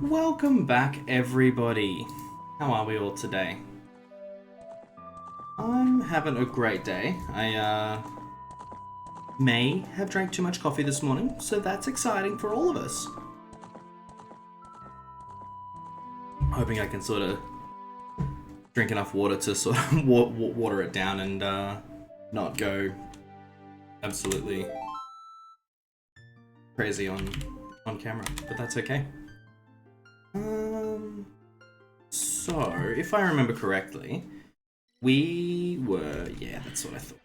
Welcome back, everybody. How are we all today? I'm having a great day. I may have drank too much coffee this morning, so that's exciting for all of us. Hoping I can sort of drink enough water to sort of water it down and not go absolutely crazy on camera, but that's okay. So, if I remember correctly, we were... yeah, that's what I thought.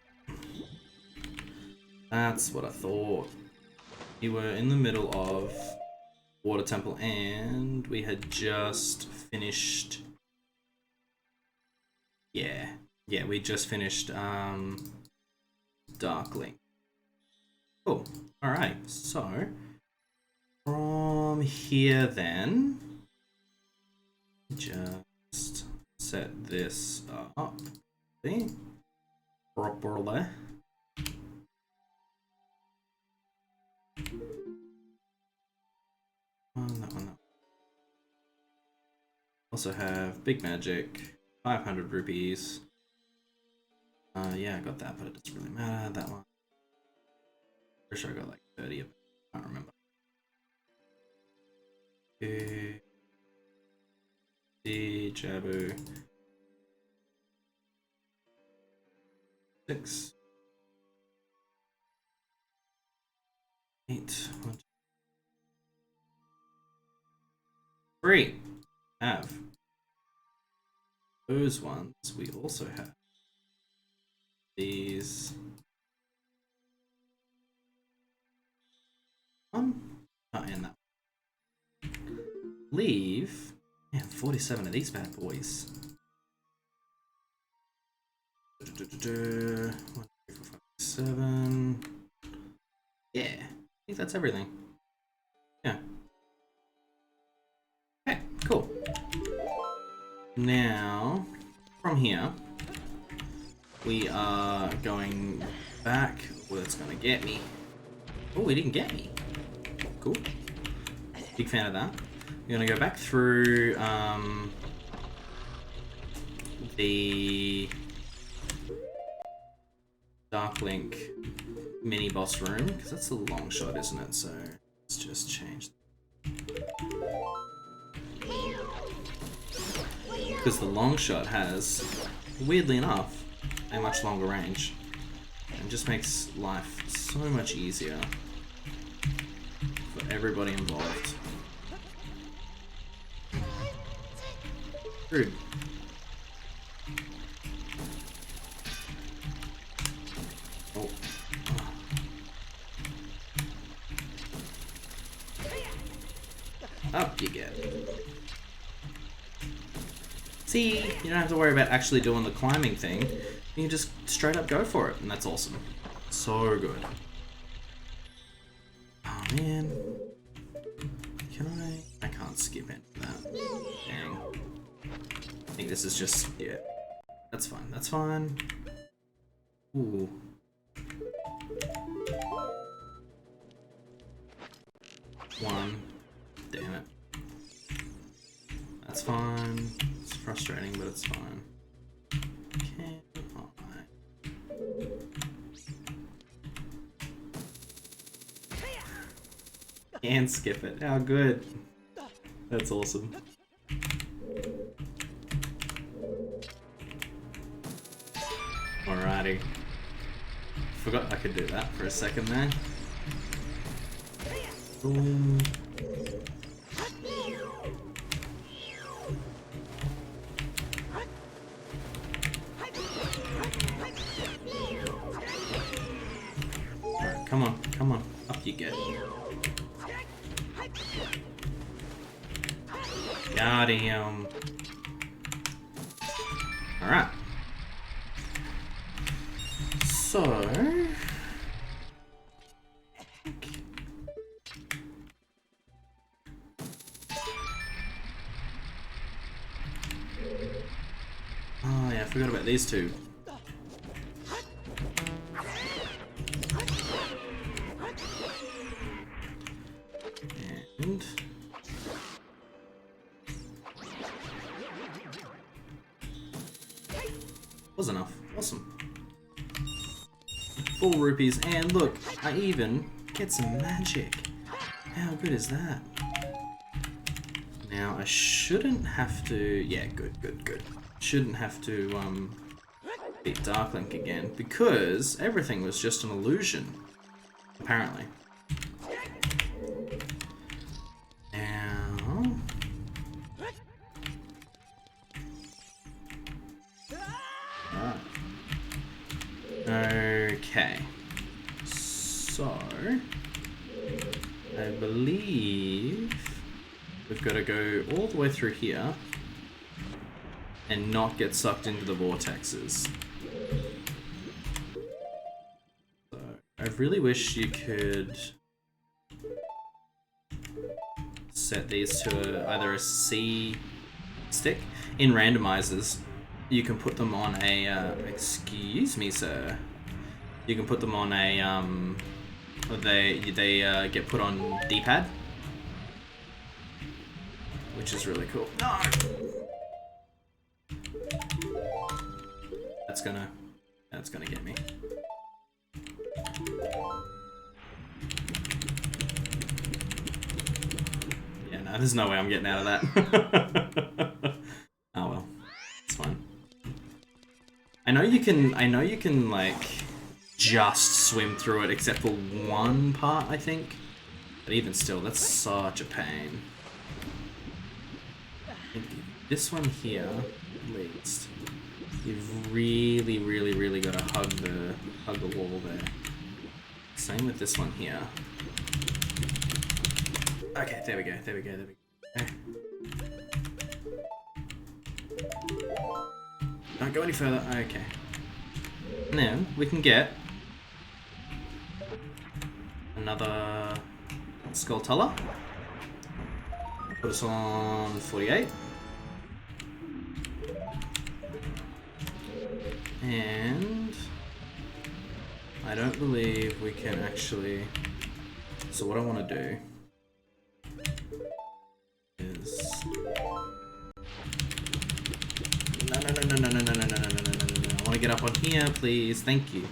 That's what I thought. We were in the middle of Water Temple, and we had just finished... Yeah, we just finished, Darkling. Cool. Alright, so... from here then... just set this up, see, properly. That one. Also have big magic, 500 rupees. Yeah, I got that, but it doesn't really matter. That one. Pretty sure I got like 30 of it. I can't remember. Okay. Jabu 6 8 1 2 3 have those ones. We also have these and that leave. Man, 47 of these bad boys. 1, 2, 3, 4, 5, 7. Yeah, I think that's everything. Yeah. Okay, cool. Now, from here, we are going back. Well, it's gonna get me. Oh, it didn't get me. Cool. Big fan of that. We're gonna go back through the Darklink mini boss room, because that's the long shot, isn't it? So let's just change. Because the long shot has, weirdly enough, a much longer range, and just makes life so much easier for everybody involved. Rude. Oh. Up you get. See, you don't have to worry about actually doing the climbing thing. You can just straight up go for it, and that's awesome. So good. Oh man. Can I can't skip into that. Dang. I think this is just, yeah, that's fine, that's fine. Ooh. One. Damn it. That's fine. It's frustrating, but it's fine. Can I? And skip it. How good. That's awesome. Alrighty. Forgot I could do that for a second there. Boom. Alright, come on, come on. Up you get. Got him. Alright. So... oh yeah, I forgot about these two. And Was enough. Awesome. 4 rupees, and look, I even get some magic. How good is that? Now, I shouldn't have to... Yeah, good. Shouldn't have to, beat Dark Link again, because everything was just an illusion. Apparently. Now... Okay. So... I believe... We've got to go all the way through here and not get sucked into the vortexes. So, I really wish you could set these to either a C stick. In randomizers, you can put them on a, excuse me sir, you can put them on a, they get put on D-pad. Which is really cool. No! That's gonna get me. Yeah, no, there's no way I'm getting out of that. Oh well. It's fine. I know you can like just swim through it except for one part, I think. But even still, that's such a pain. This one here, at least, you've really got to hug the wall there. Same with this one here. Okay, there we go. Okay. Don't go any further. Okay. Now we can get another Skulltula. Put us on 48. And I don't believe we can actually... So what I want to do is... No. I want to get up on here, please. Thank you.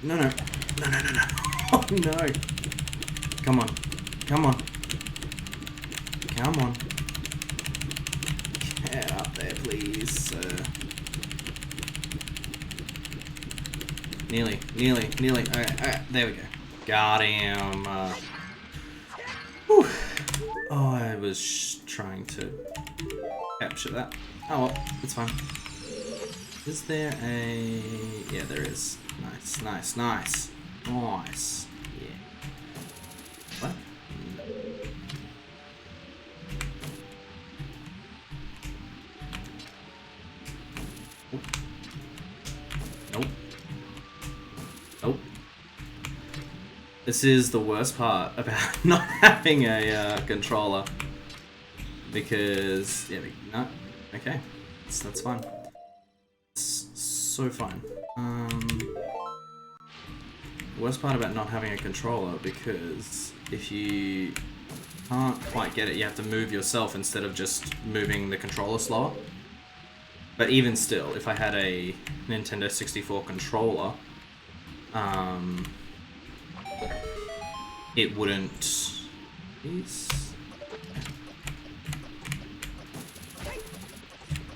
No. Oh no. Come on. Get up there, please, sir. Nearly. Alright, there we go. Got him. Whew. Oh, I was trying to capture that. Oh well, it's fine. Is there a... Yeah, there is. Nice. Yeah. What? Nope. This is the worst part about not having a controller. Because... Yeah, no. Okay. That's fine. It's so fine. Worst part about not having a controller, because if you can't quite get it, you have to move yourself instead of just moving the controller slower. But even still, if I had a Nintendo 64 controller, it wouldn't...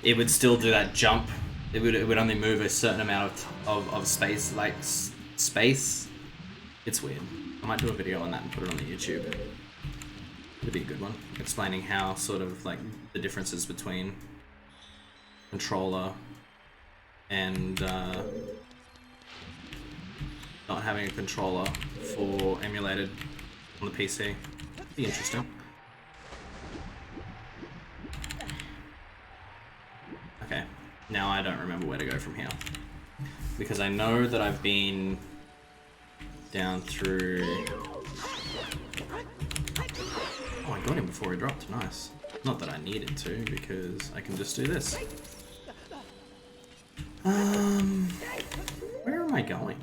It would still do that jump. It would only move a certain amount of space, like space. It's weird. I might do a video on that and put it on the YouTube. It'd be a good one, explaining how sort of like the differences between controller and not having a controller for emulated on the PC. Be interesting. Okay, now I don't remember where to go from here. Because I know that I've been down through... Oh, I got him before he dropped, nice. Not that I needed to, because I can just do this. Where am I going?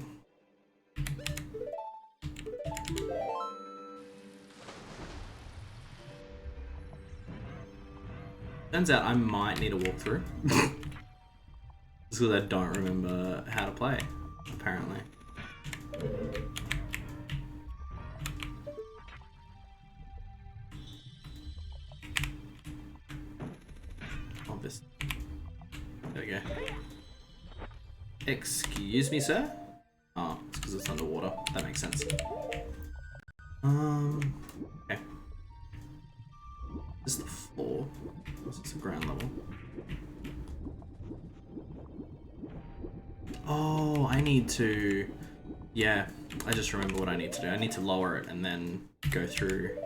Turns out I might need a walkthrough. It's because I don't remember how to play, apparently. Oh, this. There we go. Excuse me, sir? Oh, it's because it's underwater. That makes sense. Okay. This is the floor. This is the ground level. Oh, I need to... Yeah, I just remember what I need to do. I need to lower it and then go through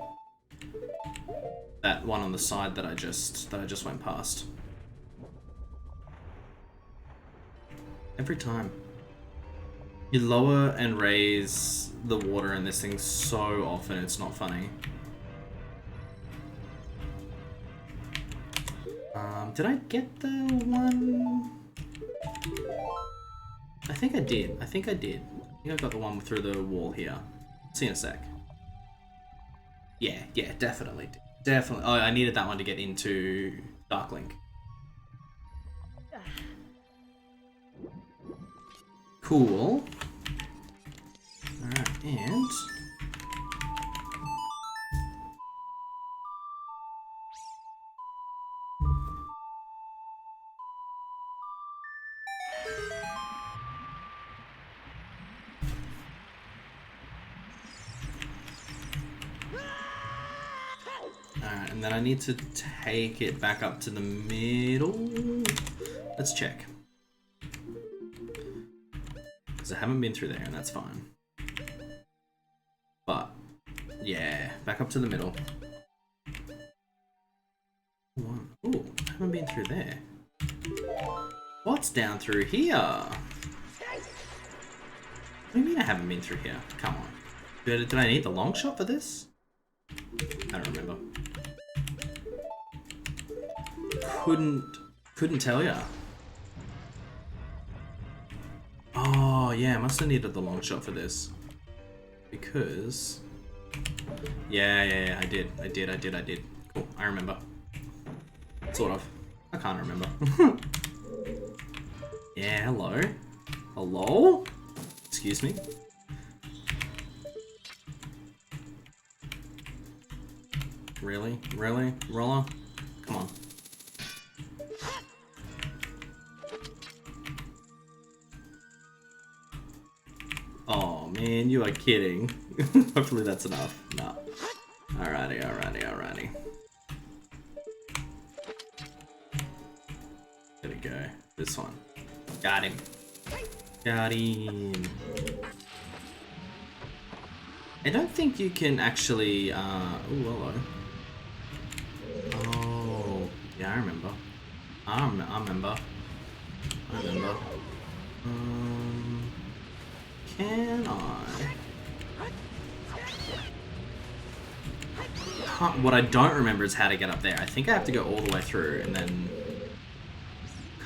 that one on the side that I just went past. Every time. You lower and raise the water in this thing so often, it's not funny. Did I get the one? I think I did. I think I got the one through the wall here. See you in a sec. Yeah, definitely. Definitely. Oh, I needed that one to get into Dark Link. Cool. Alright, and... Alright, and then I need to take it back up to the middle. Let's check. Because I haven't been through there, and that's fine. But, yeah, back up to the middle. One. Ooh, I haven't been through there. What's down through here? What do you mean I haven't been through here? Come on. Did I need the long shot for this? I don't remember. Couldn't tell ya. Oh yeah, I must have needed the long shot for this. Because... Yeah, I did. Cool, I remember. Sort of. I can't remember. Yeah, hello? Hello? Excuse me? Really? Really? Roller? Come on. Oh man, you are kidding. Hopefully that's enough. No. Alrighty. There we go. This one. Got him. I don't think you can actually, ooh, hello. Oh, yeah, I remember. I remember. Can I? What I don't remember is how to get up there. I think I have to go all the way through and then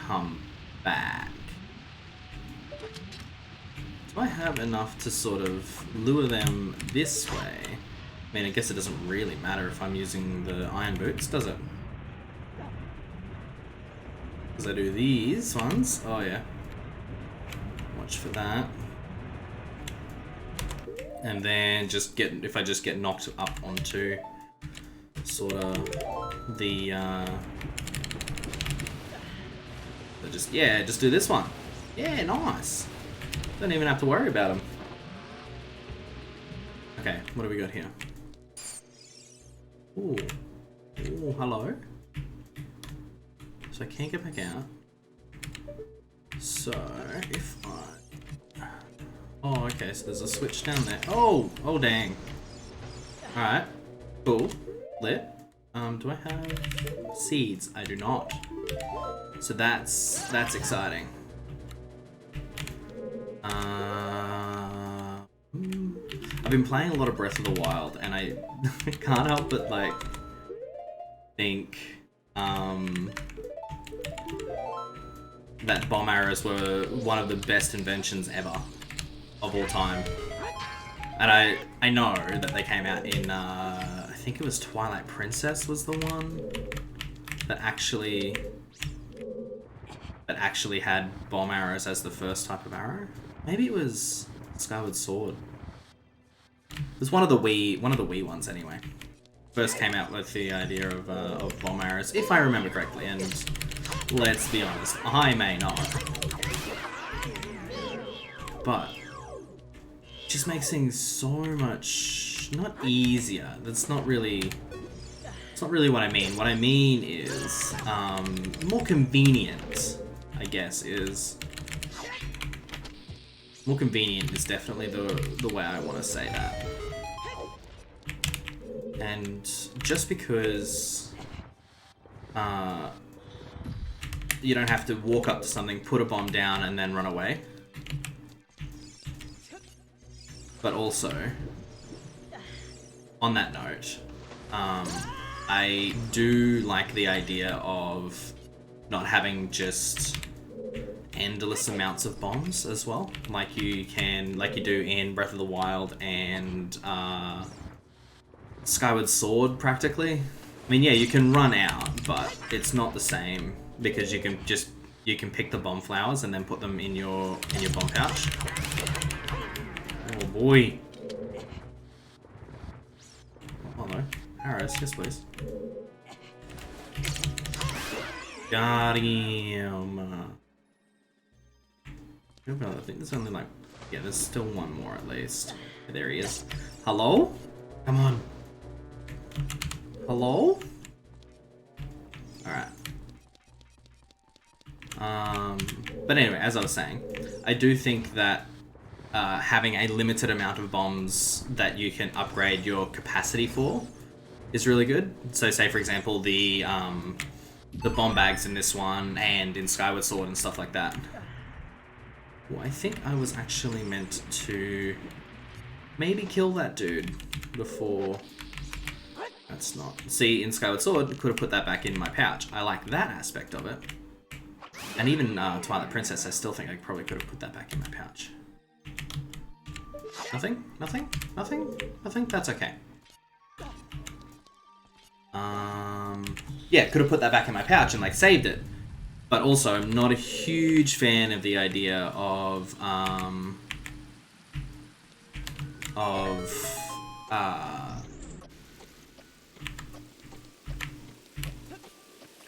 come back. Do I have enough to sort of lure them this way? I mean, I guess it doesn't really matter if I'm using the iron boots, does it? Because I do these ones. Oh yeah. Watch for that. And then just get, if I just get knocked up onto sort of the, just do this one. Yeah, nice. Don't even have to worry about them. Okay, what do we got here? Ooh, hello. So I can't get back out. So if I... Oh, okay, so there's a switch down there. Oh dang. Alright, cool, lit. Do I have seeds? I do not. So that's exciting. I've been playing a lot of Breath of the Wild, and I can't help but like think that bomb arrows were one of the best inventions ever of all time. And I know that they came out in I think it was Twilight Princess was the one that actually that actually had bomb arrows as the first type of arrow. Maybe it was Skyward Sword. It was one of the Wii ones anyway. First came out with the idea of bomb arrows, if I remember correctly, and let's be honest, I may not. But it just makes things so much, not easier, that's not really what I mean. What I mean is, more convenient, I guess, is... More convenient is definitely the way I want to say that. And just because you don't have to walk up to something, put a bomb down, and then run away. But also, on that note, I do like the idea of not having just endless amounts of bombs as well, like you do in Breath of the Wild and Skyward Sword, practically. I mean, yeah, you can run out, but it's not the same because you can pick the bomb flowers and then put them in your bomb pouch. Oh boy. Oh no, arrows, yes please. Got him. I think there's only like, yeah, there's still one more at least. There he is. Hello? Come on. Hello? Alright. But anyway, as I was saying, I do think that having a limited amount of bombs that you can upgrade your capacity for is really good. So say, for example, the bomb bags in this one and in Skyward Sword and stuff like that. Well, I think I was actually meant to maybe kill that dude before... That's not... See, in Skyward Sword, I could have put that back in my pouch. I like that aspect of it. And even Twilight Princess, I still think I probably could have put that back in my pouch. Nothing? Nothing? Nothing? Nothing? That's okay. Yeah, could have put that back in my pouch and like saved it. But also, I'm not a huge fan of the idea of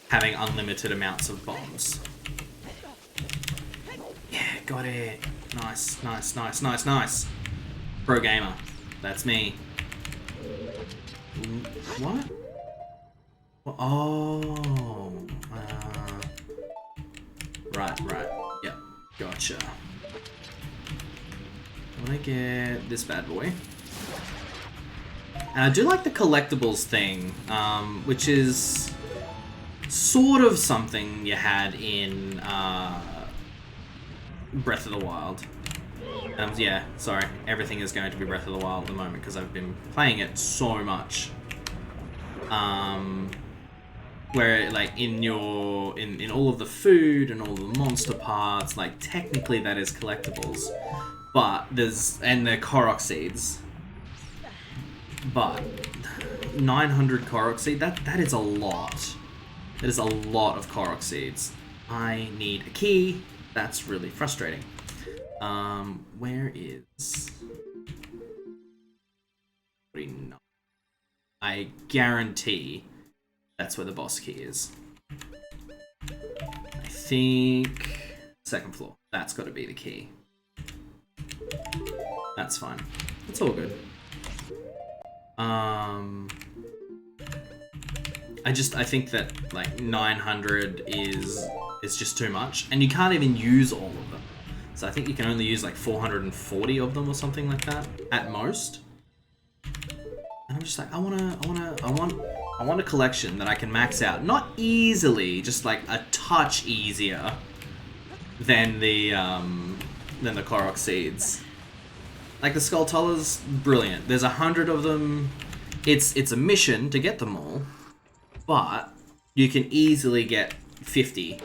having unlimited amounts of bombs. Yeah, got it. Nice, nice, nice, nice, nice. Pro gamer. That's me. What? Oh. Right. Yep. Gotcha. I want to get this bad boy. And I do like the collectibles thing, which is sort of something you had in Breath of the Wild. Yeah, sorry, everything is going to be Breath of the Wild at the moment because I've been playing it so much. Where like in all of the food and all the monster parts, like technically that is collectibles, but and they're Korok seeds. But 900 Korok seed, that is a lot. That is a lot of Korok seeds. I need a key. That's really frustrating. Where is... I guarantee that's where the boss key is. I think... second floor. That's got to be the key. That's fine. It's all good. I think that like 900 is just too much, and you can't even use all of them. So I think you can only use like 440 of them or something like that at most. And I'm just like, I want a collection that I can max out, not easily, just like a touch easier than the Korok seeds. Like the Skulltulas, brilliant. There's 100 of them. It's a mission to get them all, but you can easily get 50,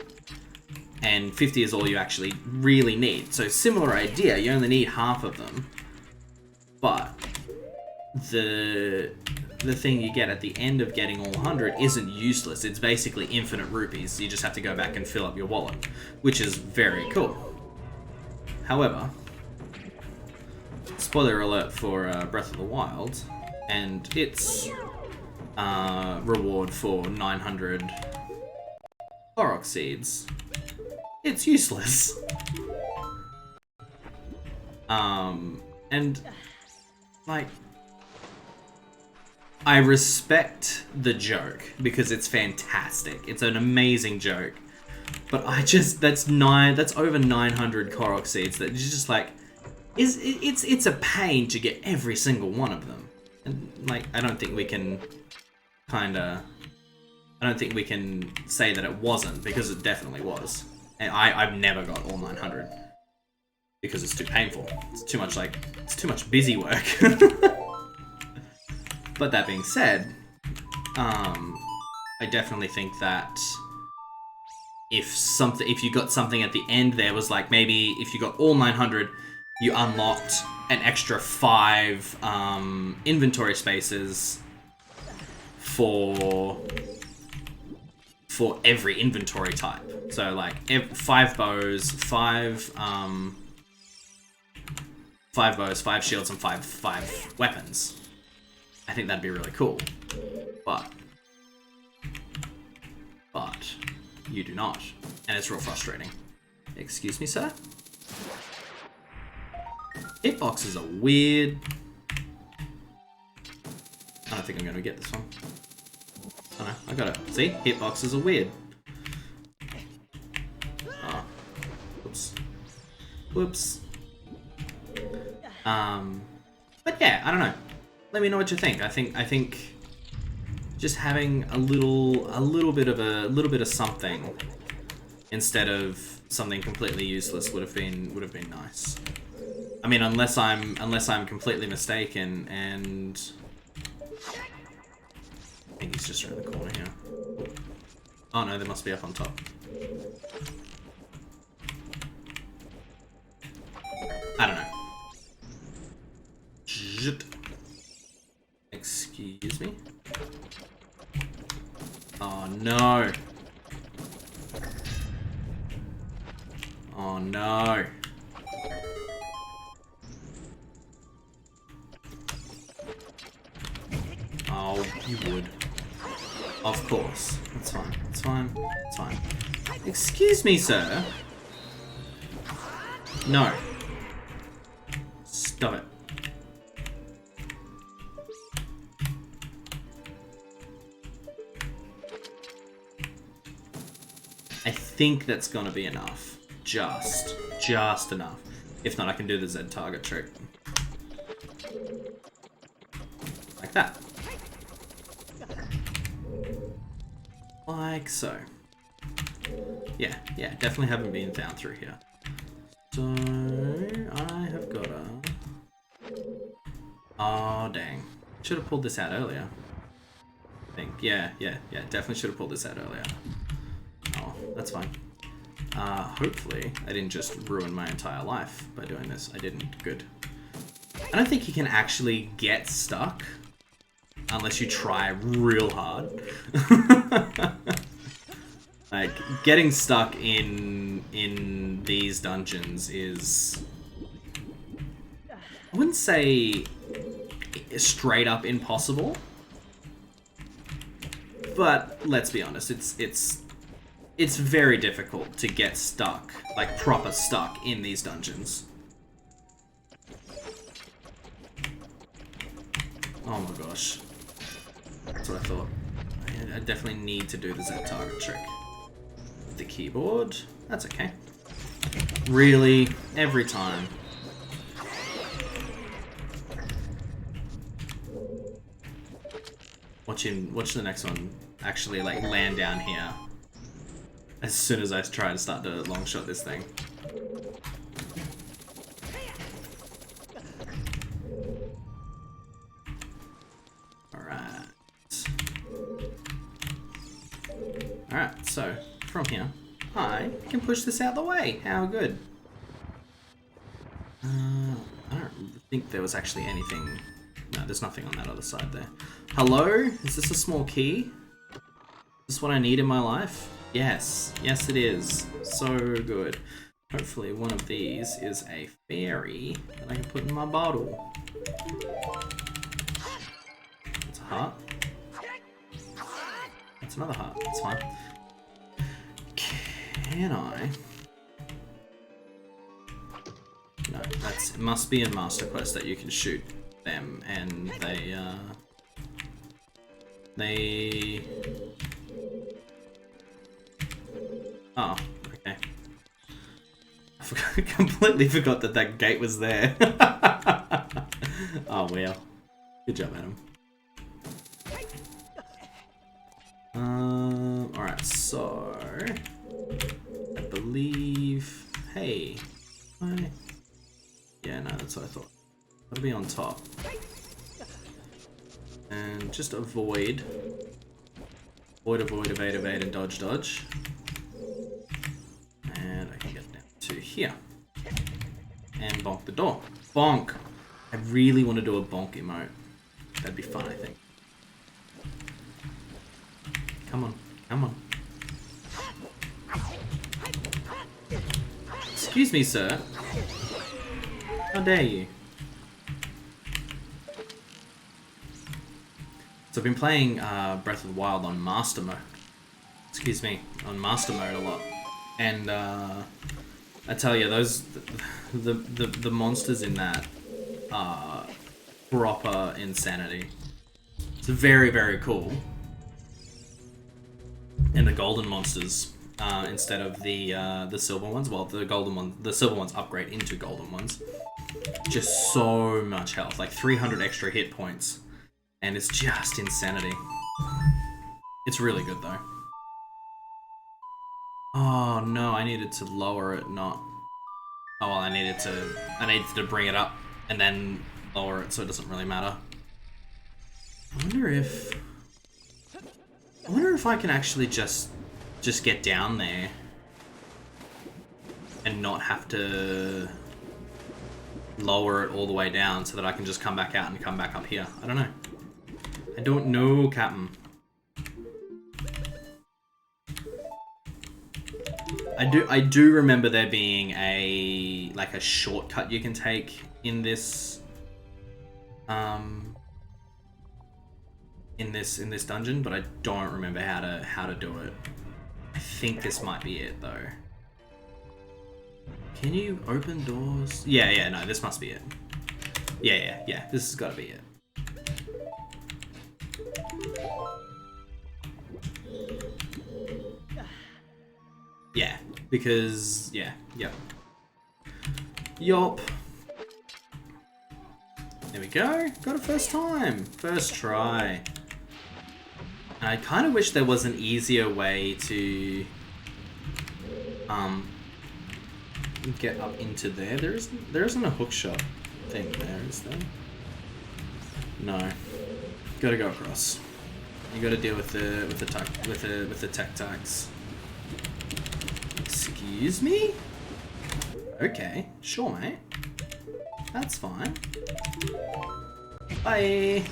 and 50 is all you actually really need. So similar idea, you only need half of them, but the thing you get at the end of getting all 100 isn't useless. It's basically infinite rupees. You just have to go back and fill up your wallet, which is very cool. However, spoiler alert for Breath of the Wild and its reward for 900 Korok seeds. It's useless. And like, I respect the joke because it's fantastic. It's an amazing joke. But I just, that's over 900 Korok seeds that is just like, it's a pain to get every single one of them. And like, I don't think we can say that it wasn't, because it definitely was. And I've never got all 900 because it's too painful. It's too much busy work. But that being said, I definitely think that if you got something at the end there was like, maybe if you got all 900, you unlocked an extra 5 inventory spaces for every inventory type. So like 5 bows, 5 shields, and 5 weapons. I think that'd be really cool. But you do not, and it's real frustrating. Excuse me, sir? Hitboxes are weird. I don't think I'm gonna get this one. Oh no, I got it. See? Hitboxes are weird. Oh. Whoops. Whoops. But yeah, I don't know. Let me know what you think. I think just having a little bit of something instead of something completely useless would have been nice. I mean, unless I'm completely mistaken, and I think he's just around the corner here. Oh no, they must be up on top. I don't know. Excuse me. Oh no. Oh no. Oh, you would. Of course. It's fine. It's fine. It's fine. Excuse me, sir. No. Stop it. I think that's gonna be enough. Just enough. If not, I can do the Z target trick. Like that. Like so. Yeah, definitely haven't been down through here. So, I have got a... Oh, dang. Should have pulled this out earlier. I think, yeah, definitely should have pulled this out earlier. Oh, that's fine. Hopefully, I didn't just ruin my entire life by doing this. I didn't. Good. I don't think you can actually get stuck unless you try real hard. Like, getting stuck in these dungeons is... I wouldn't say straight up impossible, but let's be honest, it's very difficult to get stuck, like proper stuck in these dungeons. Oh my gosh. That's what I thought. I definitely need to do the Z target trick. With the keyboard, that's okay. Really, every time. Watch the next one actually like land down here as soon as I try to start to long shot this thing. Alright, so from here I can push this out the way. How good. I don't think there was actually anything No, there's nothing on that other side there. Hello? Is this a small key? Is this what I need in my life? Yes. Yes, it is. So good. Hopefully one of these is a fairy that I can put in my bottle. It's a heart. That's another heart. That's fine. Can I? No, it must be in Master Quest that you can shoot them and they... Oh, okay. I completely forgot that that gate was there. Oh, well. Good job, Adam. Alright, so... I believe... Hey. Yeah, no, that's what I thought. It'll be on top. And just avoid. Avoid, evade, and dodge. And I can get down to here. And bonk the door. Bonk! I really want to do a bonk emote. That'd be fun, I think. Come on, come on. Excuse me, sir. How dare you? So I've been playing Breath of the Wild on Master Mode. Excuse me, on Master Mode a lot. And I tell you, the monsters in that are proper insanity. It's very, very cool. And the golden monsters instead of the silver ones. Well, the silver ones upgrade into golden ones. Just so much health, like 300 extra hit points, and it's just insanity. It's really good though. Oh no, I needed to lower it, not. Oh well, I needed to bring it up and then lower it, so it doesn't really matter. I wonder if I can actually just get down there and not have to lower it all the way down so that I can just come back out and come back up here. I don't know. I don't know, Captain. I do remember there being a shortcut you can take in this in this dungeon, but I don't remember how to do it. I think this might be it though. Can you open doors? Yeah, no, this must be it. Yeah, this has got to be it. Yeah, because, yep. Yup. There we go. Got it first time. First try. I kind of wish there was an easier way to get up into there. There isn't a hookshot thing there, is there? No. Gotta go across. You gotta deal with the tech tags. Excuse me? Okay, sure, mate. That's fine. Bye.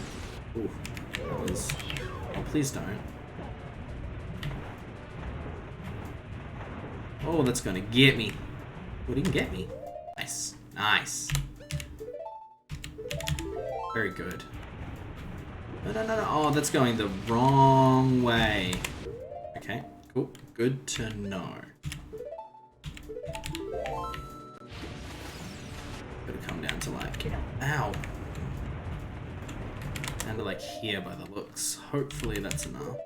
Ooh, that was. Oh, please don't. Oh, that's gonna get me. Oh, he can get me. Nice. Nice. Very good. No. Oh, that's going the wrong way. Okay, cool. Good to know. Gotta come down to like... Ow. Down to like here by the looks. Hopefully that's enough.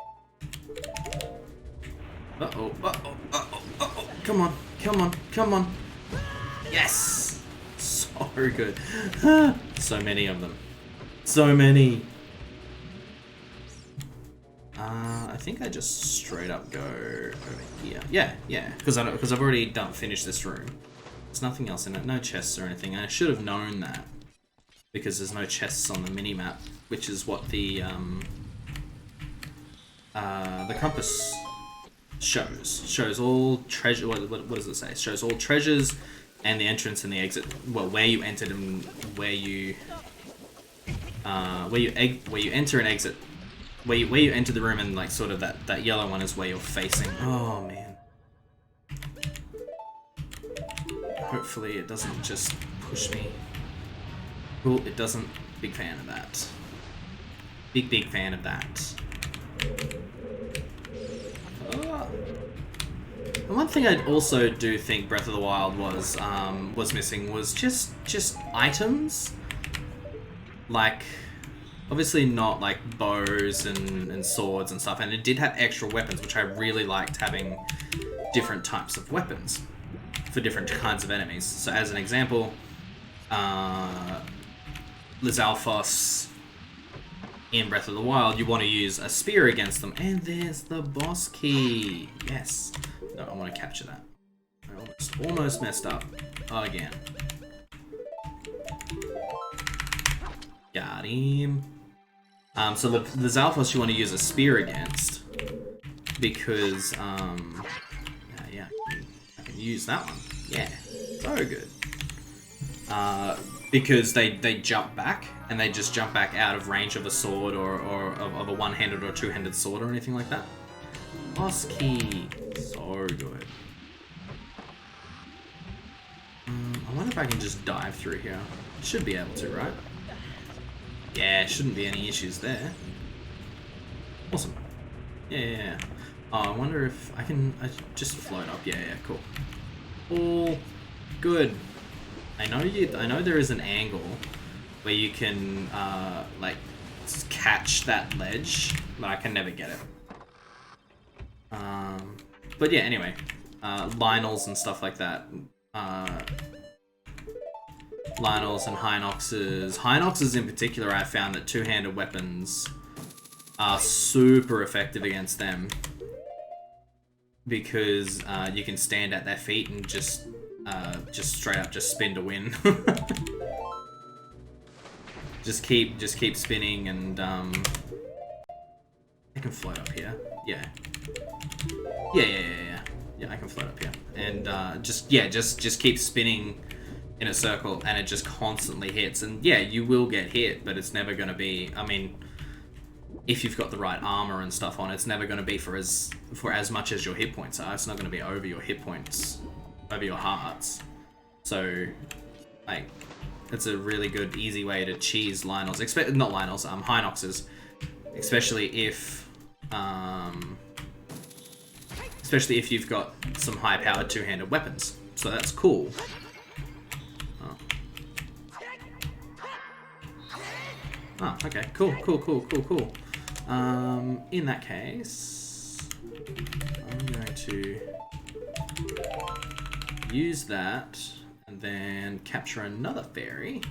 Uh-oh. Come on. Yes! So good. So many of them. So many. I think I just straight up go over here. Yeah. Because I've already finished this room. There's nothing else in it. No chests or anything. I should have known that. Because there's no chests on the mini-map, which is what the compass shows. Shows all treasure. What does it say? It shows all treasures and the entrance and the exit. Well, where you entered and where you where you enter and exit, where you enter the room, and like sort of that yellow one is where you're facing. Oh man. Hopefully it doesn't just push me. Cool, it doesn't. Big fan of that. Big fan of that. And one thing I also do think Breath of the Wild was missing was just items. Like, obviously not like bows and swords and stuff, and it did have extra weapons, which I really liked, having different types of weapons for different kinds of enemies. So as an example, Lizalfos in Breath of the Wild, you want to use a spear against them, and there's the boss key. Yes. No, I want to capture that. I almost messed up again. Got him. So the Lizalfos you want to use a spear against, because yeah, I can use that one. Yeah, so good. Because they jump back, and they just jump back out of range of a sword or of a one-handed or two-handed sword or anything like that. Boss key. So good. I wonder if I can just dive through here. Should be able to, right? Yeah, shouldn't be any issues there. Awesome. Yeah. Oh, I wonder if I can just float up. Yeah, cool. All good. I know there is an angle where you can like catch that ledge, but I can never get it. But yeah, anyway, Lionels and stuff like that. Lionels and Hinoxes. Hinoxes in particular, I found that two-handed weapons are super effective against them, because you can stand at their feet and just straight up just spin to win. just keep spinning, and I can float up here. Yeah, I can float up here, and just keep spinning in a circle, and it just constantly hits. And yeah, you will get hit, but it's never going to be, I mean, if you've got the right armor and stuff on, it's never going to be for as much as your hit points are. It's not going to be over your hit points, over your hearts. So, like, it's a really good, easy way to cheese Lionels. Not Lionels, Hinoxes, especially if you've got some high-powered two-handed weapons. So that's cool. Oh, okay, cool. In that case, I'm going to use that and then capture another fairy,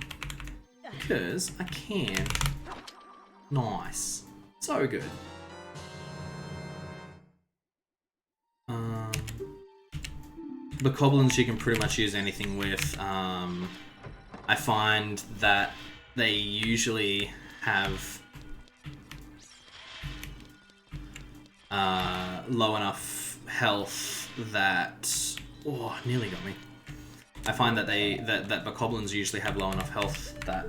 because I can. Nice. So good. The goblins you can pretty much use anything with. I find that they usually have low enough health that... Oh, nearly got me. I find that the goblins usually have low enough health that...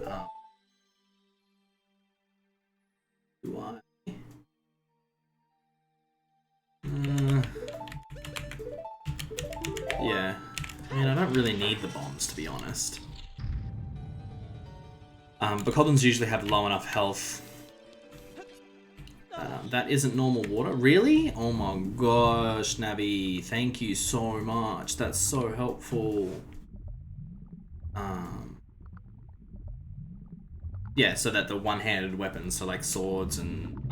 Do I? Yeah. I mean, I don't really need the bombs, to be honest. But goblins usually have low enough health. That isn't normal water. Really? Oh my gosh, Navi. Thank you so much. That's so helpful. Yeah, so that the one-handed weapons, so like swords and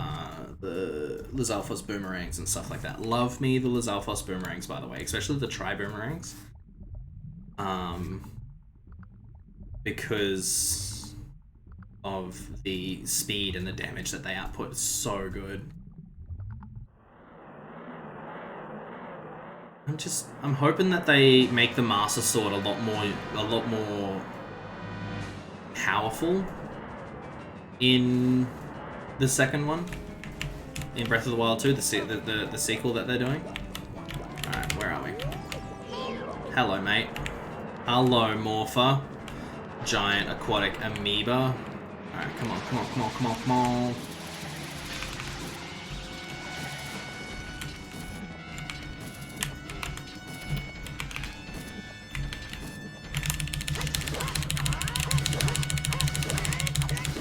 the Lizalfos boomerangs and stuff like that. Love me the Lizalfos boomerangs, by the way, especially the tri-boomerangs. Because of the speed and the damage that they output. It's so good. I'm hoping that they make the Master Sword a lot more powerful in the second one, in Breath of the Wild 2, the sequel that they're doing. Alright, where are we? Hello, mate. Hello, Morpher. Giant aquatic amoeba. Alright, come on, come on, come on, come on, come on.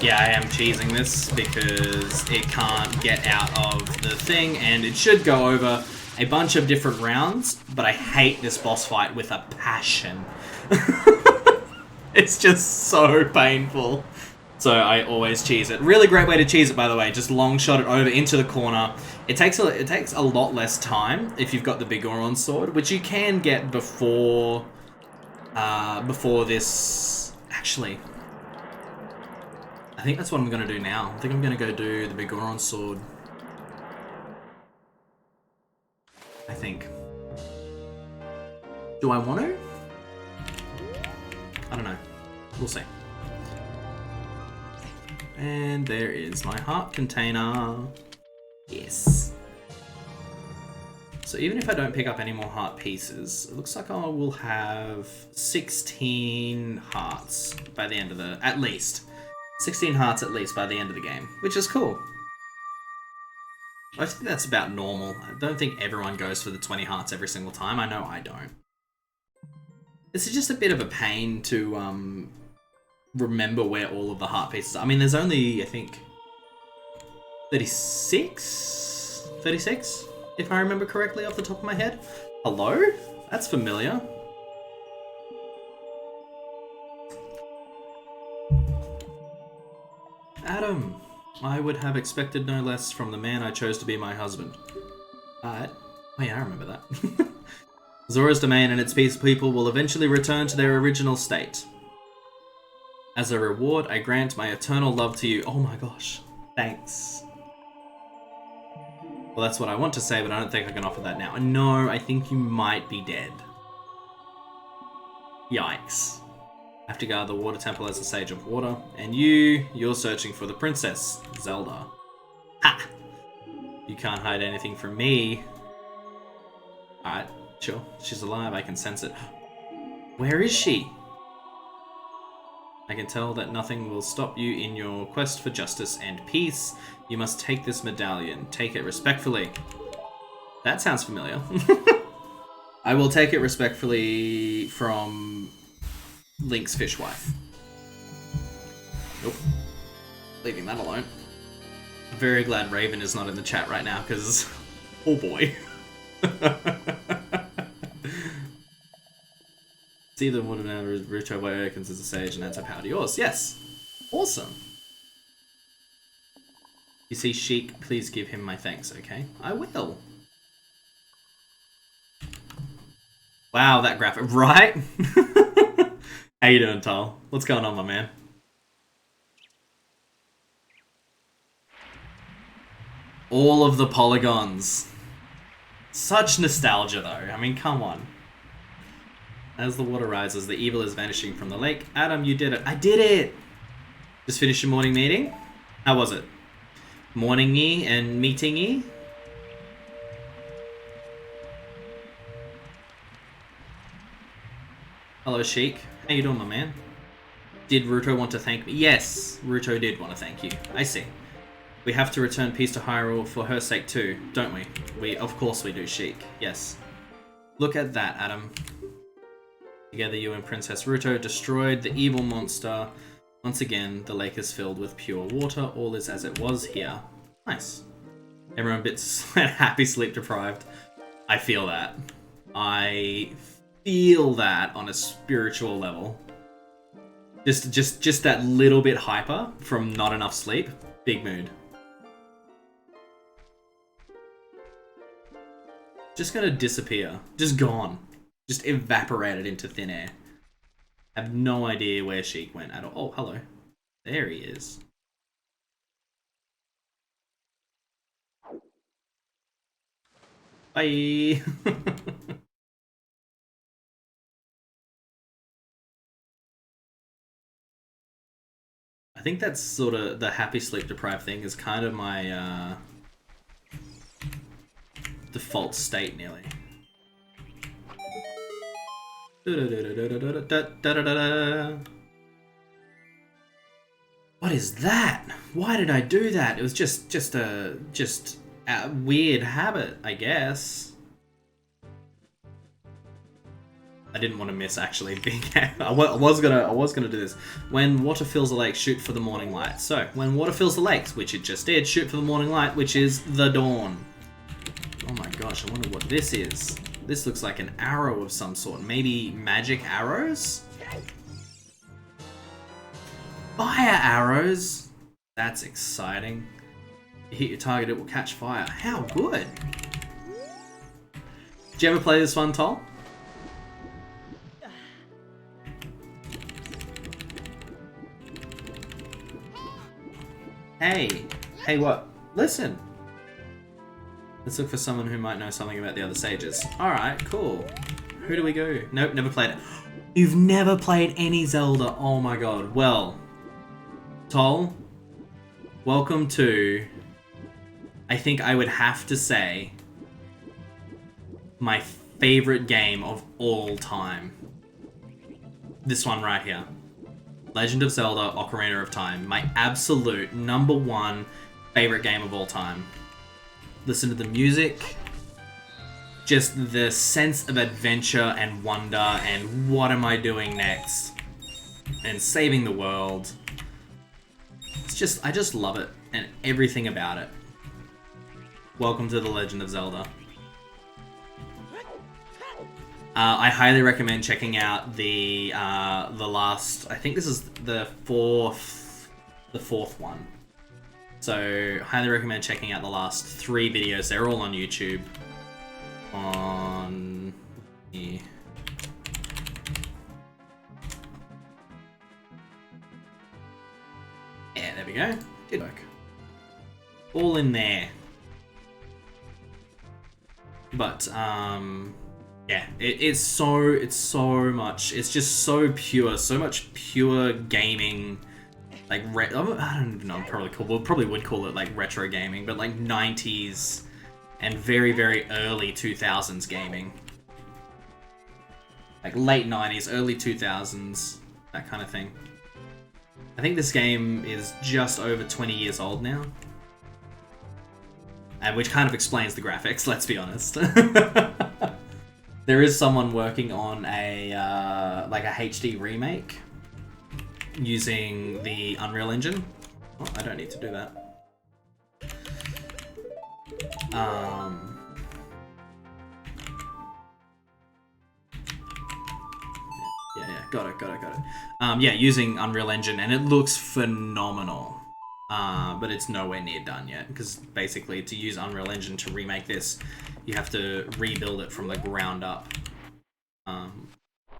Yeah, I am cheesing this because it can't get out of the thing, and it should go over a bunch of different rounds, but I hate this boss fight with a passion. It's just so painful. So I always cheese it. Really great way to cheese it, by the way. Just long shot it over into the corner. It takes a lot less time if you've got the big Goron Sword, which you can get before this. Actually, I think that's what I'm gonna do now. I think I'm gonna go do the big Goron Sword. I think. Do I want to? I don't know. We'll see. And there is my heart container. Yes. So even if I don't pick up any more heart pieces, it looks like I will have 16 hearts by the end of the... At least. 16 hearts at least by the end of the game, which is cool. I think that's about normal. I don't think everyone goes for the 20 hearts every single time. I know I don't. This is just a bit of a pain to remember where all of the heart pieces are. I mean, there's only, I think, 36, if I remember correctly off the top of my head. Hello? That's familiar. Adam, I would have expected no less from the man I chose to be my husband. Oh yeah, I remember that. Zora's domain and its people will eventually return to their original state. As a reward, I grant my eternal love to you. Oh my gosh. Thanks. Well, that's what I want to say, but I don't think I can offer that now. No, I think you might be dead. Yikes. I have to guard the water temple as a sage of water. And you're searching for the princess, Zelda. Ha! You can't hide anything from me. Alright, sure. She's alive, I can sense it. Where is she? I can tell that nothing will stop you in your quest for justice and peace. You must take this medallion. Take it respectfully. That sounds familiar. I will take it respectfully from Link's fishwife. Nope. Leaving that alone. I'm very glad Raven is not in the chat right now, because... oh boy. See the water now, Ruto awakens as a sage and adds her power to yours. Yes. Awesome. You see Sheik, please give him my thanks, okay? I will. Wow, that graphic, right? How you doing, Tal? What's going on, my man? All of the polygons. Such nostalgia, though. I mean, come on. As the water rises, the evil is vanishing from the lake. Adam, you did it. I did it! Just finished your morning meeting? How was it? Morning-y and meeting-y? Hello, Sheik. How you doing, my man? Did Ruto want to thank me? Yes, Ruto did want to thank you. I see. We have to return peace to Hyrule for her sake too, don't we? Of course we do, Sheik. Yes. Look at that, Adam. Together you and Princess Ruto destroyed the evil monster. Once again, the lake is filled with pure water. All is as it was here. Nice. Everyone a bit happy sleep deprived. I feel that. I feel that on a spiritual level. Just that little bit hyper from not enough sleep. Big mood. Just gonna disappear. Just gone. Just evaporated into thin air. I have no idea where Sheik went at all. Oh, hello. There he is. Bye. I think that's sort of the happy sleep deprived thing is kind of my default state nearly. What is that? Why did I do that? It was just a weird habit, I guess. I didn't want to miss actually being. I was gonna do this. When water fills the lake, shoot for the morning light. So when water fills the lakes, which it just did, shoot for the morning light, which is the dawn. Oh my gosh! I wonder what this is. This looks like an arrow of some sort. Maybe magic arrows? Fire arrows. That's exciting. You hit your target, it will catch fire. How good! Did you ever play this one, Tol? Hey, what? Listen! Let's look for someone who might know something about the other sages. Alright, cool. Who do we go? Nope, never played it. You've never played any Zelda? Oh my god. Well, Tol, welcome to, I think I would have to say, my favorite game of all time. This one right here. Legend of Zelda Ocarina of Time. My absolute #1 favorite game of all time. Listen to the music. Just the sense of adventure and wonder and what am I doing next? And saving the world. It's just, I just love it and everything about it. Welcome to The Legend of Zelda. I highly recommend checking out the last. I think this is the fourth one. So highly recommend checking out the last 3 videos. They're all on YouTube. On here. Yeah, there we go. Good work. All in there. But yeah, it's so much. It's just so pure, so much pure gaming. Like I don't even know. Probably would call it like retro gaming, but like 90s and very early 2000s gaming. Like late 90s, early 2000s, that kind of thing. I think this game is just over 20 years old now. And which kind of explains the graphics, let's be honest. There is someone working on a like a HD remake using the Unreal Engine. Oh, I don't need to do that. Yeah, got it. Yeah, using Unreal Engine, and it looks phenomenal. But it's nowhere near done yet, because basically to use Unreal Engine to remake this, you have to rebuild it from the ground up.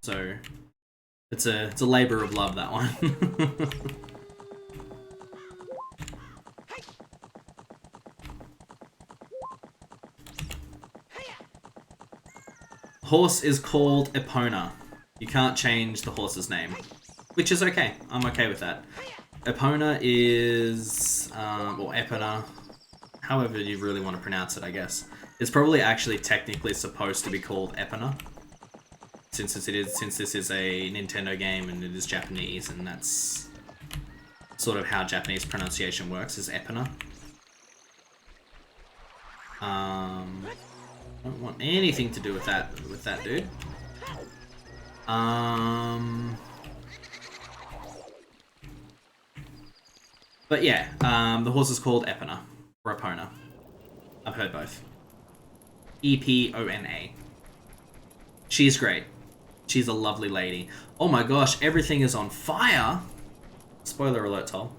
So it's a labor of love, that one. Horse is called Epona. You can't change the horse's name, which is okay. I'm okay with that. Epona is, or Epona, however you really want to pronounce it, I guess. It's probably actually technically supposed to be called Epona, since this is a Nintendo game and it is Japanese, and that's sort of how Japanese pronunciation works, is Epona. Don't want anything to do with that dude. But yeah, the horse is called Epona, or Epona. I've heard both. E-P-O-N-A. She's great. She's a lovely lady. Oh my gosh, everything is on fire! Spoiler alert, Tol.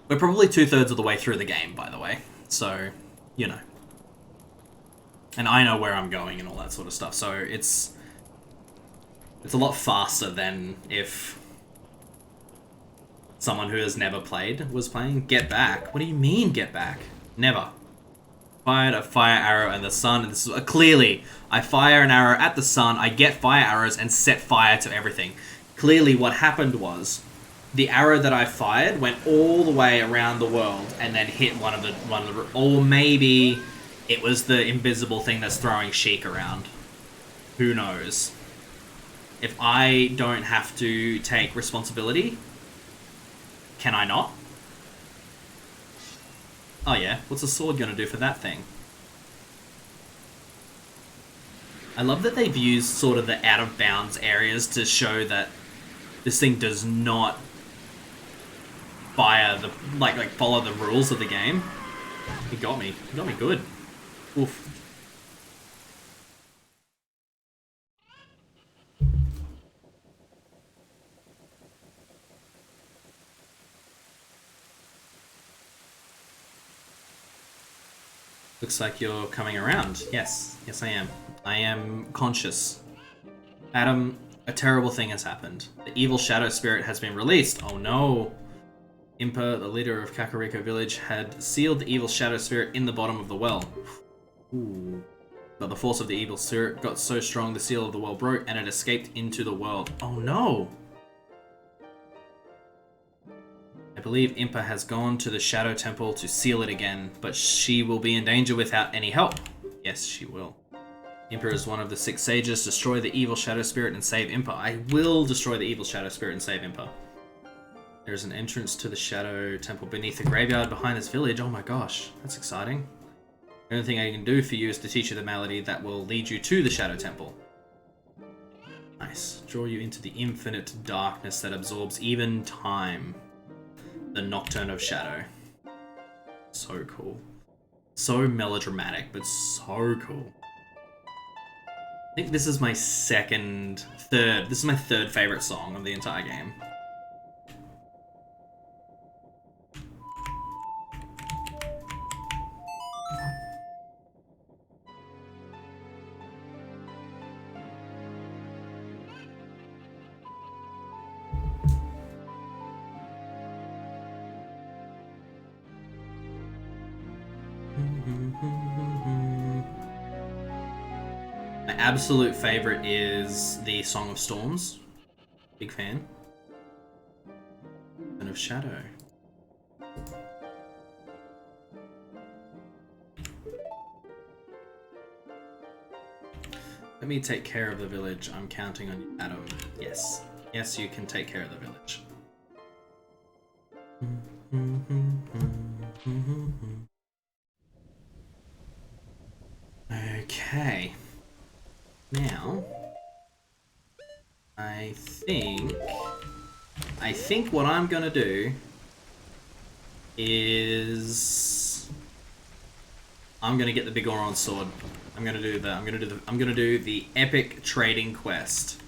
We're probably 2/3 of the way through the game, by the way. So, you know. And I know where I'm going and all that sort of stuff, so it's a lot faster than if someone who has never played was playing. Get back? What do you mean, get back? Never. Fired a fire arrow and the sun. And this is, clearly, I fire an arrow at the sun, I get fire arrows and set fire to everything. Clearly, what happened was the arrow that I fired went all the way around the world and then hit one of the, or maybe it was the invisible thing that's throwing Sheik around. Who knows? If I don't have to take responsibility, can I not? Oh yeah, what's a sword gonna do for that thing? I love that they've used sort of the out of bounds areas to show that this thing does not follow the rules of the game. He got me. He got me good. Oof. Looks like you're coming around. Yes. Yes, I am. I am conscious. Adam, a terrible thing has happened. The evil shadow spirit has been released. Oh no. Impa, the leader of Kakariko village, had sealed the evil shadow spirit in the bottom of the well. Ooh. But the force of the evil spirit got so strong the seal of the well broke and it escaped into the world. Oh no! I believe Impa has gone to the Shadow Temple to seal it again, but she will be in danger without any help. Yes, she will. Impa is one of the 6 sages. Destroy the evil shadow spirit and save Impa. I will destroy the evil shadow spirit and save Impa. There is an entrance to the Shadow Temple beneath the graveyard behind this village. Oh my gosh, that's exciting. The only thing I can do for you is to teach you the malady that will lead you to the Shadow Temple. Nice. Draw you into the infinite darkness that absorbs even time. The Nocturne of Shadow. So cool. So melodramatic, but so cool. I think this is my third favorite song of the entire game. My absolute favorite is the Song of Storms. Big fan. And of Shadow. Let me take care of the village. I'm counting on you, Adam. Yes. Yes, you can take care of the village. Okay. Now, I think what I'm gonna do is I'm gonna get the big Goron Sword. I'm gonna do the epic trading quest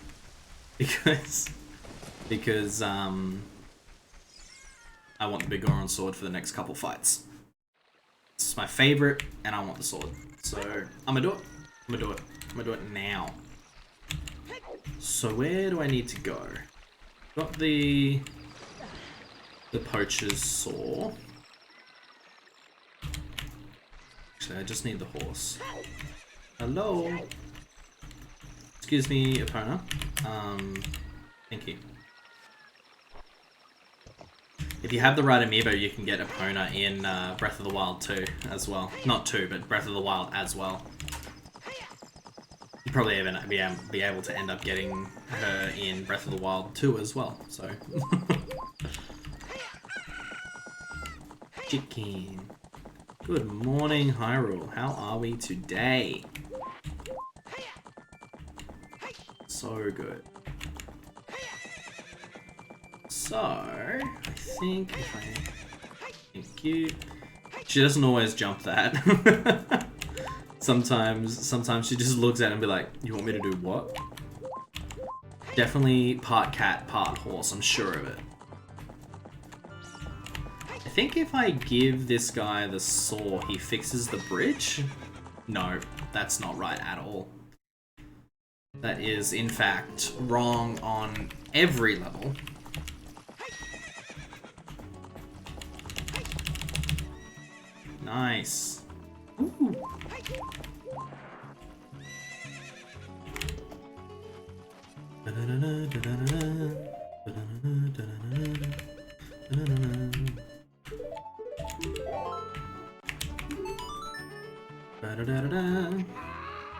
because I want the big Goron Sword for the next couple fights. It's my favorite, and I want the sword. So I'm gonna do it. I'm gonna do it now. So where do I need to go? Got the poacher's saw. Actually, I just need the horse. Hello. Excuse me, Epona. Thank you. If you have the right Amoeba, you can get Epona in Breath of the Wild 2 as well. Not 2, but Breath of the Wild as well. You probably even be able to end up getting her in Breath of the Wild 2 as well, so. Chicken. Good morning, Hyrule. How are we today? So good. So, I think if I... Thank you. She doesn't always jump that. Sometimes she just looks at it and be like, you want me to do what? Definitely part cat, part horse, I'm sure of it. I think if I give this guy the saw, he fixes the bridge? No, that's not right at all. That is, in fact, wrong on every level. Nice. Ooh.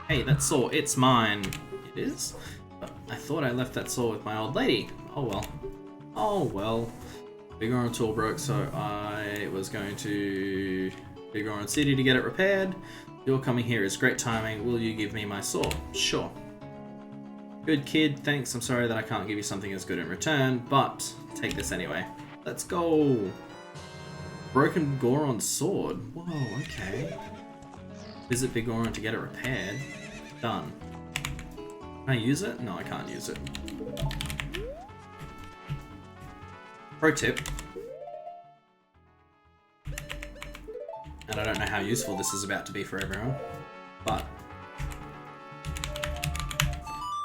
Hey, that saw, it's mine. It is? But I thought I left that sword with my old lady. Oh well. Oh well. Big Goron tool broke, so I was going to Big Goron City to get it repaired. Your coming here is great timing. Will you give me my sword? Sure. Good kid, thanks. I'm sorry that I can't give you something as good in return, but take this anyway. Let's go. Broken Goron Sword. Whoa, okay. Visit Big Goron to get it repaired. Done. Can I use it? No, I can't use it. Pro tip. And I don't know how useful this is about to be for everyone, but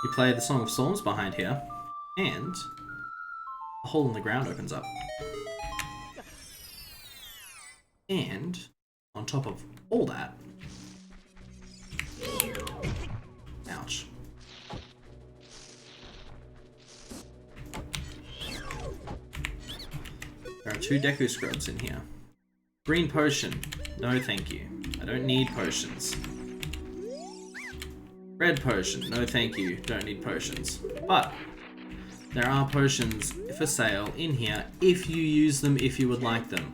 you play the Song of Storms behind here, and a hole in the ground opens up. And on top of all that, ouch. There are 2 Deku Scrubs in here. Green potion. No thank you. I don't need potions. Red potion. No thank you. Don't need potions. But there are potions for sale in here if you use them, if you would like them.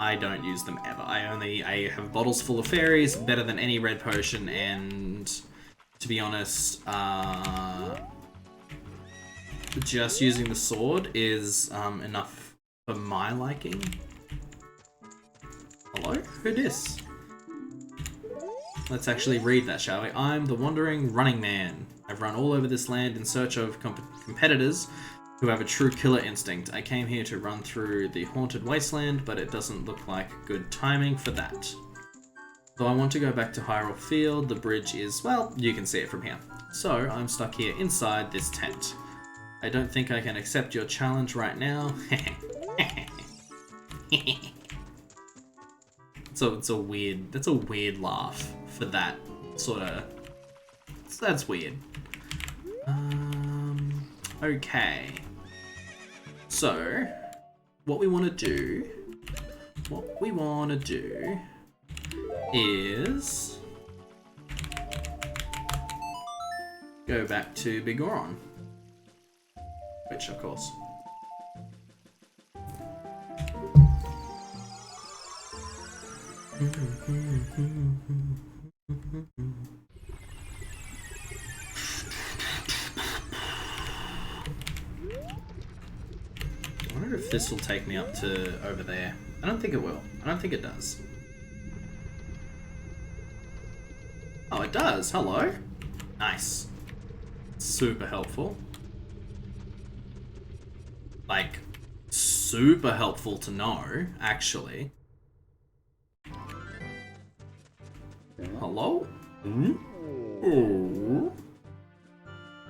I don't use them ever. I have bottles full of fairies, better than any red potion, and to be honest, just using the sword is enough for my liking. Hello? Who dis? Let's actually read that, shall we? I'm the wandering running man. I've run all over this land in search of competitors who have a true killer instinct. I came here to run through the haunted wasteland, but it doesn't look like good timing for that. Though I want to go back to Hyrule Field, the bridge is, well, you can see it from here. So I'm stuck here inside this tent. I don't think I can accept your challenge right now. So that's a weird laugh for that sort of. That's weird. Okay. So, what we want to do is go back to Big Goron, which of course. I wonder if this will take me up to over there. I don't think it will. I don't think it does. Oh, it does. Hello. Nice. Super helpful. Like, super helpful to know, actually. Hello? Hmm? Oh.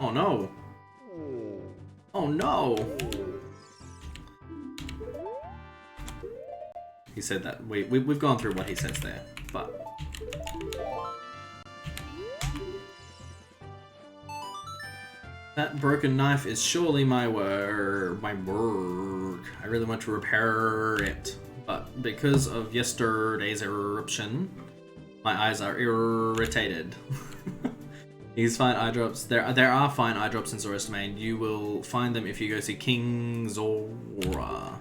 Oh no. Oh no. He said that. We've gone through what he says there, but. That broken knife is surely my work. I really want to repair it, but because of yesterday's eruption, my eyes are irritated. These fine eye drops. There are fine eye drops in Zora's domain. You will find them if you go see King Zora.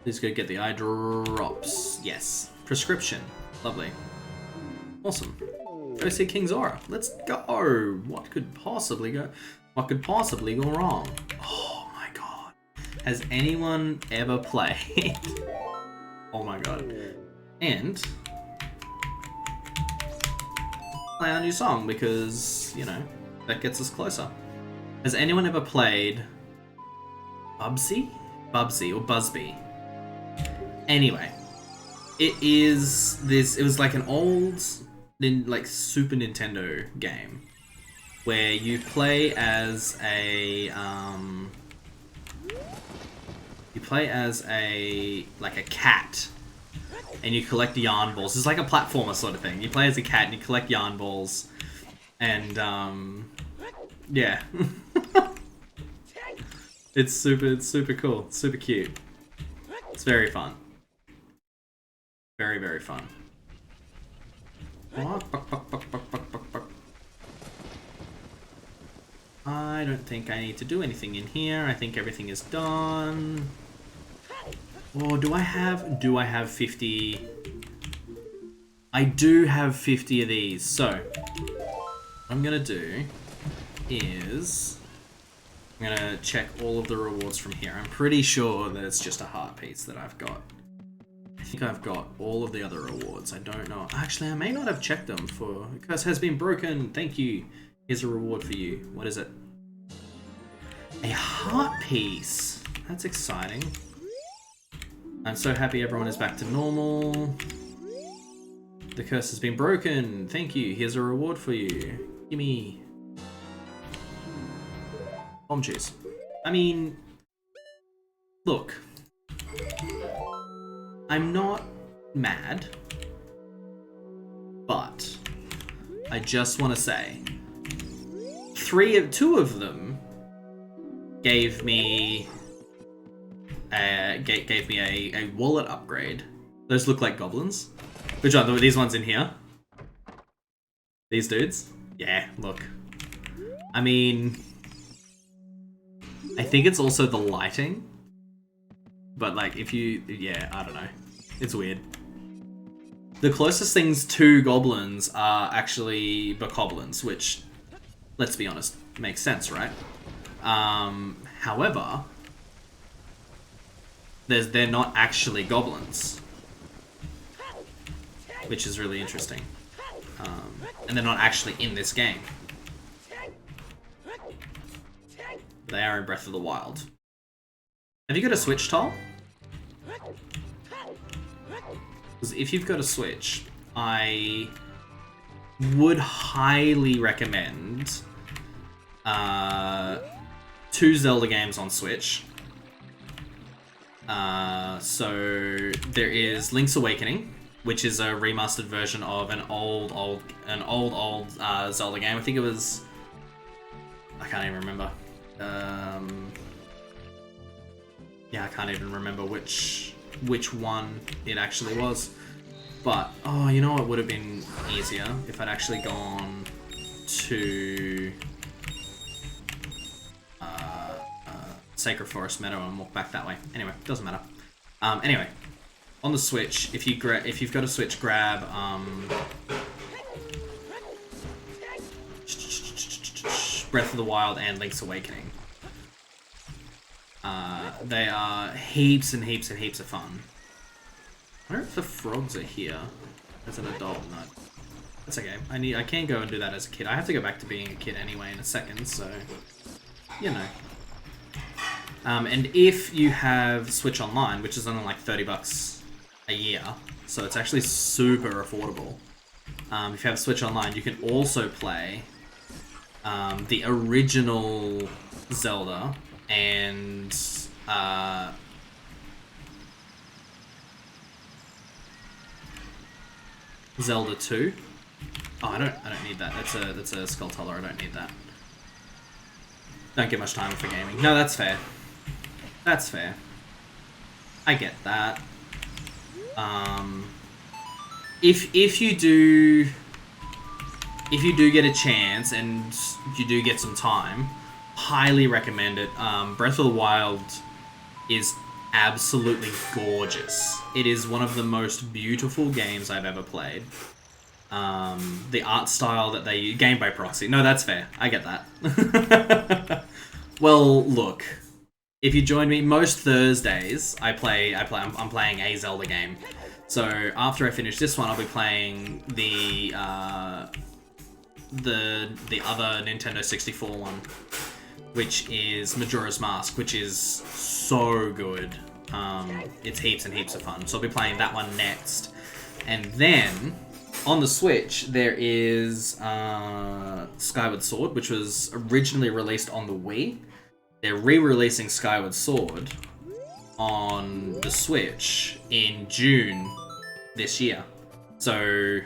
Please go get the eye drops. Yes. Prescription. Lovely. Awesome. Go see King Zora. Let's go. What could possibly go wrong? Oh my god. Has anyone ever played? Oh my god. And play our new song because, you know, that gets us closer. Has anyone ever played Bubsy or Busby? Anyway, it was like an old Super Nintendo game where you play as a like a cat. And you collect yarn balls. It's like a platformer sort of thing. You play as a cat and you collect yarn balls. And, yeah. It's super cool. It's super cute. It's very fun. Very, very fun. I don't think I need to do anything in here. I think everything is done. Or do I have 50? I do have 50 of these. So, what I'm gonna do is I'm gonna check all of the rewards from here. I'm pretty sure that it's just a heart piece that I've got. I think I've got all of the other rewards. I don't know. Actually, I may not have checked them for... Curse has been broken. Thank you. Here's a reward for you. What is it? A heart piece. That's exciting. I'm so happy everyone is back to normal. The curse has been broken. Thank you. Here's a reward for you. Gimme. Bomb juice. I mean... Look. I'm not mad. But... I just want to say... Two of them... gave me a wallet upgrade. Those look like goblins. Which are these ones in here? These dudes? Yeah, look. I mean, I think it's also the lighting. But like, if you, yeah, I don't know. It's weird. The closest things to goblins are actually bokoblins, which, let's be honest, makes sense, right? However, they're not actually goblins, which is really interesting. And they're not actually in this game. They are in Breath of the Wild. Have you got a Switch, Tol? Because if you've got a Switch, I would highly recommend 2 Zelda games on Switch. So there is Link's Awakening, which is a remastered version of an old Zelda game. I think it was... I can't even remember. Yeah, I can't even remember which one it actually was. But, oh, you know what would have been easier? If I'd actually gone to... Sacred Forest Meadow and walk back that way. Anyway, doesn't matter. Anyway, on the Switch, if you've got a Switch, grab Breath of the Wild and Link's Awakening. They are heaps and heaps and heaps of fun. I wonder if the frogs are here as an adult. No, that's okay. I can't go and do that as a kid. I have to go back to being a kid anyway in a second, so you know. And if you have Switch Online, which is only like $30 a year, so it's actually super affordable. If you have Switch Online, you can also play the original Zelda and Zelda 2. Oh, I don't need that. That's a Skull Tuller. I don't need that. Don't get much time for gaming. No, that's fair. That's fair. I get that. If you do get a chance and you do get some time, highly recommend it. Breath of the Wild is absolutely gorgeous. It is one of the most beautiful games I've ever played. The art style that they use, game by proxy. No, that's fair. I get that. Well, look. If you join me, most Thursdays I'm playing a Zelda game. So after I finish this one, I'll be playing the other Nintendo 64 one, which is Majora's Mask, which is so good. It's heaps and heaps of fun. So I'll be playing that one next. And then on the Switch, there is Skyward Sword, which was originally released on the Wii. They're re-releasing Skyward Sword on the Switch in June this year. So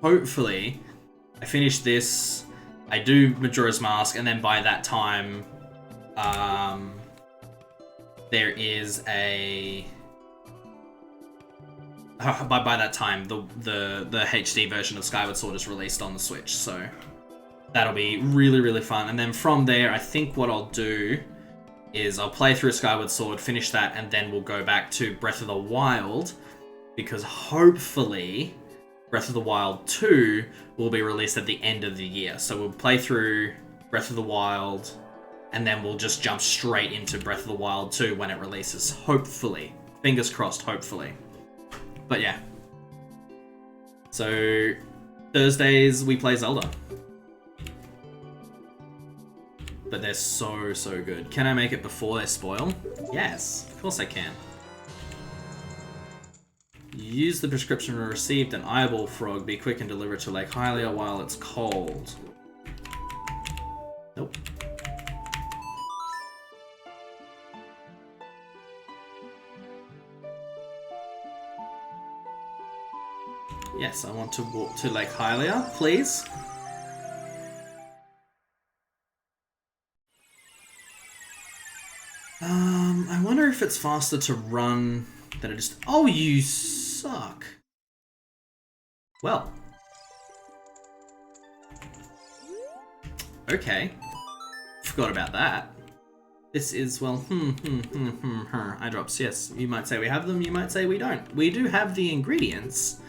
hopefully I finish this, I do Majora's Mask, and then by that time there is a... by that time the HD version of Skyward Sword is released on the Switch, so That'll be really, really fun. And then from there, I think what I'll do is I'll play through Skyward Sword, finish that, and then we'll go back to Breath of the Wild, because hopefully Breath of the Wild 2 will be released at the end of the year. So we'll play through Breath of the Wild, and then we'll just jump straight into Breath of the Wild 2 when it releases. Hopefully. Fingers crossed, hopefully. But yeah. So Thursdays we play Zelda. But they're so, so good. Can I make it before they spoil? Yes, of course I can. Use the prescription received an eyeball frog. Be quick and deliver it to Lake Hylia while it's cold. Nope. Yes, I want to walk to Lake Hylia, please. I wonder if it's faster to run than it is... Oh, you suck. Well. Okay. Forgot about that. This is, well, eye drops, yes. You might say we have them, you might say we don't. We do have the ingredients.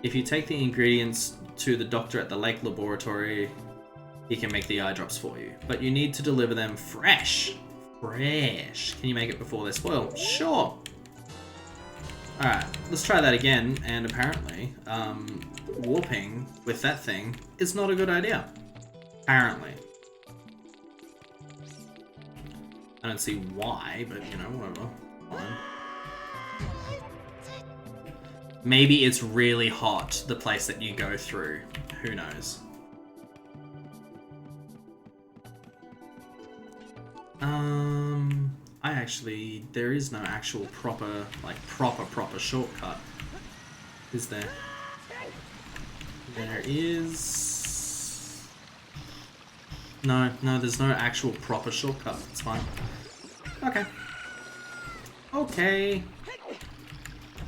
If you take the ingredients to the doctor at the lake laboratory, he can make the eye drops for you. But you need to deliver them fresh. Fresh. Can you make it before they spoil? Sure. Alright, let's try that again. And apparently, warping with that thing is not a good idea. Apparently. I don't see why, but you know, whatever. Fine. Maybe it's really hot, the place that you go through. Who knows? There is no actual proper shortcut. Is there? There is... No, there's no actual proper shortcut. It's fine. Okay. Okay.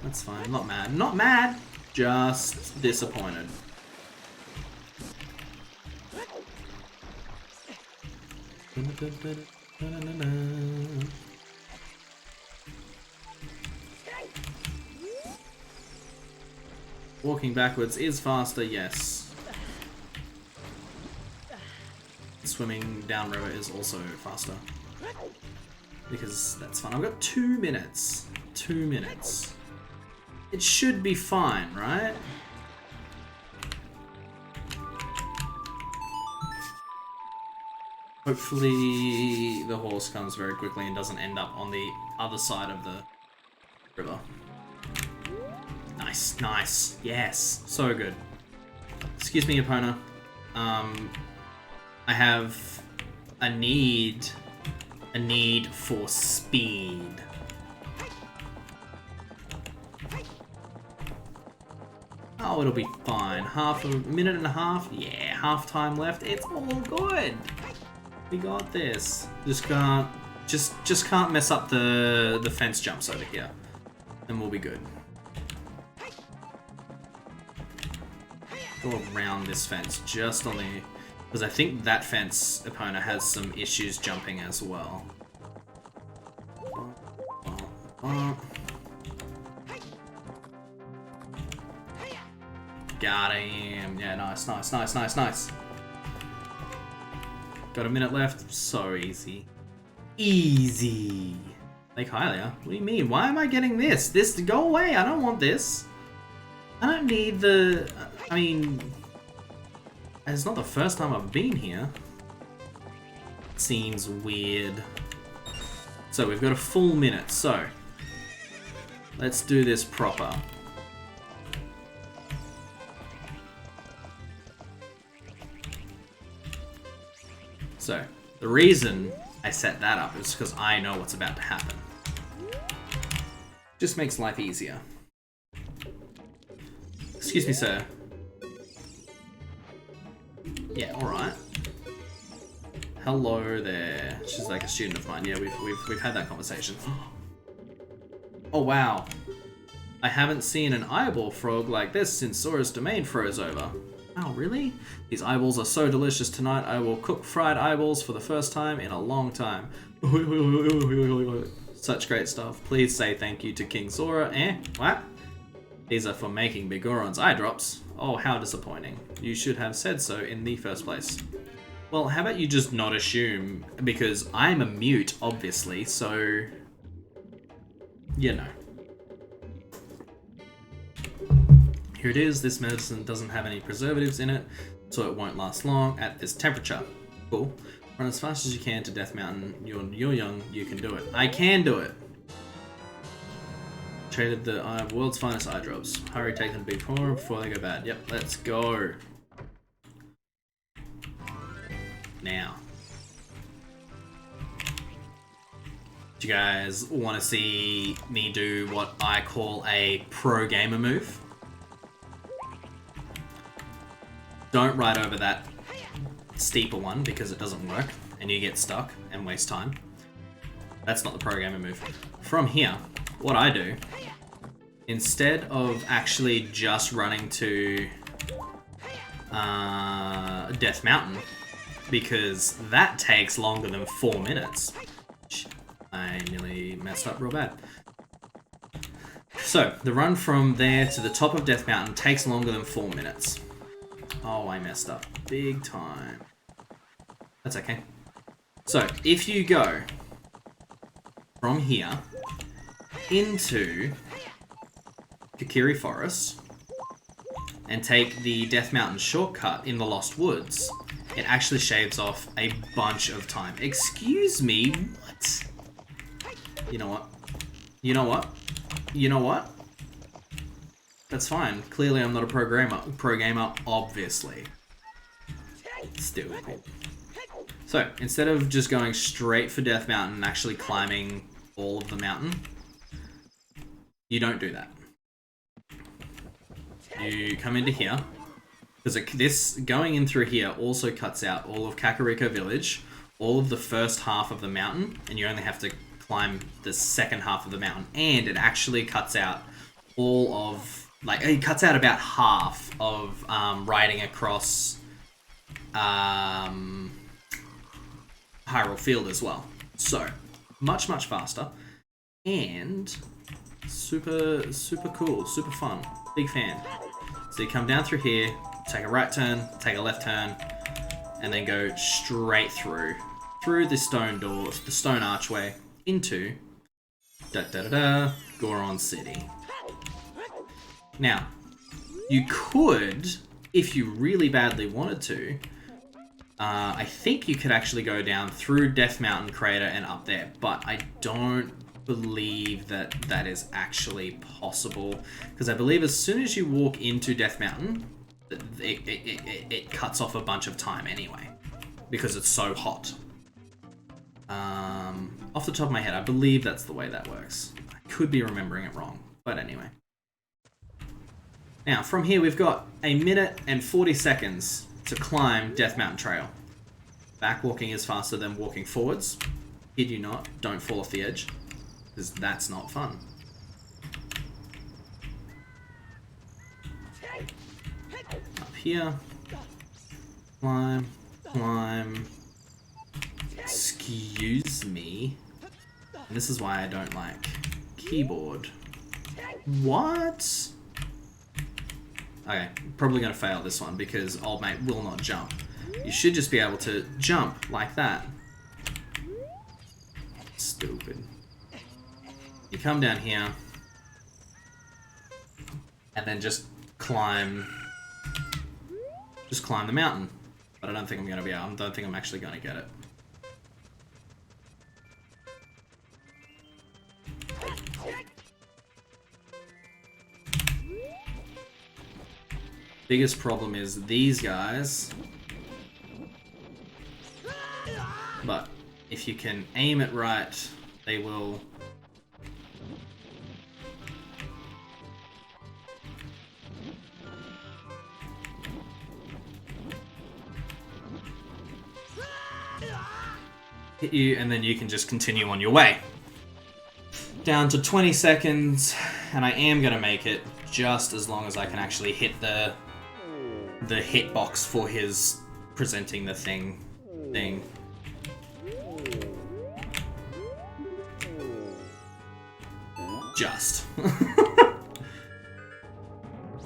That's fine. Not mad. Not mad! Just disappointed. Walking backwards is faster, yes. Swimming downriver is also faster. Because that's fun. I've got 2 minutes. 2 minutes. It should be fine, right? Hopefully the horse comes very quickly and doesn't end up on the other side of the river. Nice, nice. Yes, so good. Excuse me, Epona. I have a need for speed. Oh, it'll be fine. Half a minute and a half? Yeah, half time left. It's all good. We got this. Just can't mess up the fence jumps over here. And we'll be good. Go around this fence just on the... Because I think that fence opponent has some issues jumping as well. Got him. Yeah, nice, nice, nice, nice, nice. Got a minute left. So easy. Easy. Lake Hylia? What do you mean? Why am I getting this? This, go away. I don't want this. I don't need the... I mean... It's not the first time I've been here. Seems weird. So we've got a full minute, so... Let's do this proper. So, the reason I set that up is because I know what's about to happen. Just makes life easier. Excuse me, sir. Yeah, alright. Hello there. She's like a student of mine. Yeah, we've had that conversation. Oh wow. I haven't seen an eyeball frog like this since Sora's domain froze over. Oh, really? These eyeballs are so delicious tonight. I will cook fried eyeballs for the first time in a long time. Such great stuff. Please say thank you to King Zoro. What? These are for making Big Goron's eye drops. Oh, how disappointing. You should have said so in the first place. Well, how about you just not assume, because I'm a mute, obviously, so... you know. Here it is. This medicine doesn't have any preservatives in it, so it won't last long at this temperature. Cool. Run as fast as you can to Death Mountain. You're young, you can do it. I can do it! Traded the world's finest eye drops. Hurry, take them to Big Four before they go bad. Yep, let's go. Now. Do you guys want to see me do what I call a pro gamer move? Don't ride over that steeper one because it doesn't work and you get stuck and waste time. That's not the pro gamer move. From here, what I do, instead of actually just running to Death Mountain, because that takes longer than 4 minutes. I nearly messed up real bad. So, the run from there to the top of Death Mountain takes longer than 4 minutes. Oh, I messed up big time. That's okay. So, if you go from here into Gerudo Fortress and take the Death Mountain shortcut in the Lost Woods, it actually shaves off a bunch of time. Excuse me, what? You know what? You know what? You know what? That's fine. Clearly I'm not a pro gamer, obviously. Still cool. So, instead of just going straight for Death Mountain and actually climbing all of the mountain, you don't do that. You come into here, because this going in through here also cuts out all of Kakariko Village, all of the first half of the mountain, and you only have to climb the second half of the mountain, and it actually cuts out all of, like, it cuts out about half of riding across Hyrule Field as well. So, much, much faster, and super, super cool, super fun. Big fan. So you come down through here, take a right turn, take a left turn, and then go straight through the stone doors, the stone archway, into Goron City. Now, you could, if you really badly wanted to, I think you could actually go down through Death Mountain Crater and up there, but I don't believe that that is actually possible, because I believe as soon as you walk into Death Mountain, it cuts off a bunch of time anyway, because it's so hot. Off the top of my head, I believe that's the way that works. I could be remembering it wrong, but anyway. Now, from here we've got 1 minute and 40 seconds to climb Death Mountain Trail. Back walking is faster than walking forwards. Kid you not, don't fall off the edge, because that's not fun. Up here. Climb, climb. Excuse me. And this is why I don't like keyboard. What? Okay, probably gonna fail this one because old mate will not jump. You should just be able to jump like that. Stupid. You come down here and then just climb the mountain. But I don't think I'm gonna be able, I don't think I'm actually gonna get it. Biggest problem is these guys. But if you can aim it right, they will hit you, and then you can just continue on your way. Down to 20 seconds, and I am gonna make it just as long as I can actually hit the the hitbox for his presenting the thing. Just.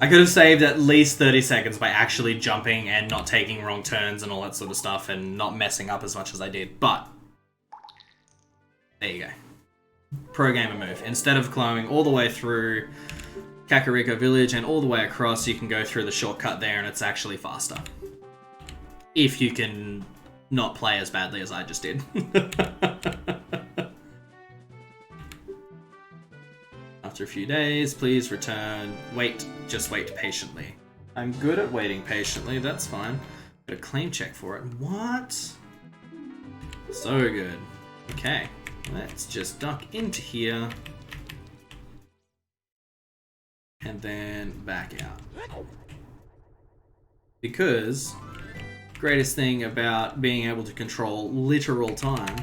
I could have saved at least 30 seconds by actually jumping and not taking wrong turns and all that sort of stuff and not messing up as much as I did, but there you go. Pro gamer move. Instead of climbing all the way through Kakariko Village and all the way across, you can go through the shortcut there and it's actually faster. If you can not play as badly as I just did. After a few days, please return. Just wait patiently. I'm good at waiting patiently, that's fine. Got a claim check for it. What? So good. Okay, let's just duck into here. And then back out. Because greatest thing about being able to control literal time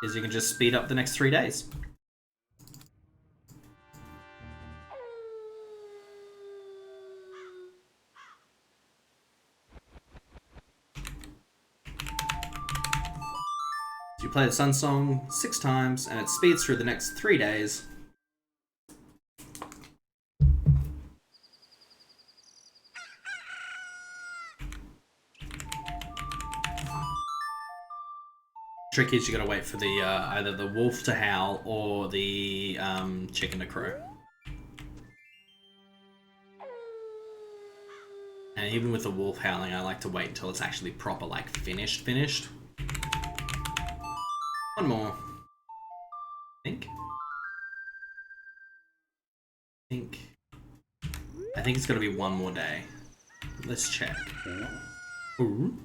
is you can just speed up the next 3 days. You play the Sun Song 6 times and it speeds through the next 3 days. Trick is you gotta wait for the either the wolf to howl or the chicken to crow. And even with the wolf howling, I like to wait until it's actually proper, like finished. One more. I think it's gonna be one more day. Let's check. Ooh.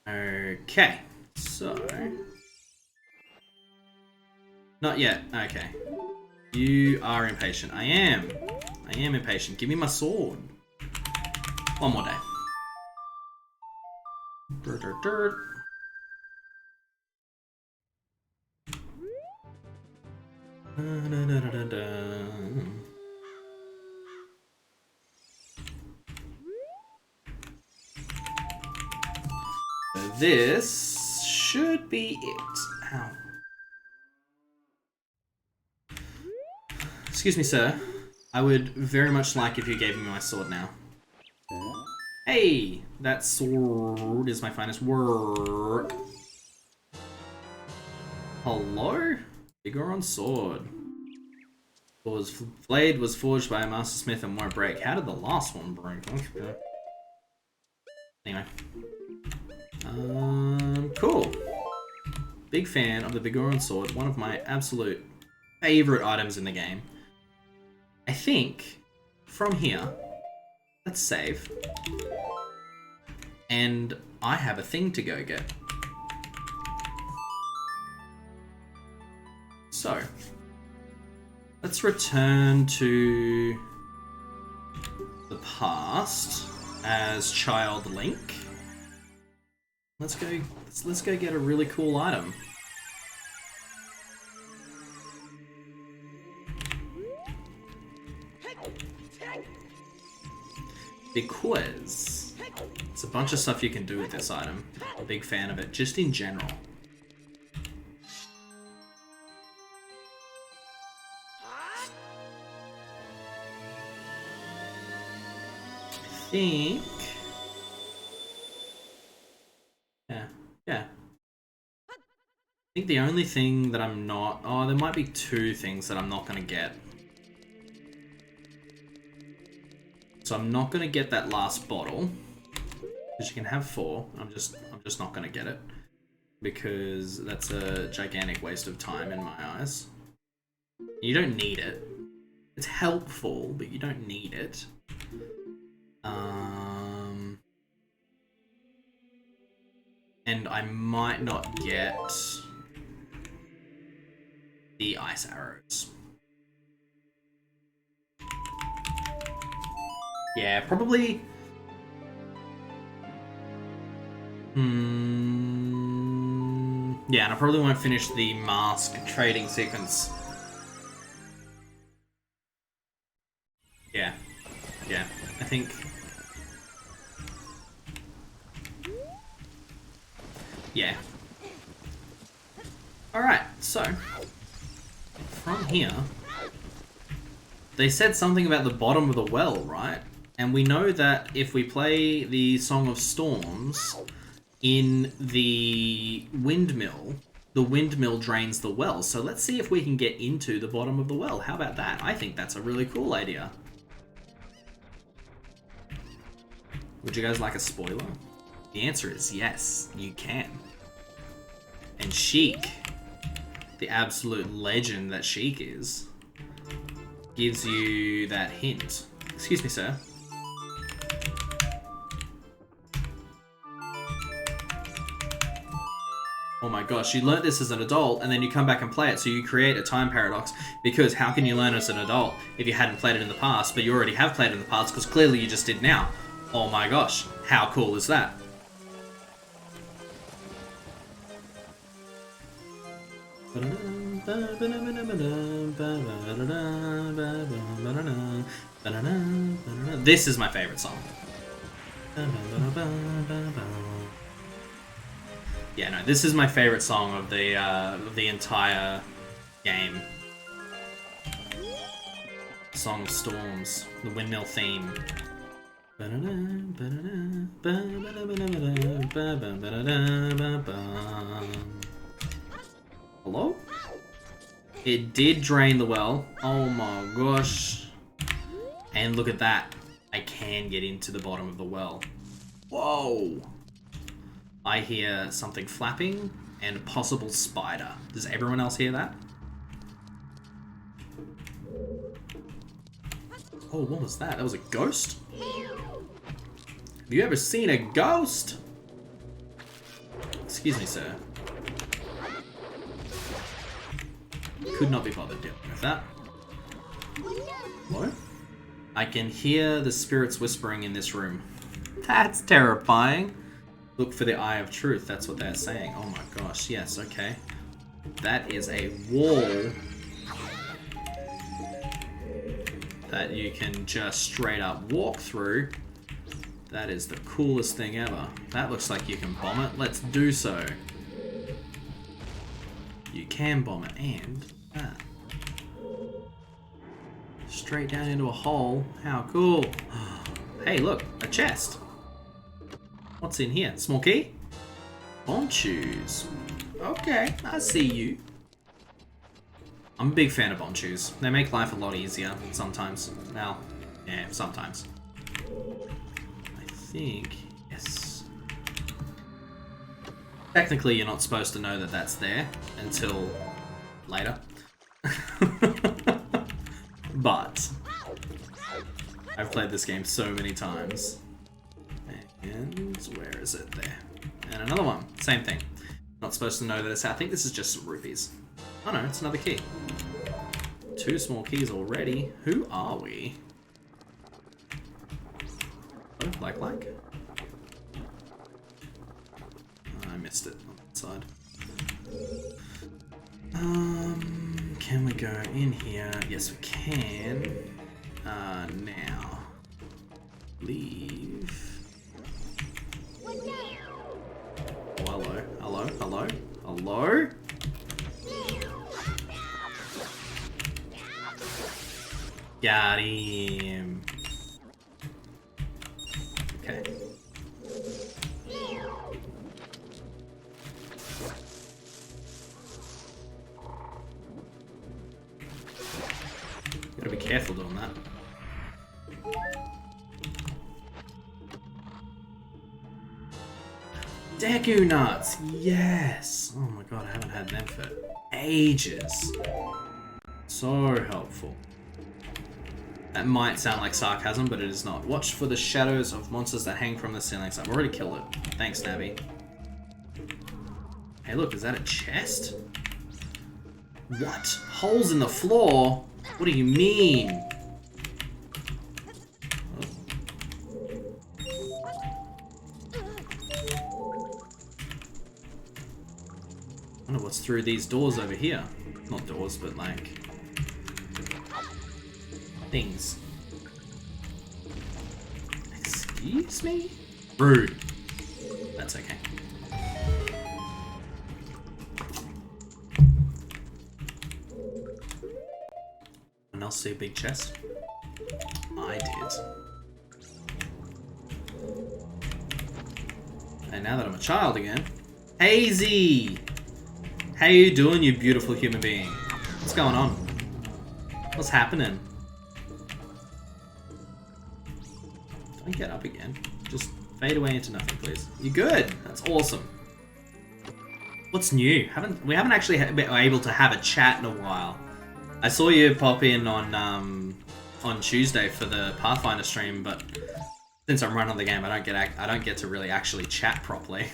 Okay, so... Not yet, okay. You are impatient. I am impatient. Give me my sword. One more day. This should be it. Ow. Excuse me, sir. I would very much like if you gave me my sword now. Hey! That sword is my finest work. Hello? The Goron Sword. Blade was forged by a mastersmith and won't break. How did the last one break? Anyway. Cool. Big fan of the Goron Sword, one of my absolute favorite items in the game. I think from here, let's save. And I have a thing to go get. So, let's return to the past as Child Link. Let's go get a really cool item. Because it's a bunch of stuff you can do with this item. I'm a big fan of it, just in general. I think... Yeah. I think the only thing that I'm not... Oh, there might be 2 things that I'm not going to get. So I'm not going to get that last bottle. Because you can have 4. I'm just not going to get it. Because that's a gigantic waste of time in my eyes. You don't need it. It's helpful, but you don't need it. And I might not get the ice arrows. Yeah, probably... Yeah, and I probably won't finish the mask trading sequence Yeah, I think... Yeah. Alright, so... From here... They said something about the bottom of the well, right? And we know that if we play the Song of Storms in the windmill drains the well. So let's see if we can get into the bottom of the well. How about that? I think that's a really cool idea. Would you guys like a spoiler? The answer is yes, you can. And Sheik, the absolute legend that Sheik is, gives you that hint. Excuse me, sir. Oh my gosh, you learnt this as an adult and then you come back and play it, so you create a time paradox, because how can you learn as an adult if you hadn't played it in the past, but you already have played it in the past because clearly you just did now. Oh my gosh, how cool is that? This is my favorite song. Yeah, no, this is my favorite song of the entire game. Song of Storms, the windmill theme. Hello? It did drain the well. Oh my gosh. And look at that. I can get into the bottom of the well. Whoa. I hear something flapping and a possible spider. Does everyone else hear that? Oh, what was that? That was a ghost? Have you ever seen a ghost? Excuse me, sir. Could not be bothered dealing with that. Hello? I can hear the spirits whispering in this room. That's terrifying. Look for the Eye of Truth, that's what they're saying. Oh my gosh, yes, okay. That is a wall that you can just straight up walk through. That is the coolest thing ever. That looks like you can bomb it. Let's do so. You can bomb it, and that. Straight down into a hole. How cool. Hey, look, a chest. What's in here? Small key? Bonchus. Okay, I see you. I'm a big fan of bonchus. They make life a lot easier sometimes. Well, yeah, sometimes. I think, yes. Technically, you're not supposed to know that that's there until later. But I've played this game so many times. And where is it? There. And another one. Same thing. Not supposed to know that it's... I think this is just some rupees. Oh no, it's another key. 2 small keys already. Who are we? Oh, like. I missed it on that side. Can we go in here? Yes, we can. Now. Leave. Oh, hello? Got him. Okay. Gotta be careful doing that. Deku nuts! Yes! Oh my god, I haven't had them for ages. So helpful. That might sound like sarcasm, but it is not. Watch for the shadows of monsters that hang from the ceilings. I've already killed it. Thanks, Navi. Hey look, is that a chest? What? Holes in the floor? What do you mean? I wonder what's through these doors over here. Not doors, but like... things. Excuse me? Rude. That's okay. Anyone else see a big chest? I did. And now that I'm a child again. Hazy! How you doing, you beautiful human being? What's going on? What's happening? Don't get up again. Just fade away into nothing, please. You good? That's awesome. What's new? We haven't actually been able to have a chat in a while. I saw you pop in on Tuesday for the Pathfinder stream, but since I'm running the game, I don't get to really actually chat properly.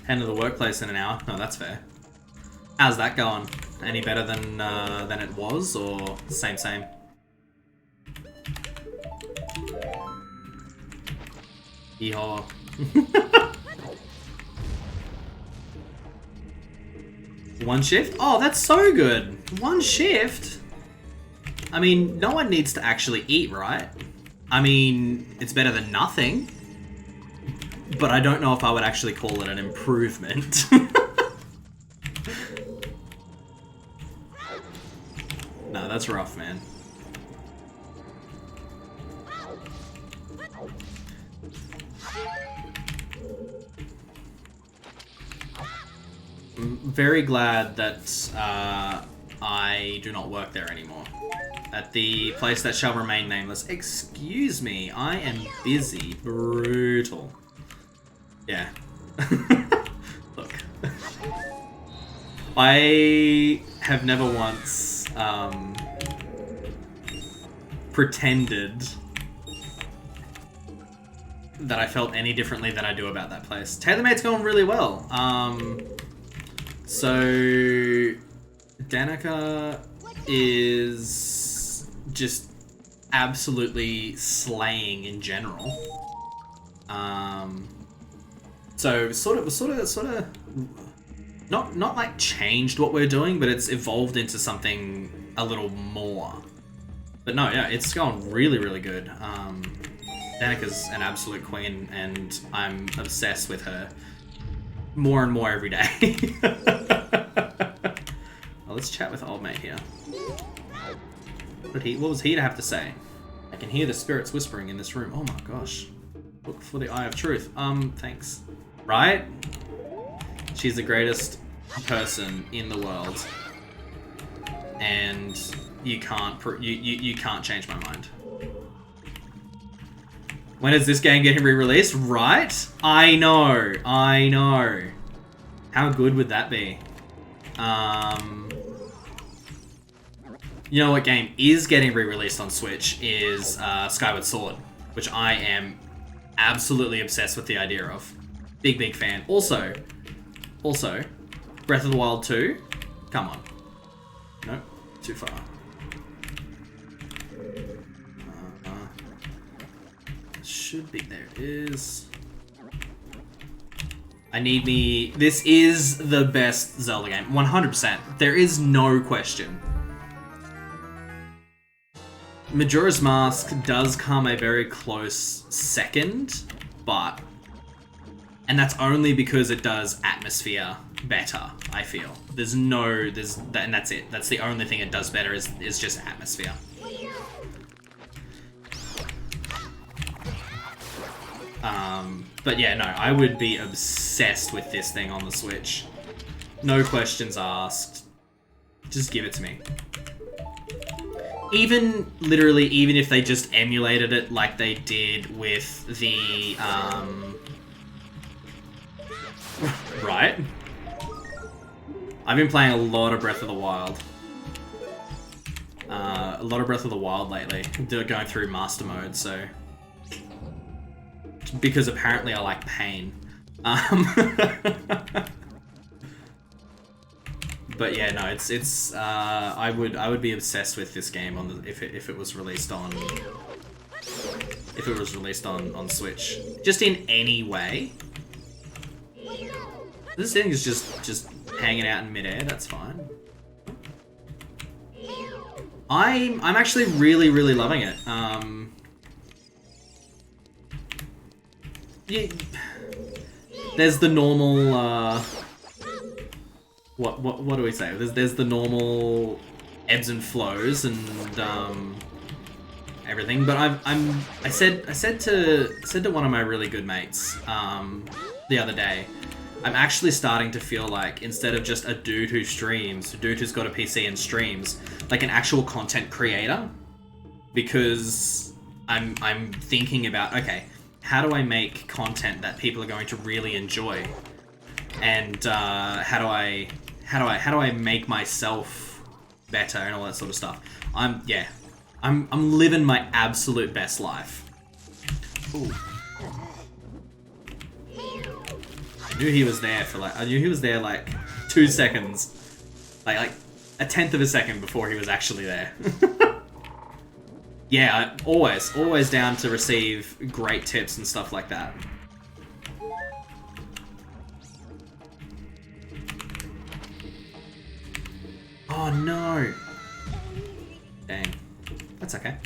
Head to the workplace in an hour. No, that's fair. How's that going? Any better than it was, or same? Yeehaw. One shift? Oh, that's so good. One shift? I mean, no one needs to actually eat, right? I mean, it's better than nothing. But I don't know if I would actually call it an improvement. No, that's rough, man. I'm very glad that I do not work there anymore. At the place that shall remain nameless. Excuse me, I am busy. Brutal. Yeah. Look. I have never once pretended that I felt any differently than I do about that place. TaylorMade's going really well. So Danica is just absolutely slaying in general. So sort of not like changed what we're doing, but it's evolved into something a little more. But no, yeah, it's going really, really good. Danica's an absolute queen, and I'm obsessed with her more and more every day. Well, let's chat with old mate here. What was he to have to say? I can hear the spirits whispering in this room. Oh my gosh. Look for the eye of truth. Thanks. Right? She's the greatest person in the world. And you can't you can't change my mind. When is this game getting re-released? Right? I know. How good would that be? You know what game is getting re-released on Switch is Skyward Sword, which I am absolutely obsessed with the idea of. Big fan. Also, Breath of the Wild 2. Come on. Nope, too far. Should be, there it is. This is the best Zelda game, 100%. There is no question. Majora's Mask does come a very close second, but... And that's only because it does atmosphere better, I feel. And that's it. That's the only thing it does better is just atmosphere. But yeah, no, I would be obsessed with this thing on the Switch. No questions asked. Just give it to me. Literally, even if they just emulated it like they did with the, right? I've been playing a lot of Breath of the Wild. Lately. Going through Master Mode, so... Because apparently I like pain. But yeah, no, it's I would be obsessed with this game on if it was released on Switch. Just in any way. This thing is just hanging out in midair, that's fine. I'm actually really loving it. there's the normal, what do we say? There's the normal ebbs and flows and everything. But I said to one of my really good mates the other day, I'm actually starting to feel like instead of just a dude who streams, a dude who's got a PC and streams, like an actual content creator, because I'm thinking about, okay, how do I make content that people are going to really enjoy, and how do I make myself better and all that sort of stuff. I'm living my absolute best life. Ooh. I knew he was there like 2 seconds, like a tenth of a second before he was actually there. Yeah, always down to receive great tips and stuff like that. Oh no! Dang, that's okay.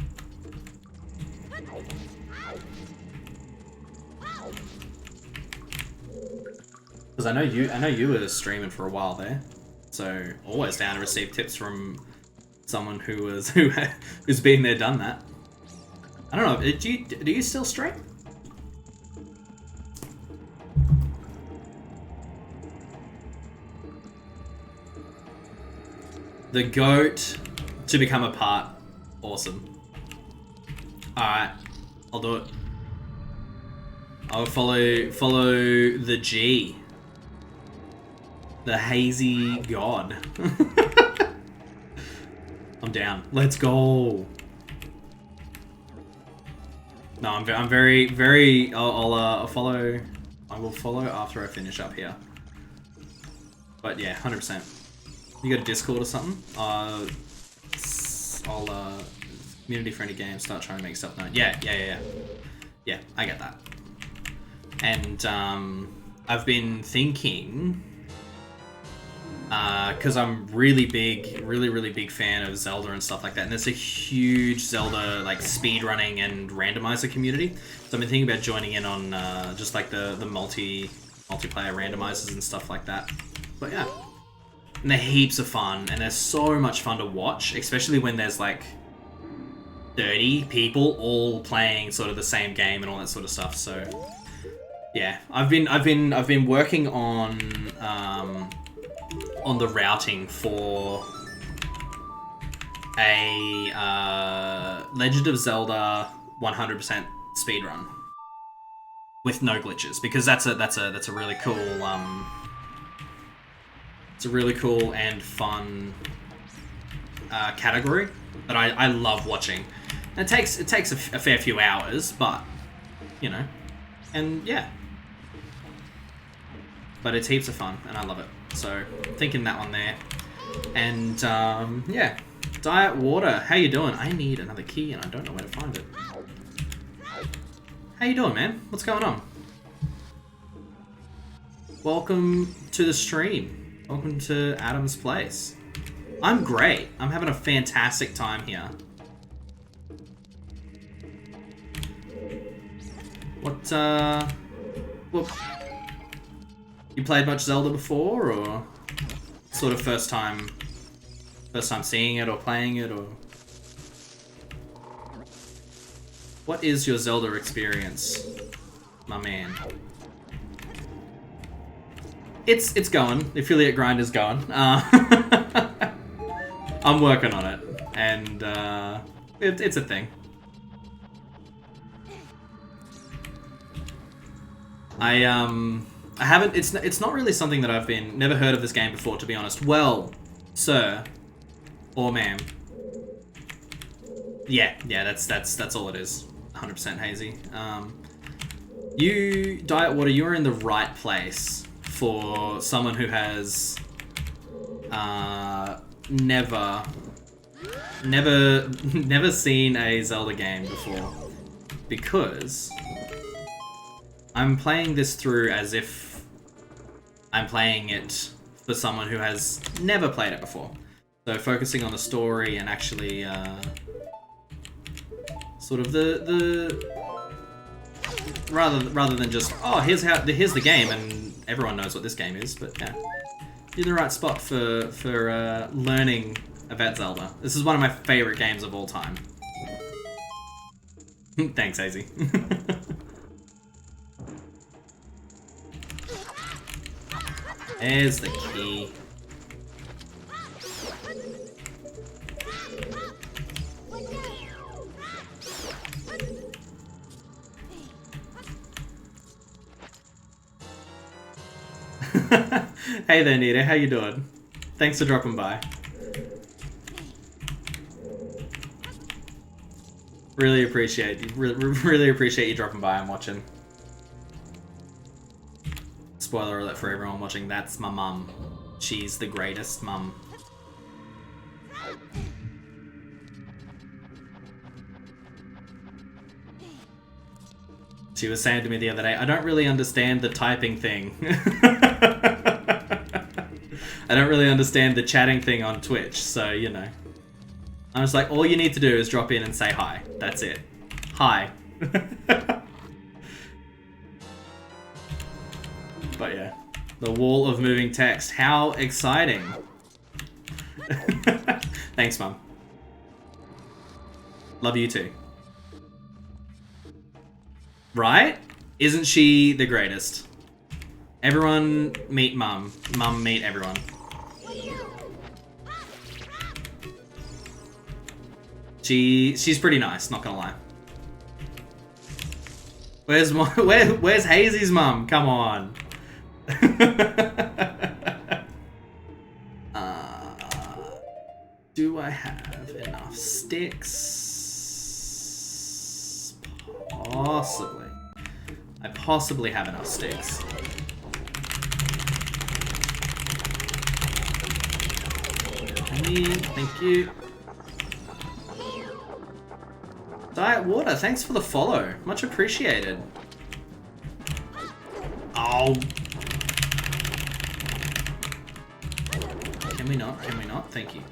Because I know you were streaming for a while there, so always down to receive tips from someone who's been there, done that. I don't know. Do you still stream? The goat to become a part. Awesome. All right, I'll do it. I'll follow the G. The hazy god. I'm down. Let's go. No, I'm very. I'll follow. I will follow after I finish up here. But yeah, 100%. You got a Discord or something? I'll community friendly games. Start trying to make stuff known. Yeah. Yeah, I get that. And I've been thinking. Because I'm really big fan of Zelda and stuff like that, and there's a huge Zelda like speedrunning and randomizer community. So I've been thinking about joining in on just like the multiplayer randomizers and stuff like that. But yeah, and they're heaps of fun, and they're so much fun to watch, especially when there's like 30 people all playing sort of the same game and all that sort of stuff. So yeah, I've been working on the routing for a Legend of Zelda 100% speedrun with no glitches, because that's a really cool it's a really cool and fun category that I love watching. And it takes a fair few hours, but you know, and yeah, but it's heaps of fun and I love it. So, thinking that one there. And, yeah. Diet Water, how you doing? I need another key and I don't know where to find it. How you doing, man? What's going on? Welcome to the stream. Welcome to Adam's Place. I'm great. I'm having a fantastic time here. Well, you played much Zelda before, or sort of first time seeing it or playing it, or what is your Zelda experience, my man? It's going. The affiliate grind is going. I'm working on it, and it's a thing. I haven't. It's not really something that I've never heard of this game before, to be honest. Well, sir, or ma'am. Yeah. That's all it is. 100% hazy. You, Diet Water, you're in the right place for someone who has never seen a Zelda game before, because I'm playing this through as if I'm playing it for someone who has never played it before. So focusing on the story and actually sort of the rather than just, oh, here's the game and everyone knows what this game is. But yeah, you're in the right spot for learning about Zelda. This is one of my favorite games of all time. Thanks, AZ. There's the key. Hey there, Nita. How you doing? Thanks for dropping by. Really appreciate you dropping by and watching. Spoiler alert for everyone watching. That's my mum. She's the greatest mum. She was saying to me the other day, I don't really understand the typing thing. I don't really understand the chatting thing on Twitch, so, you know. I was like, all you need to do is drop in and say hi. That's it. Hi. But yeah, the wall of moving text. How exciting. Thanks, Mum. Love you too. Right? Isn't she the greatest? Everyone meet Mum. Mum meet everyone. She's pretty nice, not gonna lie. Where's Hazy's mum? Come on. Do I have enough sticks? Possibly. I possibly have enough sticks. Thank you. Diet Water, thanks for the follow. Much appreciated. Oh. Can we not? Can we not? Thank you.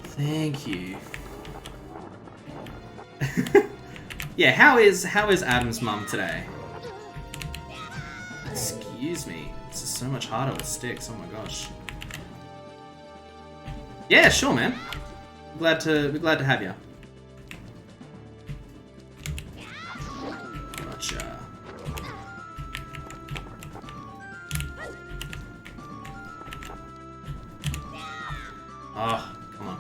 Thank you. Yeah, how is Adam's mum today? Excuse me. This is so much harder with sticks. Oh my gosh. Yeah, sure, man. Glad to have you. Gotcha. Oh, come on.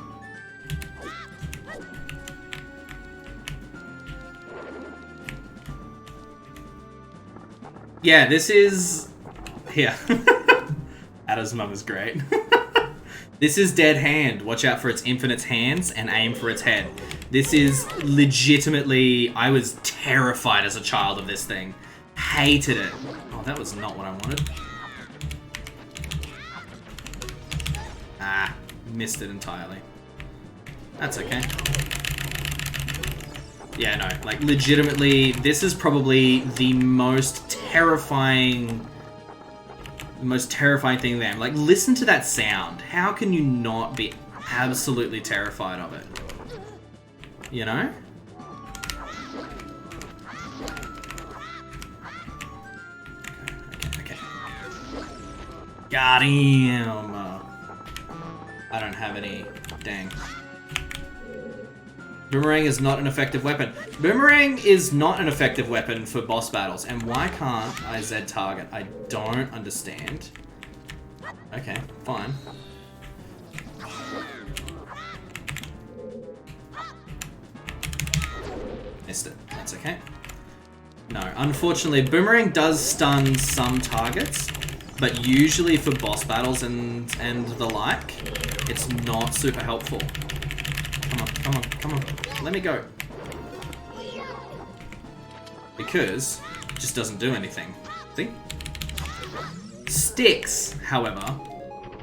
Yeah, this is... Yeah. Ada's mum is great. This is Dead Hand. Watch out for its infinite hands and aim for its head. This is legitimately... I was terrified as a child of this thing. Hated it. Oh, that was not what I wanted. Ah, missed it entirely. That's okay. Yeah, no, like legitimately, this is probably the most terrifying thing there. Like, listen to that sound. How can you not be absolutely terrified of it? You know? Okay. Got him. I don't have any. Dang. Boomerang is not an effective weapon. Boomerang is not an effective weapon for boss battles. And why can't I Z target? I don't understand. Okay, fine. Missed it. That's okay. No, unfortunately, Boomerang does stun some targets, but usually for boss battles and the like, it's not super helpful. Come on. Let me go. Because it just doesn't do anything. See? Sticks, however,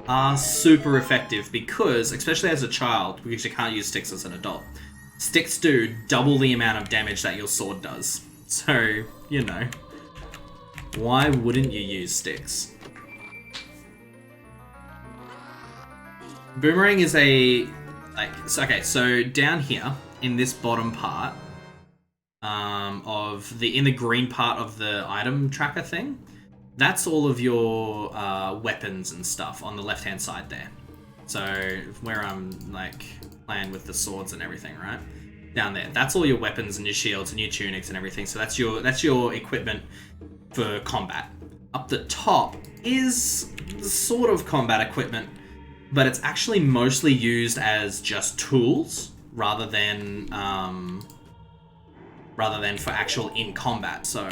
are super effective because, especially as a child, because you can't use sticks as an adult, sticks do double the amount of damage that your sword does. So, you know, why wouldn't you use sticks? Boomerang is a... okay, so down here, in this bottom part, in the green part of the item tracker thing. That's all of your weapons and stuff on the left-hand side there. So where I'm like playing with the swords and everything, right? Down there. That's all your weapons and your shields and your tunics and everything. So that's your equipment for combat. Up the top is sort of combat equipment, but it's actually mostly used as just tools rather than for actual in combat. So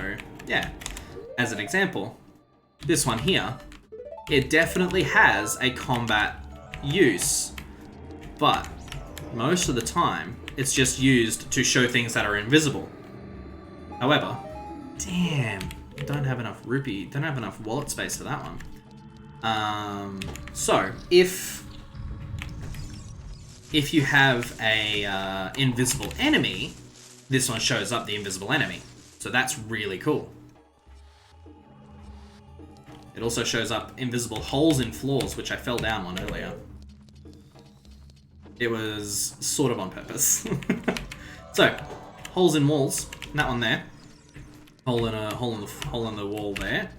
yeah, as an example, this one here, it definitely has a combat use, but most of the time it's just used to show things that are invisible. However, damn, don't have enough wallet space for that one. So if you have a invisible enemy, this one shows up the invisible enemy. So that's really cool. It also shows up invisible holes in floors, which I fell down one earlier. It was sort of on purpose. So, holes in walls, that one there. Hole in the wall there.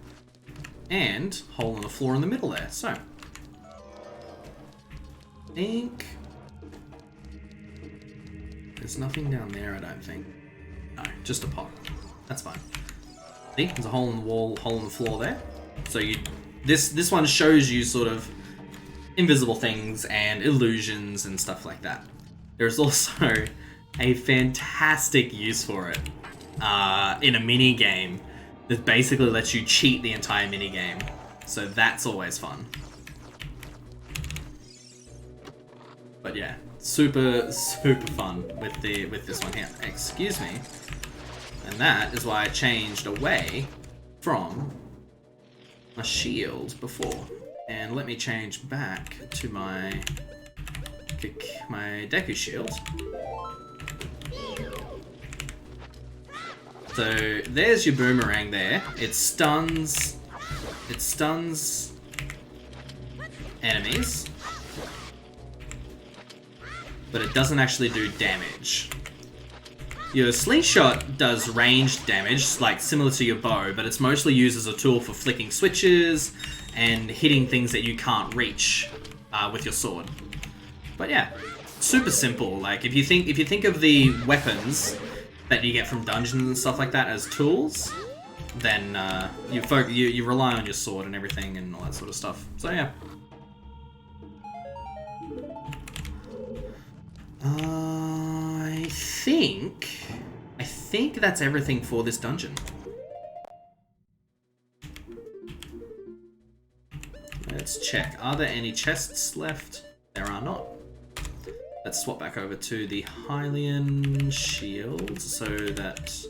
And hole in the floor in the middle there. So, I think there's nothing down there, I don't think. No, just a pot. That's fine. See, there's a hole in the wall, hole in the floor there. So this one shows you sort of invisible things and illusions and stuff like that. There's also a fantastic use for it in a mini game that basically lets you cheat the entire mini game. So that's always fun. But yeah, super fun with this one here. Excuse me. And that is why I changed away from my shield before. And let me change back to my Deku shield. So there's your boomerang there. It stuns enemies, but it doesn't actually do damage. Your slingshot does ranged damage, like similar to your bow, but it's mostly used as a tool for flicking switches and hitting things that you can't reach with your sword. But yeah, super simple. Like if you think of the weapons that you get from dungeons and stuff like that as tools, then you rely on your sword and everything and all that sort of stuff. So yeah. I think that's everything for this dungeon. Let's check. Are there any chests left? There are not. Let's swap back over to the Hylian shield so that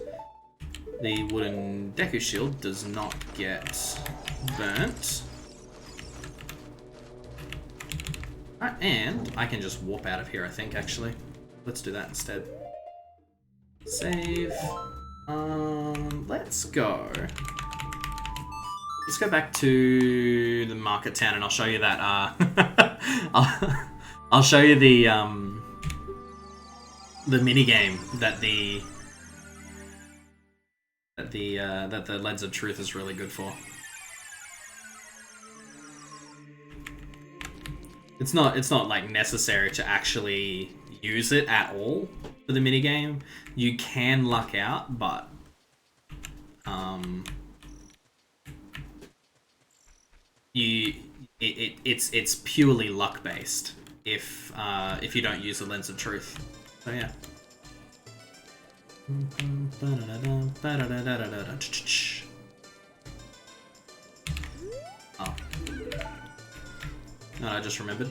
the wooden Deku shield does not get burnt. And I can just warp out of here, I think, actually. Let's do that instead. Save. Let's go. Let's go back to the market town and I'll show you that, I'll show you the mini game that the Lens of Truth is really good for. It's not like necessary to actually use it at all for the minigame. You can luck out, but it's purely luck based if you don't use the Lens of Truth. So yeah. Oh. No, I just remembered.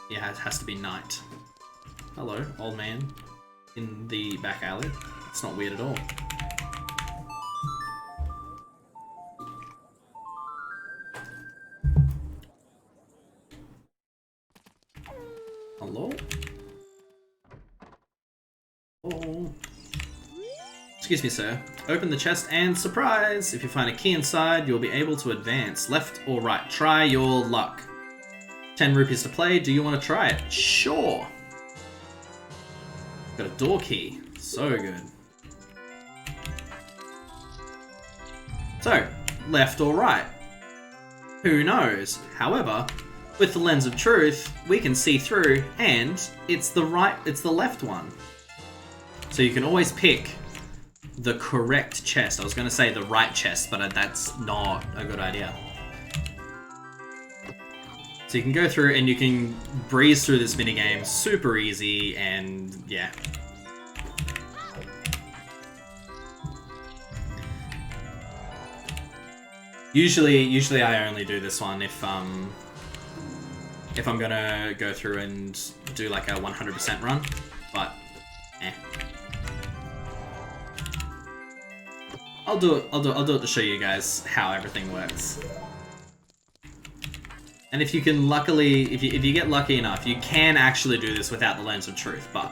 Yeah, it has to be night. Hello, old man in the back alley. It's not weird at all. Hello? Oh. Excuse me, sir. Open the chest and surprise! If you find a key inside, you'll be able to advance left or right. Try your luck. 10 rupees to play. Do you want to try it? Sure. Got a door key. So good. So, left or right? Who knows? However, with the lens of truth, we can see through, and it's the left one. So you can always pick the correct chest. I was going to say the right chest, but that's not a good idea. So you can go through and you can breeze through this minigame super easy, and yeah. Usually I only do this one if I'm gonna go through and do like a 100% run, but eh. I'll do it to show you guys how everything works. And if you can if you get lucky enough, you can actually do this without the lens of truth, but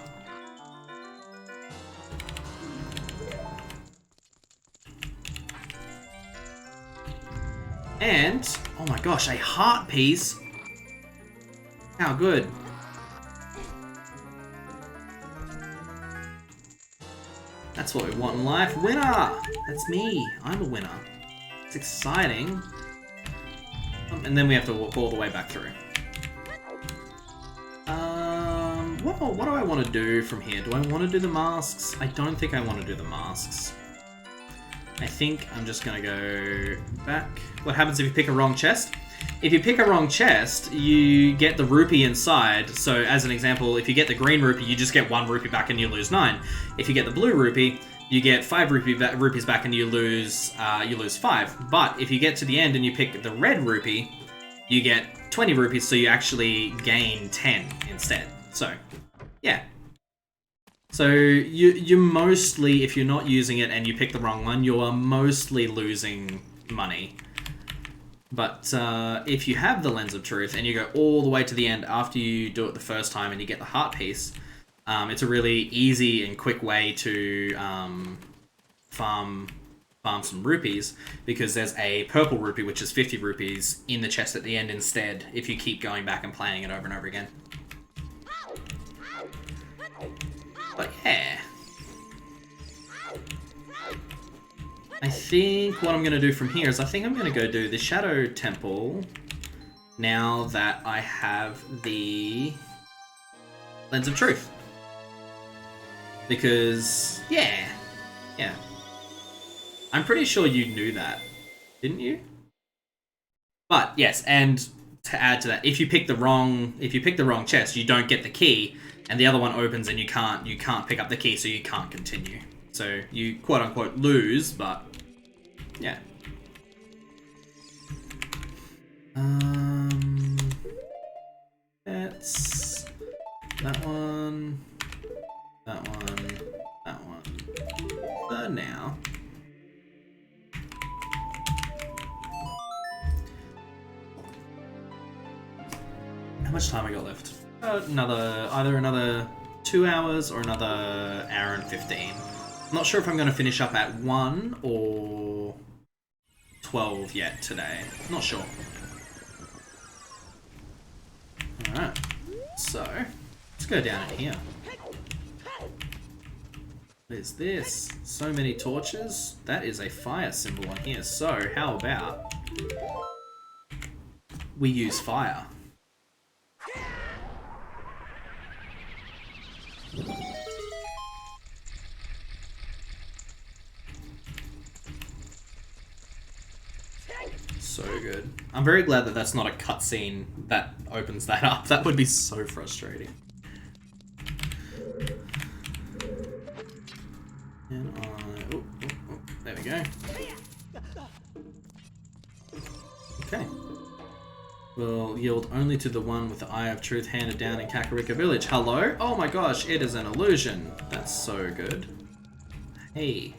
and, oh my gosh, a heart piece? How good. That's what we want in life. Winner! That's me. I'm a winner. It's exciting. And then we have to walk all the way back through. What do I want to do from here? Do I want to do the masks? I don't think I want to do the masks. I think I'm just going to go back. What happens if you pick a wrong chest? If you pick a wrong chest, you get the rupee inside. So as an example, if you get the green rupee, you just get 1 rupee back and you lose 9. If you get the blue rupee, you get 5 rupees back and you lose 5. But if you get to the end and you pick the red rupee, you get 20 rupees, so you actually gain 10 instead. So, yeah. So you mostly, if you're not using it and you pick the wrong one, you are mostly losing money. But if you have the lens of truth and you go all the way to the end after you do it the first time and you get the heart piece, it's a really easy and quick way to farm some rupees, because there's a purple rupee, which is 50 rupees, in the chest at the end instead, if you keep going back and playing it over and over again. But yeah. I think what I'm going to do from here is I think I'm going to go do the Shadow Temple now that I have the Lens of Truth. Because, yeah. I'm pretty sure you knew that, didn't you? But yes, and to add to that, if you pick the wrong chest, you don't get the key, and the other one opens and you can't pick up the key, so you can't continue. So you quote unquote lose, but yeah. That's that one, that one, that one. For now. How much time I got left? Either another 2 hours or another hour and 15. I'm not sure if I'm going to finish up at 1 or 12 yet today. Not sure. Alright, so let's go down in here. What is this? So many torches? That is a fire symbol on here. So how about we use fire? So good. I'm very glad that that's not a cutscene that opens that up. That would be so frustrating. And oh, there we go. Okay. Will yield only to the one with the Eye of Truth handed down in Kakarika Village. Hello? Oh my gosh, it is an illusion. That's so good. Hey.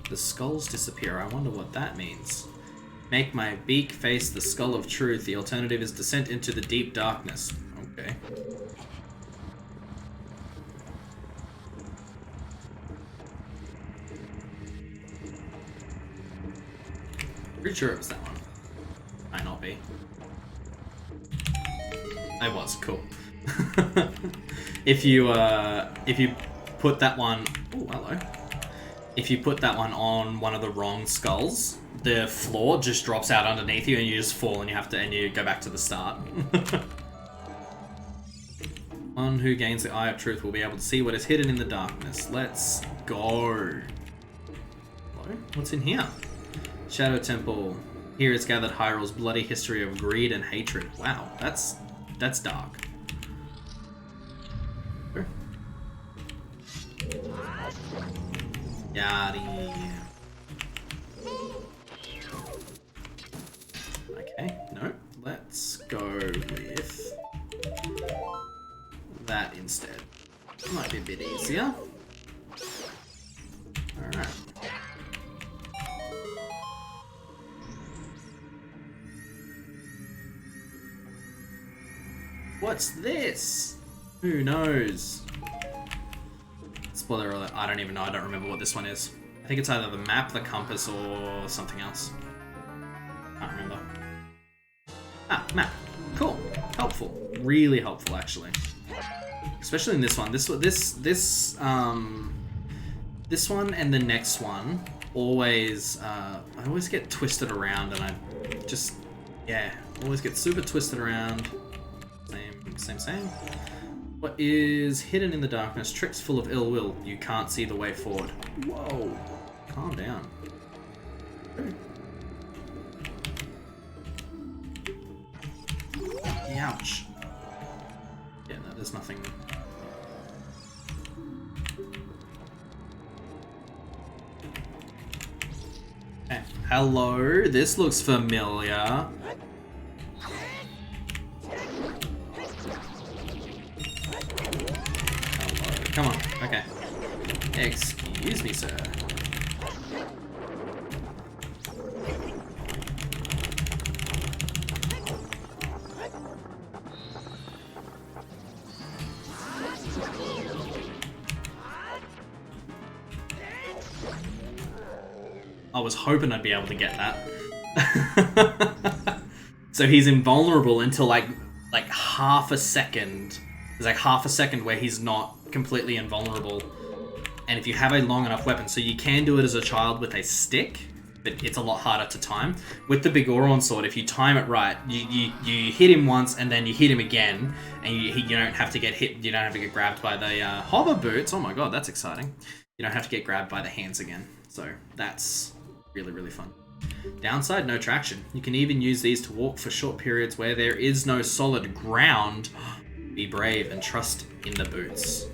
The skulls disappear. I wonder what that means. Make my beak face the skull of truth. The alternative is descent into the deep darkness. Okay. Pretty sure it was that one. Might not be. I was, cool. If you put that one... Oh, hello. if you put that one on one of the wrong skulls, the floor just drops out underneath you and you just fall and you go back to the start. One who gains the Eye of Truth will be able to see what is hidden in the darkness. Let's go. Hello? What's in here? Shadow Temple. Here is gathered Hyrule's bloody history of greed and hatred. Wow, that's dark. Yadi. Okay, no. Let's go with that instead. Might be a bit easier. Alright. What's this? Who knows? Spoiler alert, I don't even know, I don't remember what this one is. I think it's either the map, the compass, or something else. Can't remember. Ah, map. Cool. Helpful. Really helpful, actually. Especially in this one. This one and the next one always, I always get twisted around and I just, yeah, always get super twisted around. Same. What is hidden in the darkness? Tricks full of ill will. You can't see the way forward. Whoa. Calm down. Ouch. Yeah, no, there's nothing. Okay. Hello, this looks familiar. Come on, okay. Excuse me, sir. I was hoping I'd be able to get that. So he's invulnerable until like half a second. There's like half a second where he's not completely invulnerable, and if you have a long enough weapon, so you can do it as a child with a stick, but it's a lot harder to time. With the big Goron Sword, if you time it right, you hit him once and then you hit him again, and you don't have to get hit. You don't have to get grabbed by the hover boots. Oh my god, that's exciting! You don't have to get grabbed by the hands again. So that's really fun. Downside, no traction. You can even use these to walk for short periods where there is no solid ground. Be brave and trust in the boots.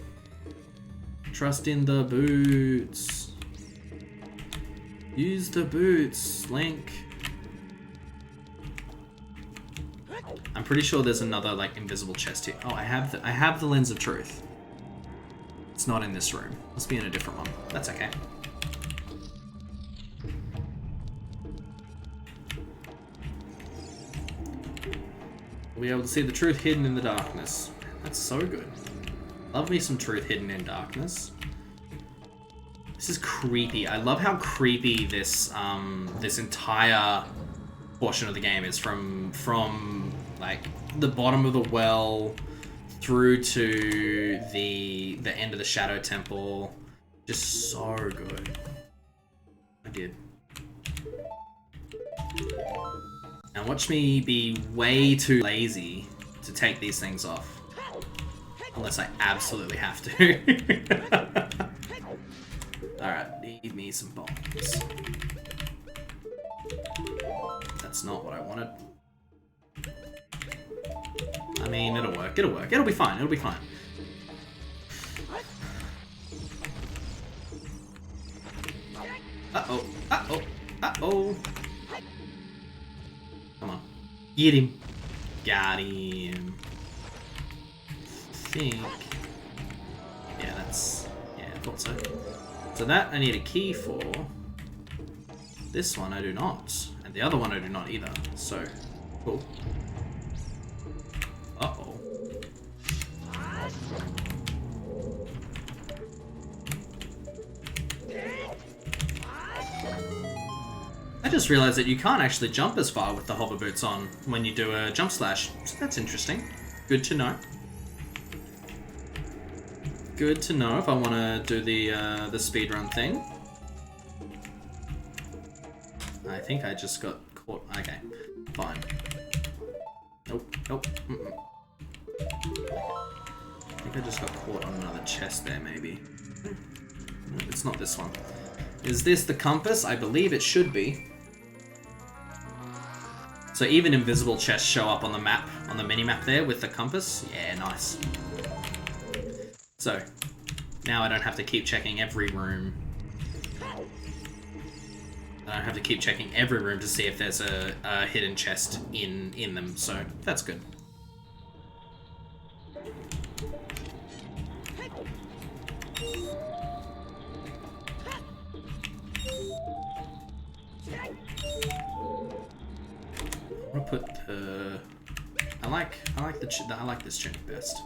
Trust in the boots. Use the boots, Link. I'm pretty sure there's another like invisible chest here. Oh, I have the lens of truth. It's not in this room. Must be in a different one. That's okay. We'll be able to see the truth hidden in the darkness. That's so good. Love me some truth hidden in darkness. This is creepy. I love how creepy this this entire portion of the game is, from like the bottom of the well through to the end of the Shadow Temple. Just so good. I did. Now watch me be way too lazy to take these things off. Unless I absolutely have to. Alright, need me some bombs. That's not what I wanted. I mean, it'll work. It'll be fine. Uh-oh. Come on. Get him. Got him. I thought so. So that I need a key for. This one I do not. And the other one I do not either. So, cool. Uh-oh. I just realized that you can't actually jump as far with the hover boots on when you do a jump slash. So that's interesting. Good to know. Good to know if I want to do the speedrun thing. I think I just got caught. Okay, fine. Nope, nope. I think I just got caught on another chest there, maybe. No, it's not this one. Is this the compass? I believe it should be. So even invisible chests show up on the map, on the mini-map there with the compass. Yeah, nice. So, now I don't have to keep checking every room. I don't have to keep checking every room to see if there's a hidden chest in them, so that's good. I'm gonna put the. I like this tunic best.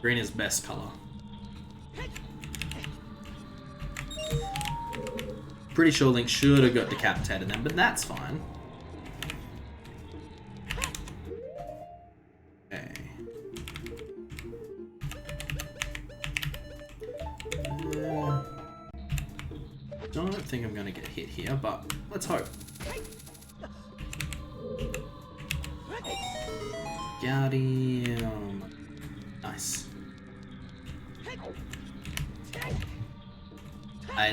Green is best color. Pretty sure Link should have got decapitated then, but that's fine. Okay. Don't think I'm gonna get hit here, but let's hope. Guardian. Nice.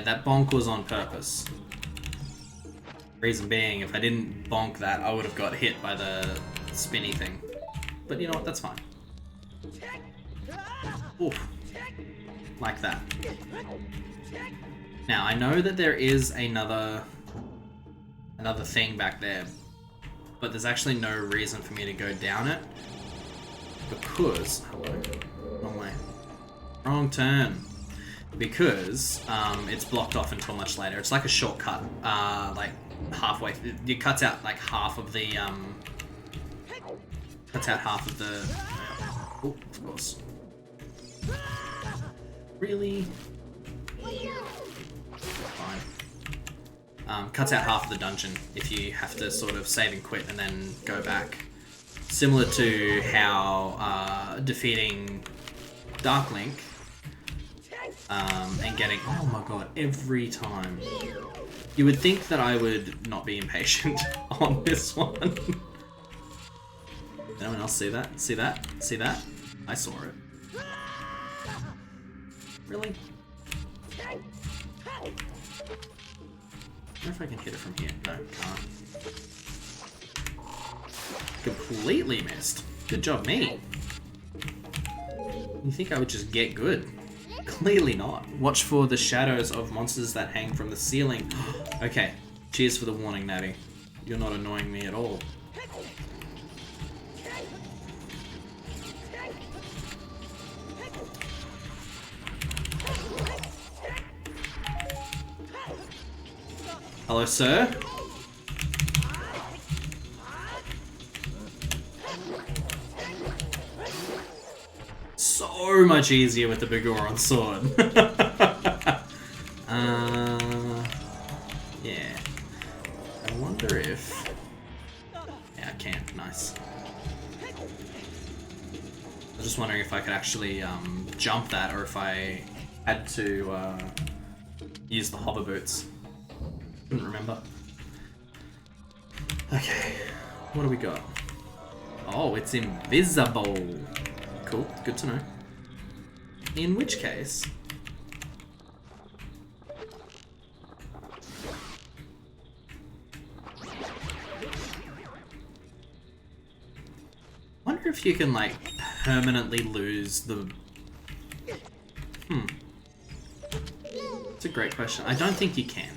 That bonk was on purpose. Reason being, if I didn't bonk that, I would have got hit by the spinny thing. But you know what, that's fine. Oof. Like that. Now, I know that there is another thing back there, but there's actually no reason for me to go down it. Because... Hello? Wrong way. Wrong turn. Because it's blocked off until much later. It's like a shortcut, like halfway. It cuts out like half of the. Cuts out half of the. Oh, of course. Really? Fine. Cuts out half of the dungeon if you have to sort of save and quit and then go back. Similar to how defeating Dark Link. And getting, oh my god, every time. You would think that I would not be impatient on this one. Anyone else see that? See that? See that? I saw it. Really? I wonder if I can hit it from here. No, can't. Completely missed. Good job, me. You think I would just get good? Clearly not. Watch for the shadows of monsters that hang from the ceiling. Okay, cheers for the warning, Natty. You're not annoying me at all. Hello, sir. So much easier with the big Goron Sword. Yeah. I wonder if... Yeah, I can. Nice. I was just wondering if I could actually jump that, or if I had to use the hover boots. Couldn't remember. Okay. What do we got? Oh, it's invisible. Cool, good to know. In which case... wonder if you can, like, permanently lose the... It's a great question. I don't think you can.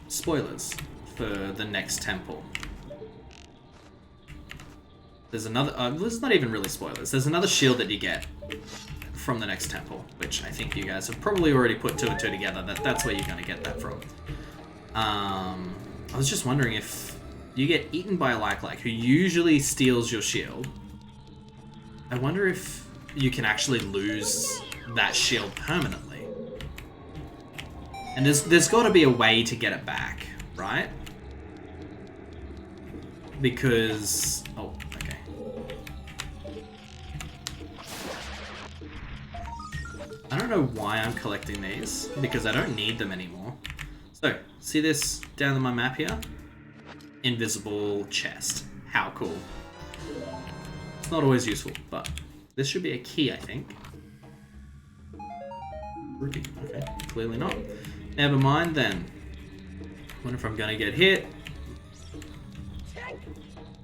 Spoilers for the next temple. There's another... there's not even really spoilers. There's another shield that you get from the next temple, which I think you guys have probably already put two and two together. That's where you're going to get that from. I was just wondering if you get eaten by a like who usually steals your shield. I wonder if you can actually lose that shield permanently. And there's got to be a way to get it back, right? Because... oh, okay. don't know why I'm collecting these, because I don't need them anymore. So, see this down on my map here? Invisible chest. How cool. It's not always useful, but this should be a key, I think. Rudy. Okay, clearly not. Never mind then. Wonder if I'm gonna get hit.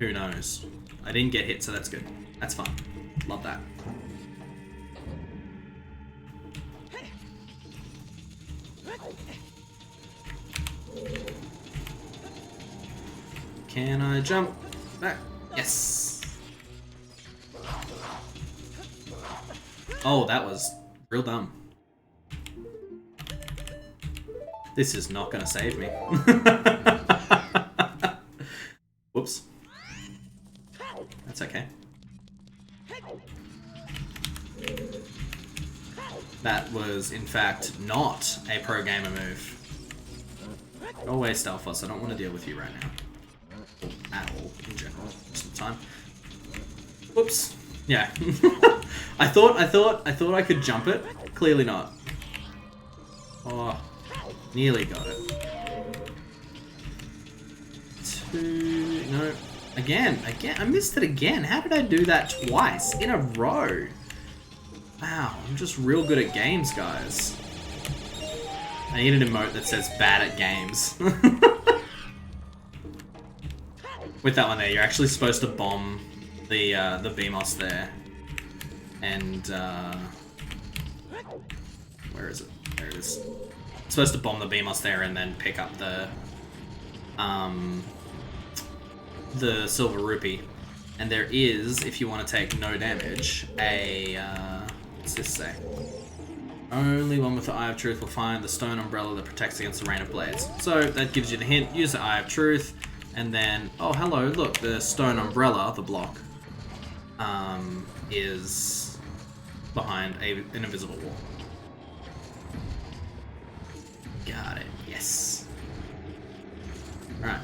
Who knows? I didn't get hit, so that's good. That's fun. Love that. Can I jump back? Yes. Oh, that was real dumb. This is not gonna save me. Whoops. That's okay. That was, in fact, not a pro gamer move. Go away, Stelfos. I don't want to deal with you right now. At all, in general, most of the time. Whoops. Yeah. I thought I could jump it. Clearly not. Oh, nearly got it. No. Again. I missed it again. How did I do that twice in a row? Wow, I'm just real good at games, guys. I need an emote that says bad at games. With that one there, you're actually supposed to bomb the BMOS there. And, where is it? There it is. You're supposed to bomb the BMOS there and then pick up the silver rupee. And there is, if you want to take no damage, a, what's this say? Only one with the Eye of Truth will find the stone umbrella that protects against the rain of blades. So that gives you the hint, use the Eye of Truth, and then, oh hello, look, the stone umbrella, the block, is behind an invisible wall. Got it, yes. Alright.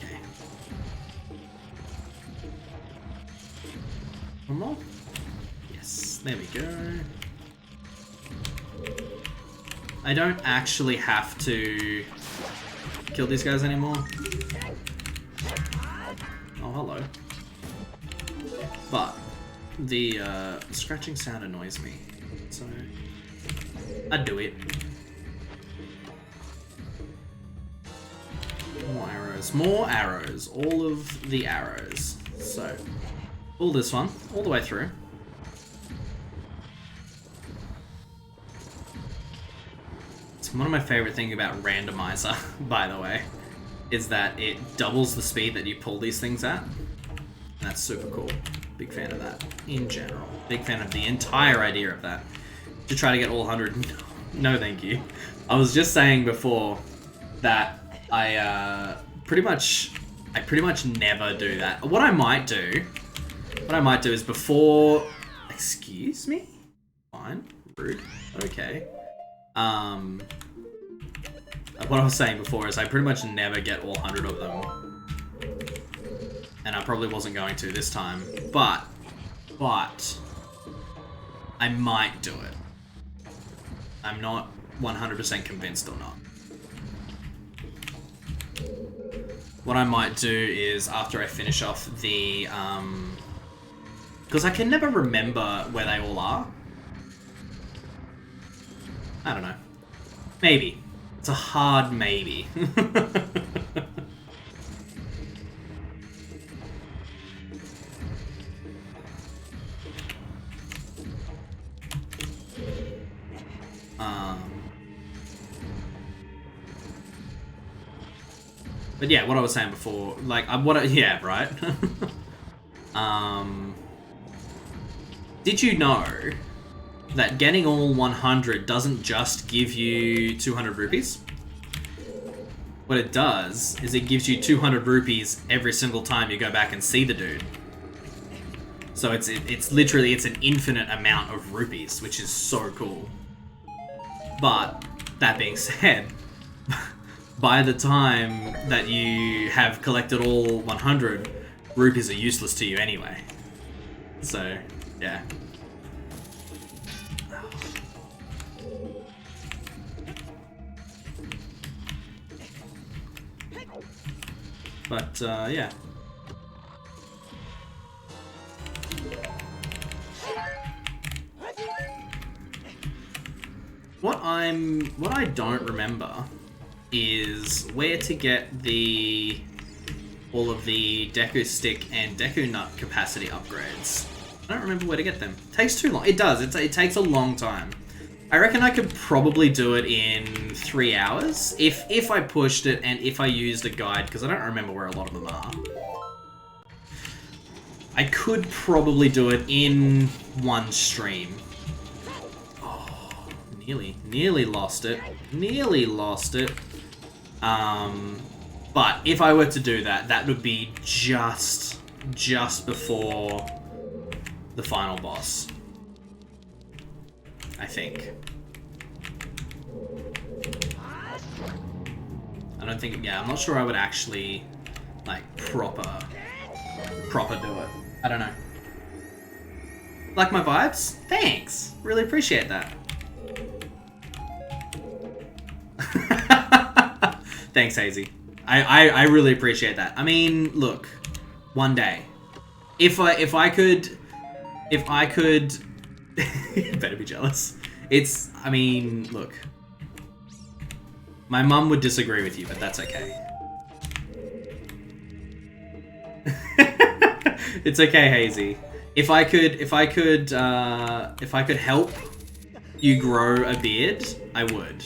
Okay. One more? Yes, there we go. I don't actually have to kill these guys anymore. Oh, hello. But the scratching sound annoys me, so I'd do it. More arrows, all of the arrows. So, pull this one all the way through. It's one of my favorite things about randomizer, by the way, is that it doubles the speed that you pull these things at. And that's super cool. Big fan of that in general. Big fan of the entire idea of that. To try to get all 100. No, thank you. I was just saying before that I pretty much never do that. What I might do is before. Excuse me? Fine. Rude. Okay. What I was saying before is I pretty much never get all 100 of them. And I probably wasn't going to this time. But I might do it. I'm not 100% convinced or not. What I might do is after I finish off the, because I can never remember where they all are. I don't know. Maybe. It's a hard maybe. But yeah, what I was saying before, like, yeah, right? Did you know that getting all 100 doesn't just give you 200 rupees? What it does is it gives you 200 rupees every single time you go back and see the dude. So it's literally an infinite amount of rupees, which is so cool. But that being said, by the time that you have collected all 100, rupees are useless to you anyway. So, yeah. But, yeah. What I don't remember is where to get all of the Deku Stick and Deku Nut capacity upgrades. I don't remember where to get them. It takes too long. It does. It takes a long time. I reckon I could probably do it in 3 hours if I pushed it and if I used a guide, because I don't remember where a lot of them are. I could probably do it in one stream. Oh, nearly lost it. Nearly lost it. But if I were to do that, that would be just before the final boss. I think. I don't think, yeah, I'm not sure I would actually, like, proper do it. I don't know. Like my vibes? Thanks! Really appreciate that. Thanks, Hazy. I really appreciate that. I mean, look, one day, if I could, you better be jealous. I mean, look, my mum would disagree with you, but that's okay. It's okay, Hazy. If I could help you grow a beard, I would.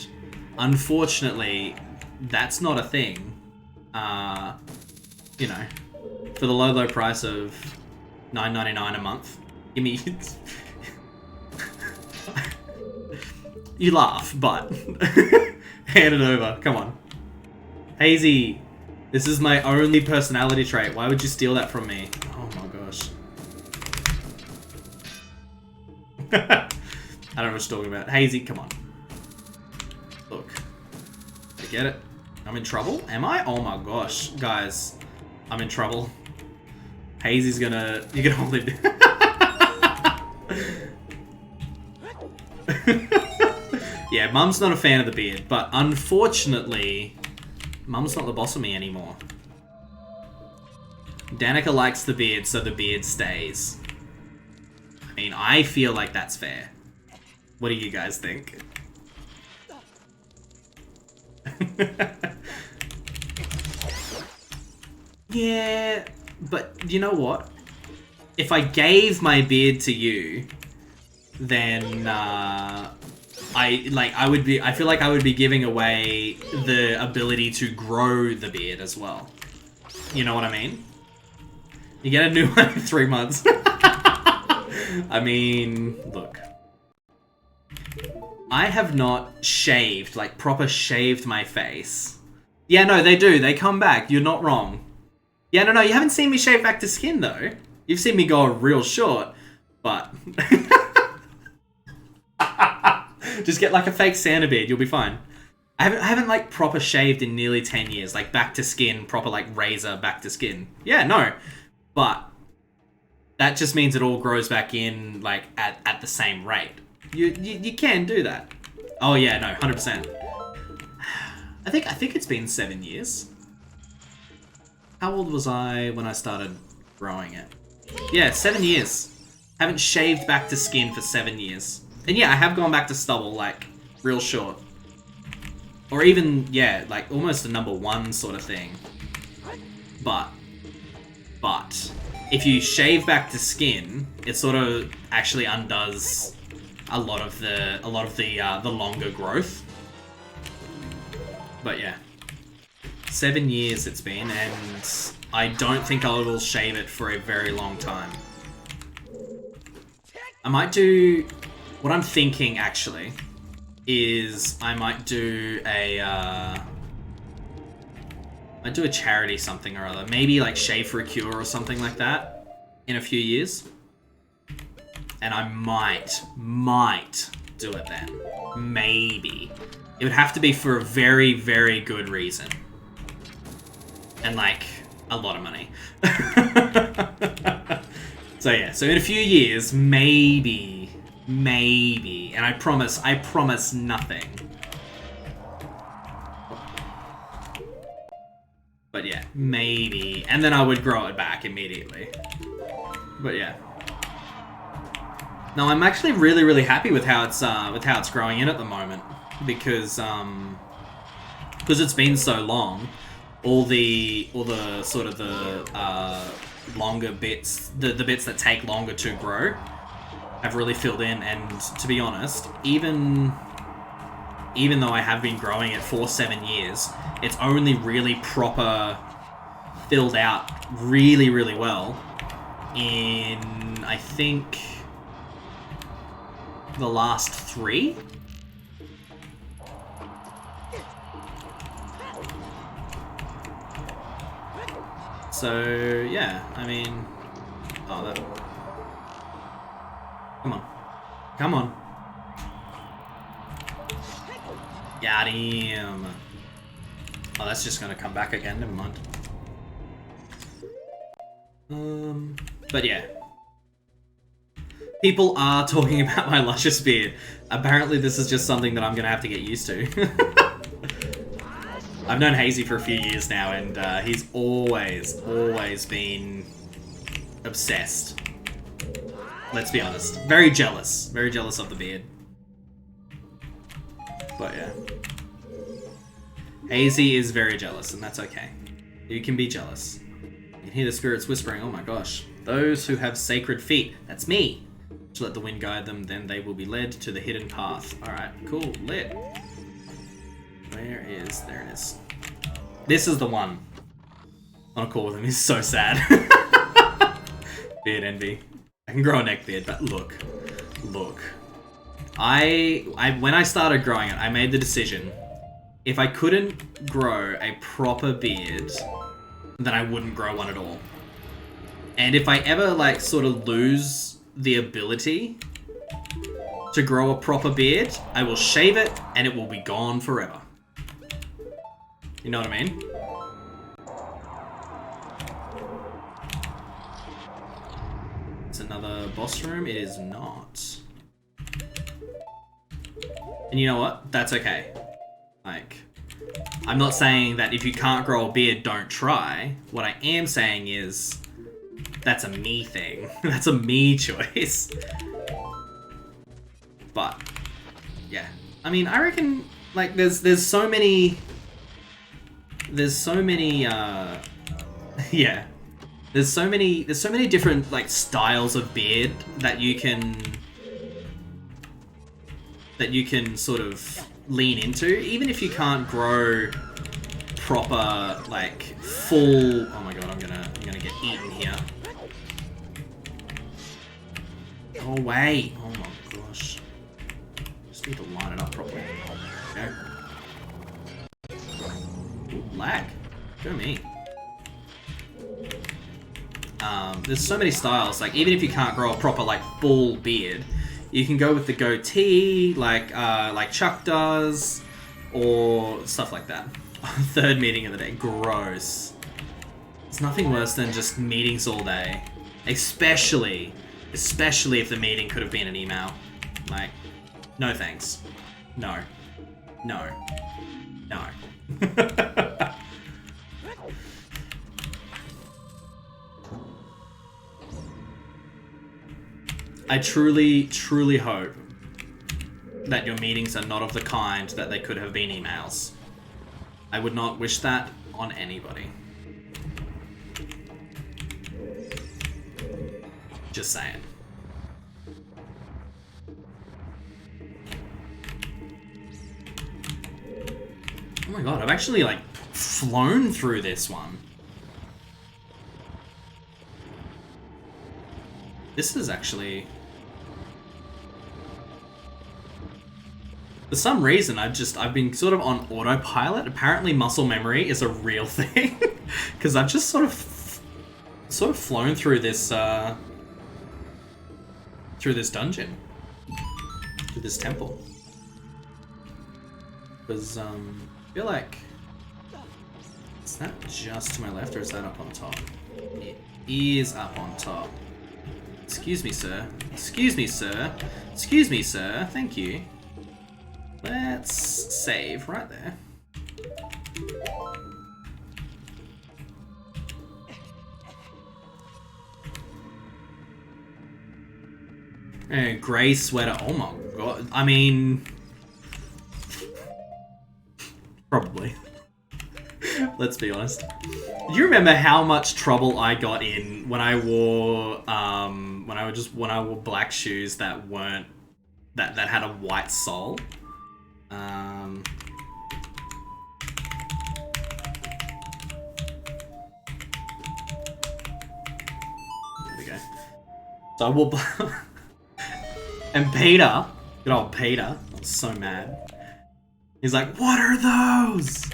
Unfortunately, that's not a thing. You know, for the low price of $9.99 a month. Give me. You laugh, but hand it over. Come on, Hazy. This is my only personality trait. Why would you steal that from me? Oh my gosh. I don't know what you're talking about. Hazy, come on. Look. I get it. I'm in trouble? Am I? Oh my gosh. Guys, I'm in trouble. Hazy's gonna... You're gonna hold it. Yeah, Mum's not a fan of the beard, but unfortunately, Mum's not the boss of me anymore. Danica likes the beard, so the beard stays. I mean, I feel like that's fair. What do you guys think? Yeah, but you know what? If I gave my beard to you, then I feel like I would be giving away the ability to grow the beard as well. You know what I mean? You get a new one in 3 months. I mean, look. I have not shaved, like proper shaved my face. Yeah, no, they do. They come back. You're not wrong. Yeah, no, you haven't seen me shave back to skin though. You've seen me go real short, but... Just get like a fake Santa beard, you'll be fine. I haven't like proper shaved in nearly 10 years, like back to skin, proper like razor back to skin. Yeah, no. But that just means it all grows back in like at the same rate. You can do that. Oh yeah, no, 100%. I think it's been 7 years. How old was I when I started growing it? Yeah, 7 years. Haven't shaved back to skin for 7 years. And yeah, I have gone back to stubble, like, real short. Or even, yeah, like, almost a number 1 sort of thing. But, if you shave back to skin, it sort of actually undoes a lot of the longer growth. But yeah. 7 years it's been, and I don't think I will shave it for a very long time. I might do... What I'm thinking, actually, is I might do a charity something or other. Maybe, like, Shave for a Cure or something like that in a few years. And I might do it then. Maybe. It would have to be for a very, very good reason. And, like, a lot of money. So, yeah. So, in a few years, maybe, and I promise nothing. But, yeah, maybe, and then I would grow it back immediately. But yeah. No, I'm actually really happy with how it's growing in at the moment, because it's been so long. All the sort of the longer bits, the bits that take longer to grow, have really filled in. And to be honest, even though I have been growing it for 7 years, it's only really proper filled out really well in, I think, the last 3. So yeah, I mean, oh, that, come on, got him. Oh, that's just gonna come back again. Never mind. But yeah. People are talking about my luscious beard. Apparently this is just something that I'm gonna have to get used to. I've known Hazy for a few years now, and he's always been obsessed. Let's be honest. Very jealous of the beard. But yeah. Hazy is very jealous, and that's okay. You can be jealous. You can hear the spirits whispering, oh my gosh. Those who have sacred feet, that's me. To let the wind guide them, then they will be led to the hidden path. Alright, cool, lit. Where is... there it is. This is the one. On a call with him, he's so sad. Beard envy. I can grow a neck beard, but look. When I started growing it, I made the decision, if I couldn't grow a proper beard, then I wouldn't grow one at all. And if I ever, like, sort of lose the ability to grow a proper beard, I will shave it and it will be gone forever. You know what I mean? It's another boss room. It is not. And you know what? That's okay. Like, I'm not saying that if you can't grow a beard, don't try. What I am saying is, that's a me thing. That's a me choice. But, yeah. I mean, I reckon, like, there's so many, yeah. There's so many different, like, styles of beard that you can sort of lean into, even if you can't grow proper, like, full... Oh my god, I'm gonna get eaten here. Go away! Oh my gosh. Just need to line it up properly. Okay. Ooh, lag. Go me. There's so many styles, like, even if you can't grow a proper, like, full beard, you can go with the goatee, like Chuck does, or stuff like that. Third meeting of the day. Gross. It's nothing worse than just meetings all day. Especially if the meeting could have been an email. Like, no thanks. No. No. No. I truly hope that your meetings are not of the kind that they could have been emails. I would not wish that on anybody. Just saying. Oh my god, I've actually, like, flown through this one. This is actually... For some reason, I've been sort of on autopilot. Apparently muscle memory is a real thing. Because I've just sort of flown through this dungeon. Through this temple. Because, I feel like... Is that just to my left, or is that up on top? It is up on top. Excuse me, sir. Excuse me, sir. Excuse me, sir. Thank you. Let's save right there. Grey sweater. Oh my god. I mean... Probably. Let's be honest. Do you remember how much trouble I got in when I wore when I wore black shoes that weren't that had a white sole? There we go. So I wore and Peter, good old Peter, I was so mad. He's like, "What are those?"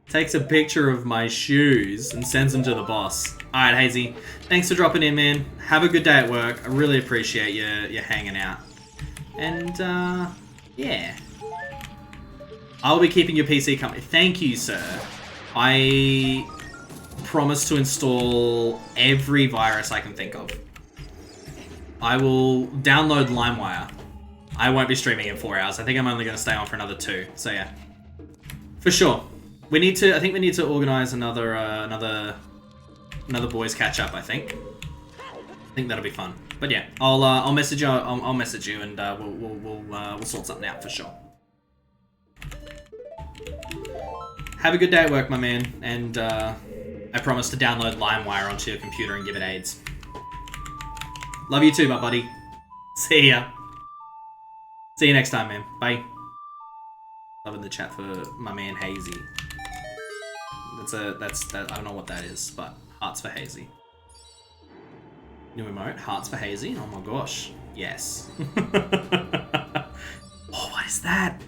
Takes a picture of my shoes and sends them to the boss. Alright, Hazy. Thanks for dropping in, man. Have a good day at work. I really appreciate you hanging out. And, yeah. I'll be keeping your PC company. Thank you, sir. I promise to install every virus I can think of. I will download LimeWire. I won't be streaming in 4 hours. I think I'm only going to stay on for another 2. So, yeah. For sure. I think we need to organize another boys catch up. I think that'll be fun. But yeah, I'll message you. I'll message you, and we'll sort something out for sure. Have a good day at work, my man, and I promise to download LimeWire onto your computer and give it AIDS. Love you too, my buddy. See ya. See you next time, man. Bye. Loving the chat for my man Hazy. That's I don't know what that is, but hearts for Hazy. New emote, hearts for Hazy. Oh my gosh, yes. Oh, what is that?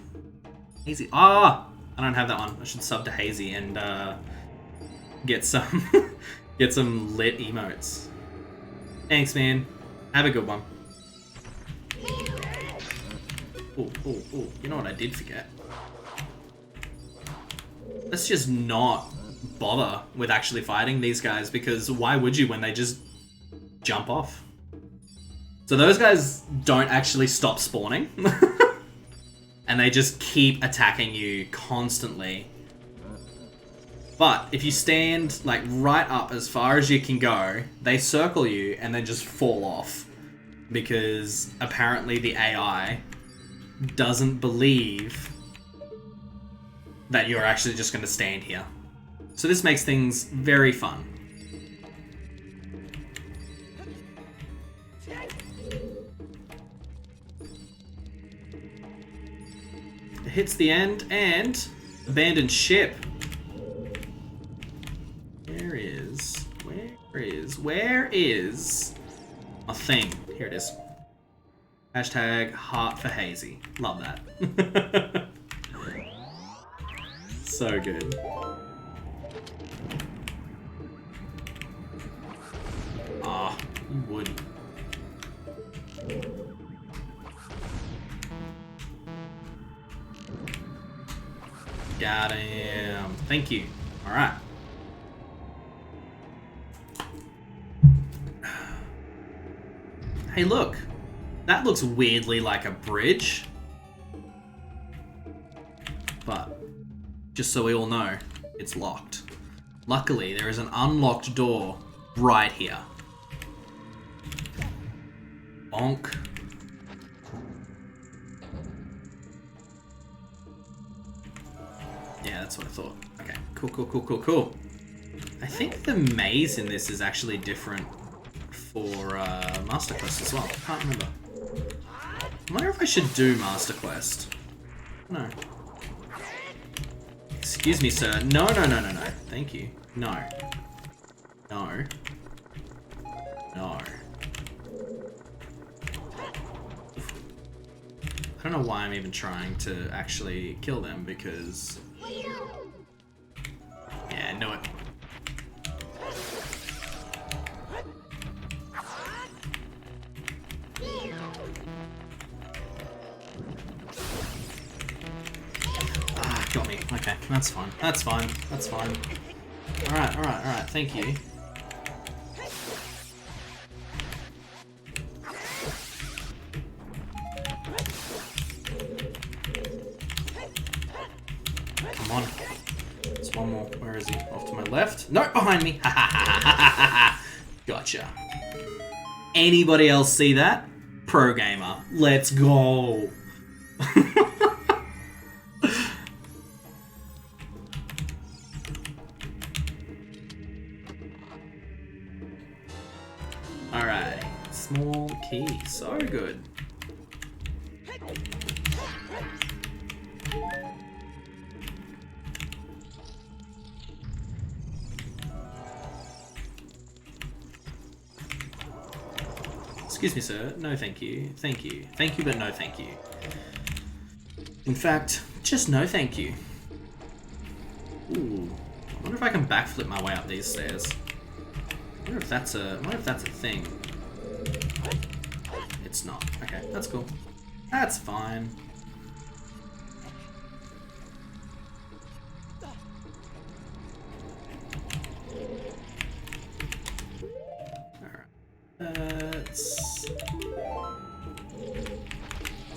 Hazy. Ah, I don't have that one. I should sub to Hazy and get some get some lit emotes. Thanks, man. Have a good one. Oh, you know what I did forget? Let's just not bother with actually fighting these guys, because why would you when they just jump off? So those guys don't actually stop spawning. And they just keep attacking you constantly. But if you stand like right up as far as you can go, they circle you and then just fall off. Because apparently the AI doesn't believe that you're actually just going to stand here. So this makes things very fun. It hits the end and abandoned ship. Where is a thing? Here it is. Hashtag heart for Hazy. Love that. So good. Ah, you would. Got him. Thank you. All right. Hey, look. That looks weirdly like a bridge. But just so we all know, it's locked. Luckily, there is an unlocked door right here. Bonk. Yeah, that's what I thought. Okay, cool. I think the maze in this is actually different for Master Quest as well. I can't remember. I wonder if I should do Master Quest. No. Excuse me, sir. No. Thank you. No. I don't know why I'm even trying to actually kill them, because... Yeah, I know it. Ah, got me. Okay, that's fine. Alright, thank you. Come on. There's one more. Where is he? Off to my left? No, behind me. Gotcha. Anybody else see that? Pro gamer. Let's go. Alright. Small key. So good. Excuse me, sir. No, thank you. Thank you. Thank you, but no thank you. In fact, just no thank you. Ooh. I wonder if I can backflip my way up these stairs. I wonder if that's a thing. It's not. Okay, that's cool. That's fine.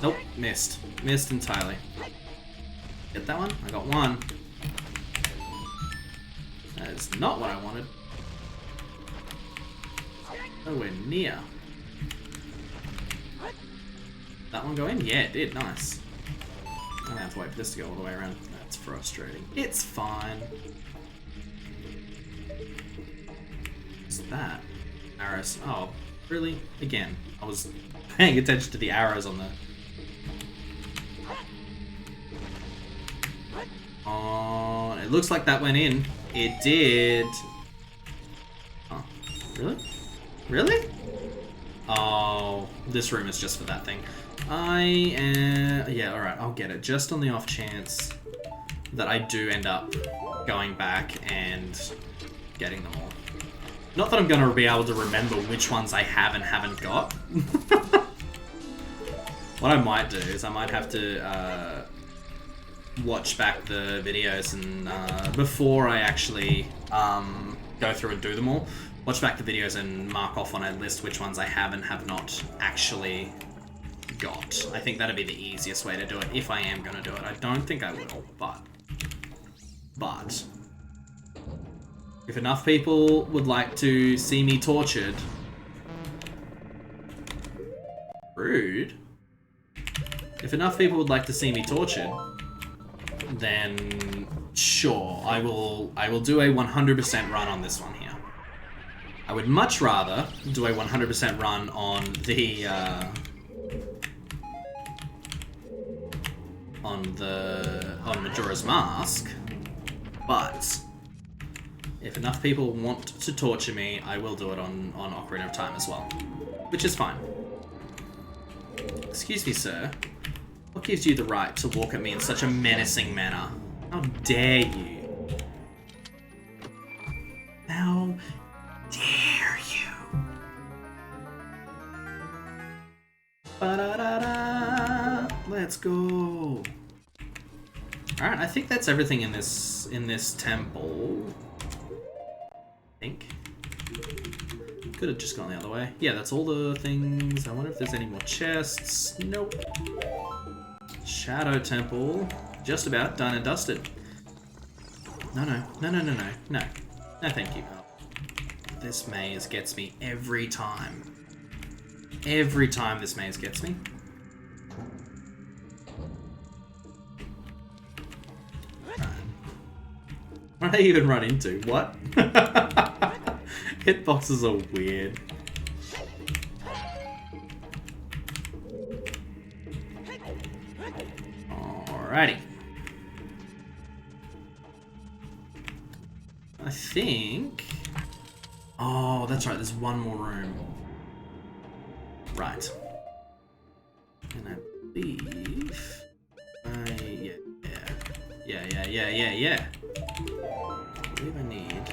Nope, missed. Missed entirely. Get that one? I got one. That is not what I wanted. Nowhere near. That one go in? Yeah, it did. Nice. I'm gonna have to wait for this to go all the way around. That's frustrating. It's fine. What's that? Arrows. Oh, really? Again, I was paying attention to the arrows on the... Oh, it looks like that went in. It did. Oh, really? Really? Oh, this room is just for that thing. Yeah, alright, I'll get it. Just on the off chance that I do end up going back and getting them all. Not that I'm going to be able to remember which ones I have and haven't got. What I might do is I might have to watch back the videos and before I actually go through and do them all, watch back the videos and mark off on a list which ones I have and have not actually got. I think that'd be the easiest way to do it if I am going to do it. I don't think I will, but if enough people would like to see me tortured... Rude. If enough people would like to see me tortured, then sure, I will do a 100% run on this one here. I would much rather do a 100% run on the on Majora's Mask, but if enough people want to torture me, I will do it on Ocarina of Time as well, which is fine. Excuse me, sir. What gives you the right to walk at me in such a menacing manner? How dare you? How dare you? Ba-da-da-da. Let's go. Alright, I think that's everything in this temple. I think. Could have just gone the other way. Yeah, that's all the things. I wonder if there's any more chests. Nope. Shadow Temple. Just about done and dusted. No, thank you. Oh. This maze gets me every time. Every time this maze gets me. Right. What did I even run into? What? Hitboxes are weird. Alrighty. I think... Oh, that's right, there's one more room. Right. And I believe... Yeah. I believe I need...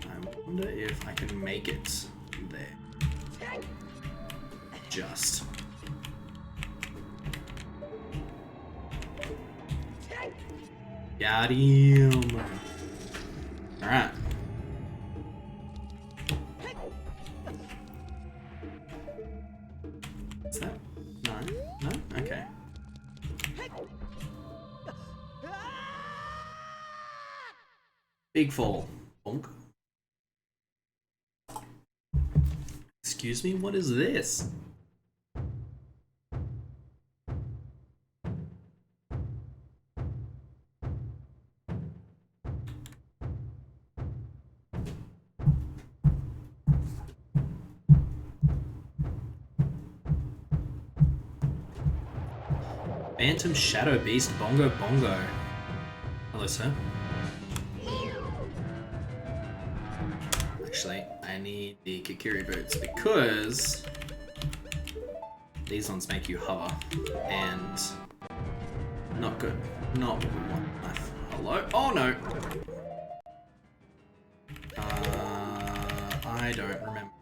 I wonder if I can make it there. Just. Got him. Alright. What's that? No? No? Okay. Big fall. Bonk. Excuse me, what is this? Phantom Shadow Beast Bongo Bongo. Hello, sir. Actually, I need the Kikiri boots because these ones make you hover, and not good. Not what we want. Hello? Oh no! I don't remember.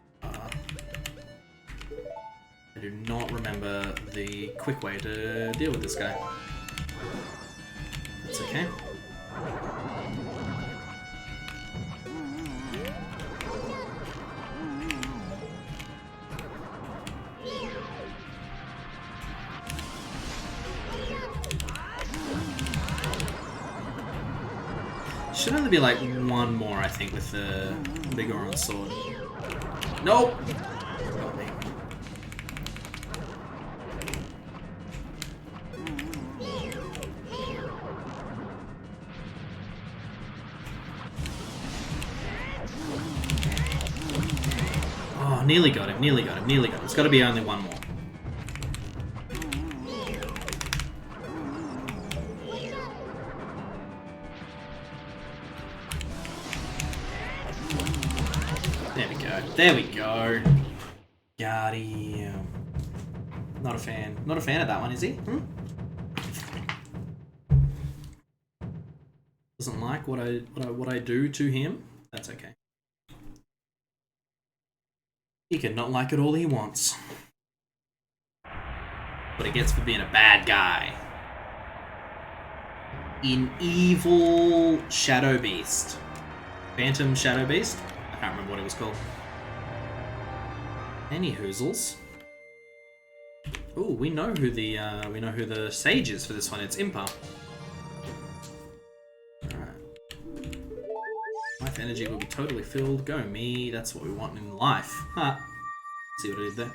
I do not remember the quick way to deal with this guy. That's okay. Should only be like one more, I think, with the Goron Sword. Nope! Got me. Oh, nearly got him, nearly got him, nearly got him. It's got to be only one more. There we go. Got him. Not a fan. Not a fan of that one, is he? Doesn't like what I do to him. That's okay. He can not like it all he wants. What he gets for being a bad guy. In evil Shadow Beast. Phantom Shadow Beast? I can't remember what it was called. Any hoozles. Ooh, we know who the sage is for this one. It's Impa. Alright. Life energy will be totally filled. Go me. That's what we want in life. Ha. See what I did there?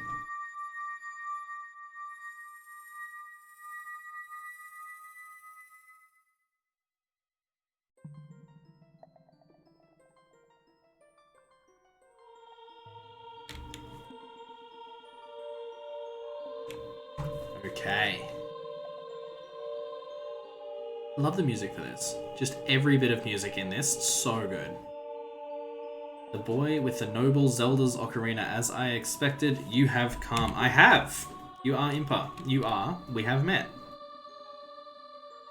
Okay. Love the music for this. Just every bit of music in this, so good. The boy with the noble Zelda's Ocarina, as I expected, you have come. I have! You are Impa. You are. We have met.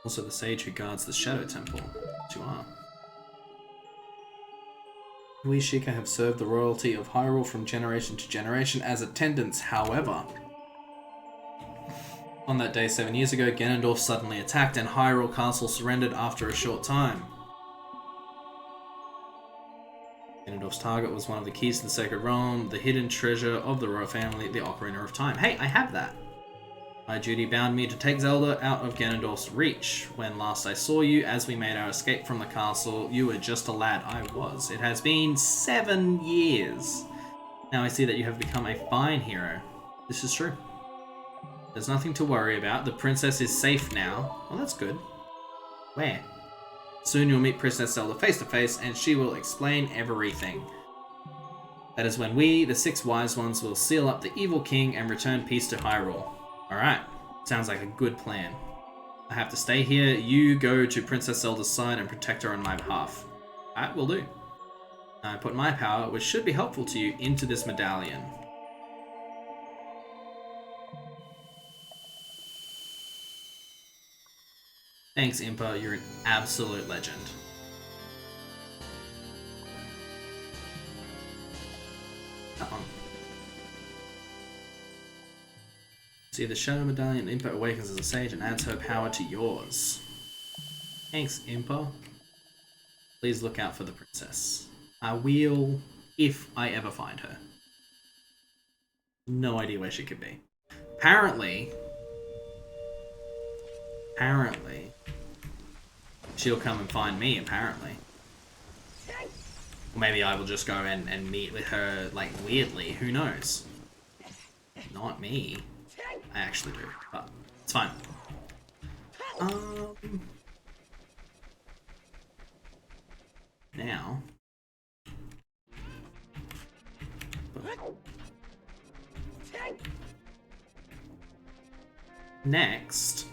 Also the sage who guards the Shadow Temple. You are. We Sheikah have served the royalty of Hyrule from generation to generation as attendants, however. On that day 7 years ago, Ganondorf suddenly attacked and Hyrule Castle surrendered after a short time. Ganondorf's target was one of the keys to the Sacred Realm, the hidden treasure of the royal family, the Ocarina of Time. Hey, I have that! My duty bound me to take Zelda out of Ganondorf's reach. When last I saw you, as we made our escape from the castle, you were just a lad. I was. It has been 7 years. Now I see that you have become a fine hero. This is true. There's nothing to worry about. The princess is safe now. Well, that's good. Where? Soon you'll meet Princess Zelda face to face, and she will explain everything. That is when we, the 6 wise ones, will seal up the evil king and return peace to Hyrule. Alright. Sounds like a good plan. I have to stay here. You go to Princess Zelda's side and protect her on my behalf. Alright, will do. I put my power, which should be helpful to you, into this medallion. Thanks, Impa. You're an absolute legend. That one. See, the Shadow Medallion, Impa awakens as a sage and adds her power to yours. Thanks, Impa. Please look out for the princess. I will, if I ever find her. No idea where she could be. Apparently, she'll come and find me, apparently. Or maybe I will just go and meet with her, like, weirdly. Who knows? Not me. I actually do, but it's fine. Now. Next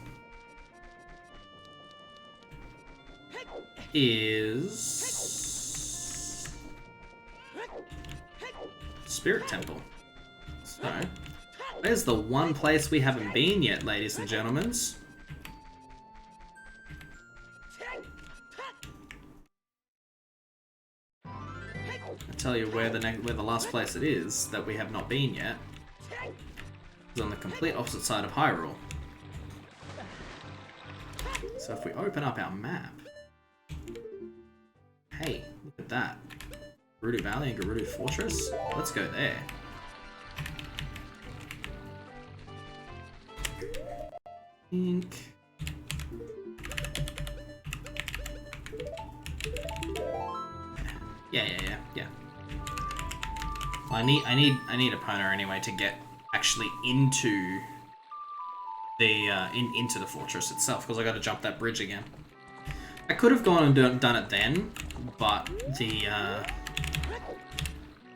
is Spirit Temple. So, there's the one place we haven't been yet, ladies and gentlemen. I'll tell you where the last place it is that we have not been yet. It's on the complete opposite side of Hyrule. So if we open up our map, hey, look at that. Gerudo Valley and Gerudo Fortress? Let's go there. Think. Yeah. Well, I need a Epona anyway to get actually into the into the fortress itself, because I got to jump that bridge again. I could have gone and done it then, but the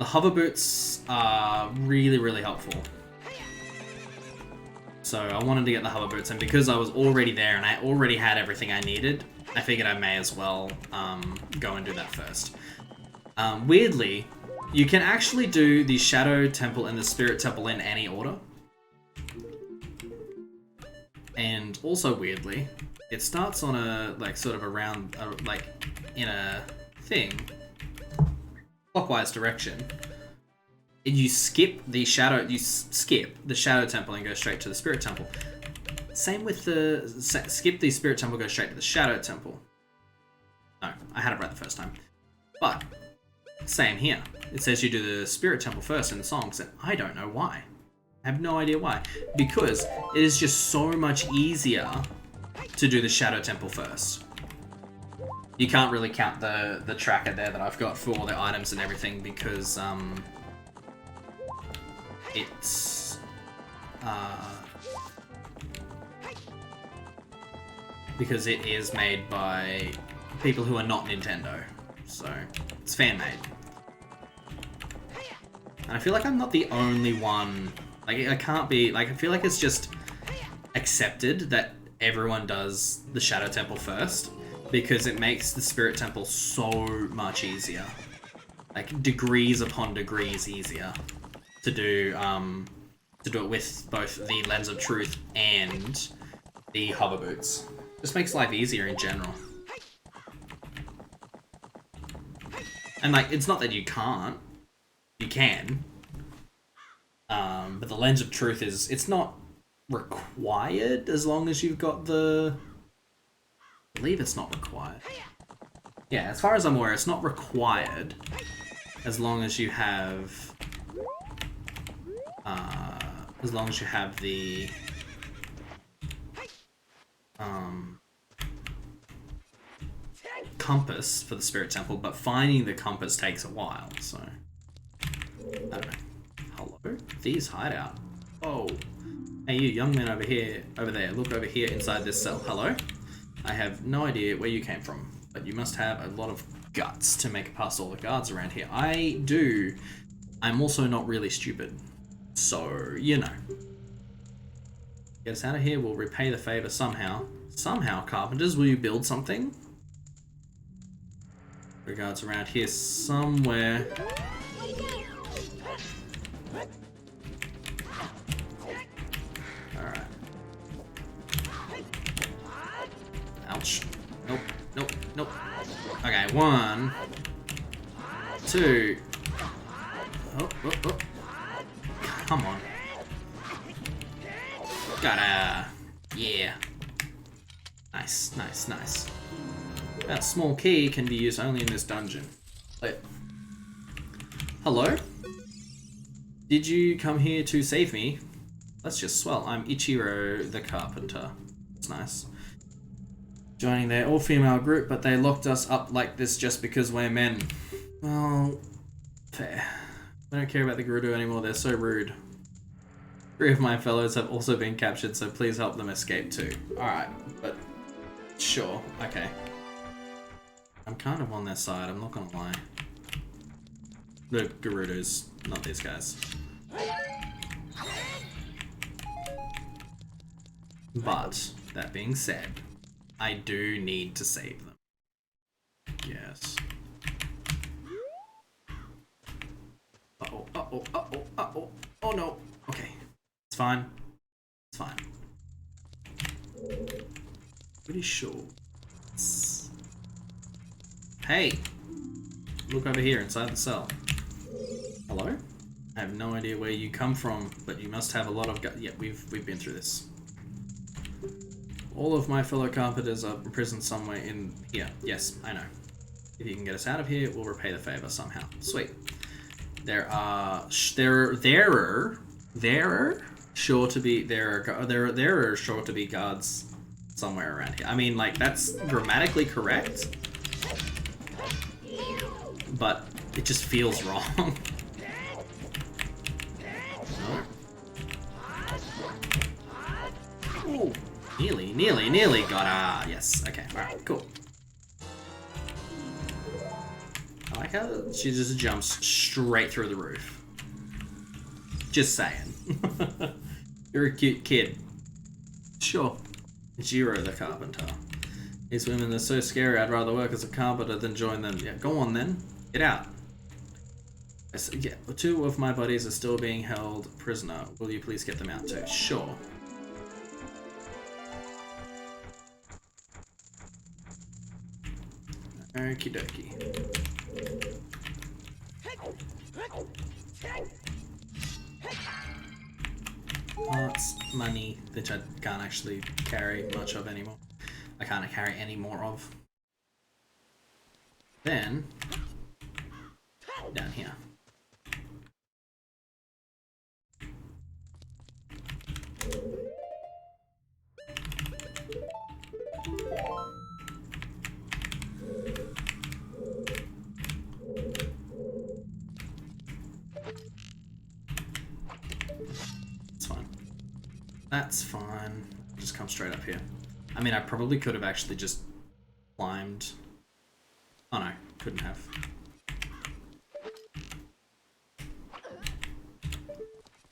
hover boots are really helpful. So I wanted to get the hover boots, and because I was already there and I already had everything I needed, I figured I may as well go and do that first. Weirdly, you can actually do the Shadow Temple and the Spirit Temple in any order. And also weirdly, it starts on a, like, sort of around, like, in a thing, clockwise direction. And you skip the Shadow Temple and go straight to the Spirit Temple. Same with the, skip the Spirit Temple, go straight to the Shadow Temple. No, I had it right the first time. But, same here. It says you do the Spirit Temple first in the songs, and I don't know why. I have no idea why. Because it is just so much easier to do the Shadow Temple first. You can't really count the tracker there that I've got for all the items and everything, because it's because it is made by people who are not Nintendo, so it's fan made. And I feel like I'm not the only one. Like, I can't be, like, I feel like it's just accepted that everyone does the Shadow Temple first, because it makes the Spirit Temple so much easier. Like, degrees upon degrees easier to do it with both the Lens of Truth and the hover boots. Just makes life easier in general. And, like, it's not that you can't. You can. But the Lens of Truth it's not required as long as you've got the... I believe it's not required. Yeah, as far as I'm aware, it's not required as long as you have... as long as you have the... compass for the Spirit Temple, but finding the compass takes a while, so... I don't know. Hello? Thieves' hideout. Oh. Hey, you young man over there, look over here inside this cell. Hello? I have no idea where you came from, but you must have a lot of guts to make it past all the guards around here. I do. I'm also not really stupid. So, you know. Get us out of here, we'll repay the favor somehow. Somehow, carpenters, will you build something? The guards around here somewhere. Alright. Ouch. Nope. Okay, 1, 2. Oh. Come on. Gotta. Yeah. Nice. That small key can be used only in this dungeon. Wait. Hello? Did you come here to save me? That's just swell. I'm Jiro the Carpenter. That's nice. Joining their all-female group, but they locked us up like this just because we're men. Well, fair. I don't care about the Gerudo anymore, they're so rude. 3 of my fellows have also been captured, so please help them escape too. Alright, but sure, okay. I'm kind of on their side, I'm not gonna lie. The Gerudos, not these guys. But, that being said, I do need to save them. Yes. Uh-oh, uh-oh, uh-oh, uh-oh. Oh no. Okay. It's fine. It's fine. Pretty sure. Hey! Look over here, inside the cell. Hello? I have no idea where you come from, but you must have a lot of yeah, we've been through this. All of my fellow carpenters are imprisoned somewhere in here. Yes, I know. If you can get us out of here, we'll repay the favor somehow. Sweet. There are sure to be guards somewhere around here. I mean, like, that's grammatically correct, but it just feels wrong. Ooh, nearly got yes. Okay, alright, cool. I like how she just jumps straight through the roof. Just saying. You're a cute kid. Sure. Jiro the Carpenter. These women are so scary, I'd rather work as a carpenter than join them. Yeah, go on then. Get out. Yeah, 2 of my buddies are still being held prisoner. Will you please get them out too? Sure. Okie dokie. Parts, money, which I can't actually carry much of anymore. I can't carry any more of. Then, down here. That's fine. Just come straight up here. I mean, I probably could have actually just climbed. Oh no, couldn't have.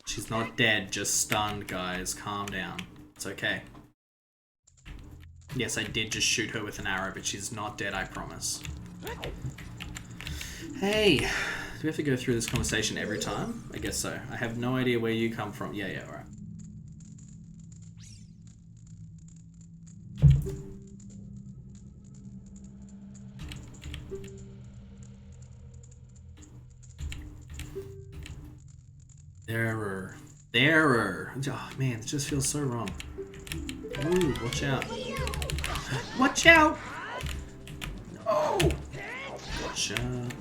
She's not dead, just stunned, guys. Calm down. It's okay. Yes, I did just shoot her with an arrow, but she's not dead, I promise. Hey, do we have to go through this conversation every time? I guess so. I have no idea where you come from. Yeah, alright. Error. Oh man, it just feels so wrong. Ooh, watch out. Watch out! Oh! Watch out.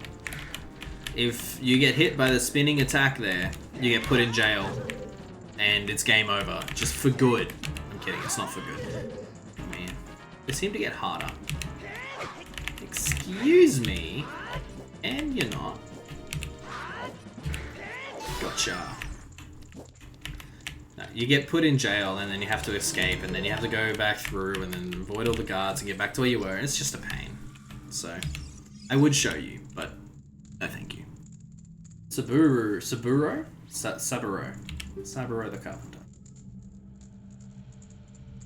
If you get hit by the spinning attack there, you get put in jail. And it's game over. Just for good. I'm kidding, it's not for good. Oh, man. They seem to get harder. Excuse me? And you're not. Gotcha. No, you get put in jail and then you have to escape and then you have to go back through and then avoid all the guards and get back to where you were, and it's just a pain. So, I would show you, but no thank you. Saburo the Carpenter.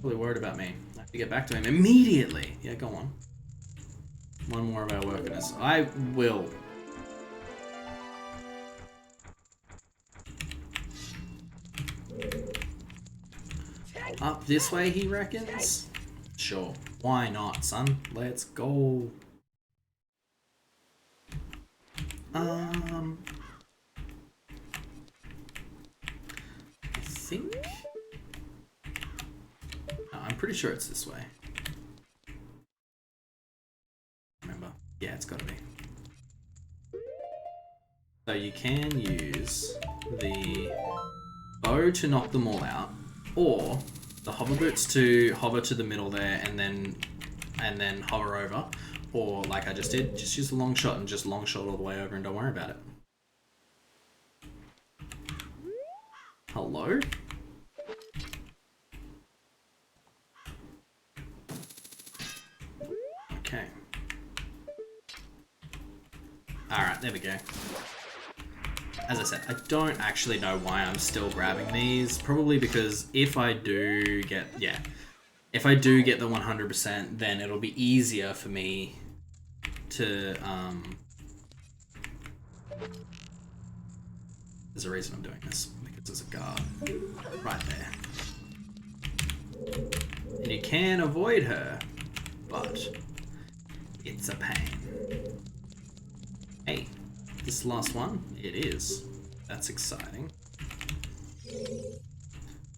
Really worried about me. I have to get back to him immediately. Yeah, go on. One more of our workers. I will. Up this way, he reckons? Sure. Why not, son? Let's go. I think... No, I'm pretty sure it's this way. Remember? Yeah, it's gotta be. So you can use the bow to knock them all out, or the hover boots to hover to the middle there and then hover over, Or like I just did, just use the long shot and just long shot all the way over and don't worry about it. Hello? Okay. Alright, there we go. As I said, I don't actually know why I'm still grabbing these. Probably because if I do get, if I do get the 100%, then it'll be easier for me to, there's a reason I'm doing this, because there's a guard right there. And you can avoid her, but it's a pain. Hey, this last one? It is. That's exciting.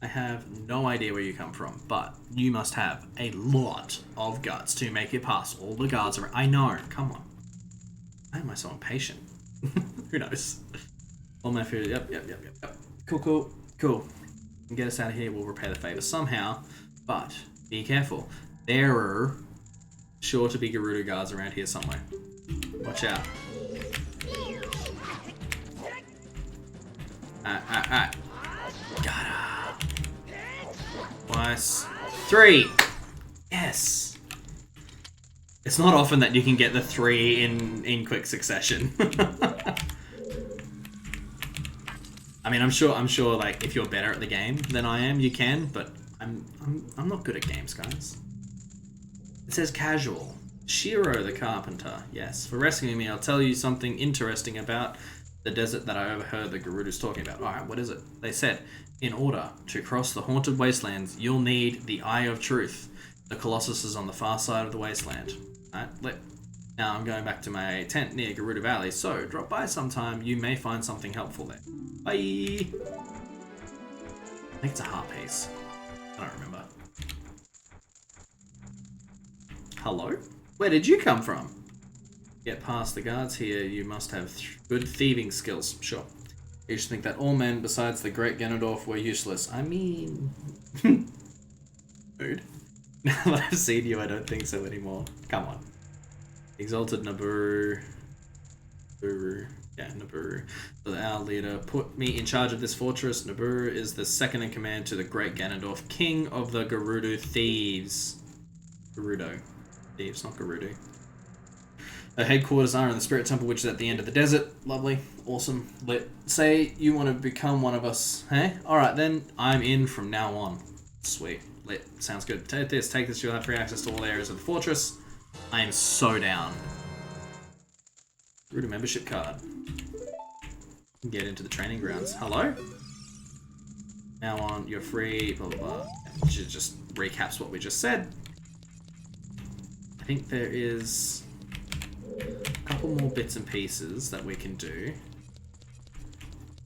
I have no idea where you come from, but you must have a lot of guts to make it past all the guards around. I know, come on. Why am I so impatient? Who knows? All my food, yep. Cool. Get us out of here, we'll repay the favor somehow, but be careful. There are sure to be Gerudo guards around here somewhere. Watch out. Got her. Twice. 3! Yes! It's not often that you can get the 3 in quick succession. I mean, I'm sure like if you're better at the game than I am, you can, but I'm not good at games, guys. It says casual. Jiro the Carpenter. Yes, for rescuing me, I'll tell you something interesting about the desert that I overheard the Garudas talking about. Alright, what is it? They said, in order to cross the haunted wastelands, you'll need the Eye of Truth. The Colossus is on the far side of the wasteland. Alright, now I'm going back to my tent near Gerudo Valley, so drop by sometime, you may find something helpful there. Bye! I think it's a heart piece. I don't remember. Hello? Where did you come from? Get past the guards here, you must have good thieving skills. Sure. You should think that all men besides the great Ganondorf were useless. I mean... Mood. Now that I've seen you, I don't think so anymore. Come on. Exalted Naboo. Naboo. So our leader put me in charge of this fortress. Naboo is the second in command to the great Ganondorf, king of the Gerudo thieves. Gerudo. Thieves, not Gerudo. Our headquarters are in the Spirit Temple, which is at the end of the desert. Lovely. Awesome. Lit. Say you want to become one of us, hey? Alright then, I'm in from now on. Sweet. Lit. Sounds good. Take this, you'll have free access to all areas of the fortress. I am so down. Rudy membership card. Get into the training grounds. Hello? Now on, you're free, blah blah blah. Which just recaps what we just said. I think there is a couple more bits and pieces that we can do.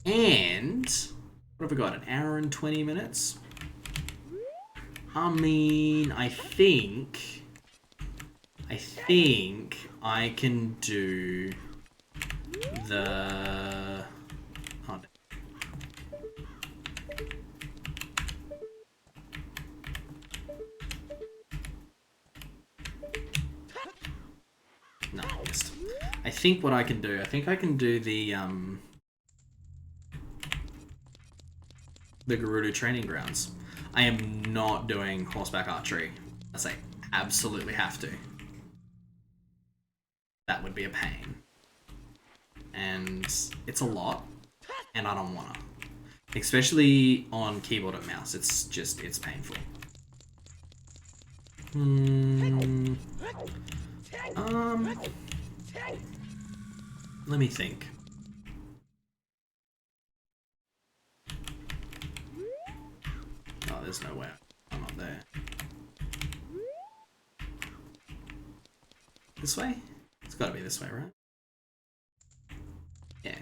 And what have we got? An hour and 20 minutes? I mean, I think I can do the... Oh, no, I missed. I think what I can do, I can do the Gerudo Training Grounds. I am not doing horseback archery. I say absolutely have to. That would be a pain. And it's a lot, and I don't wanna. Especially on keyboard and mouse, it's painful. Let me think. Oh, there's no way. I'm not there. This way? It's gotta be this way, right? Yeah.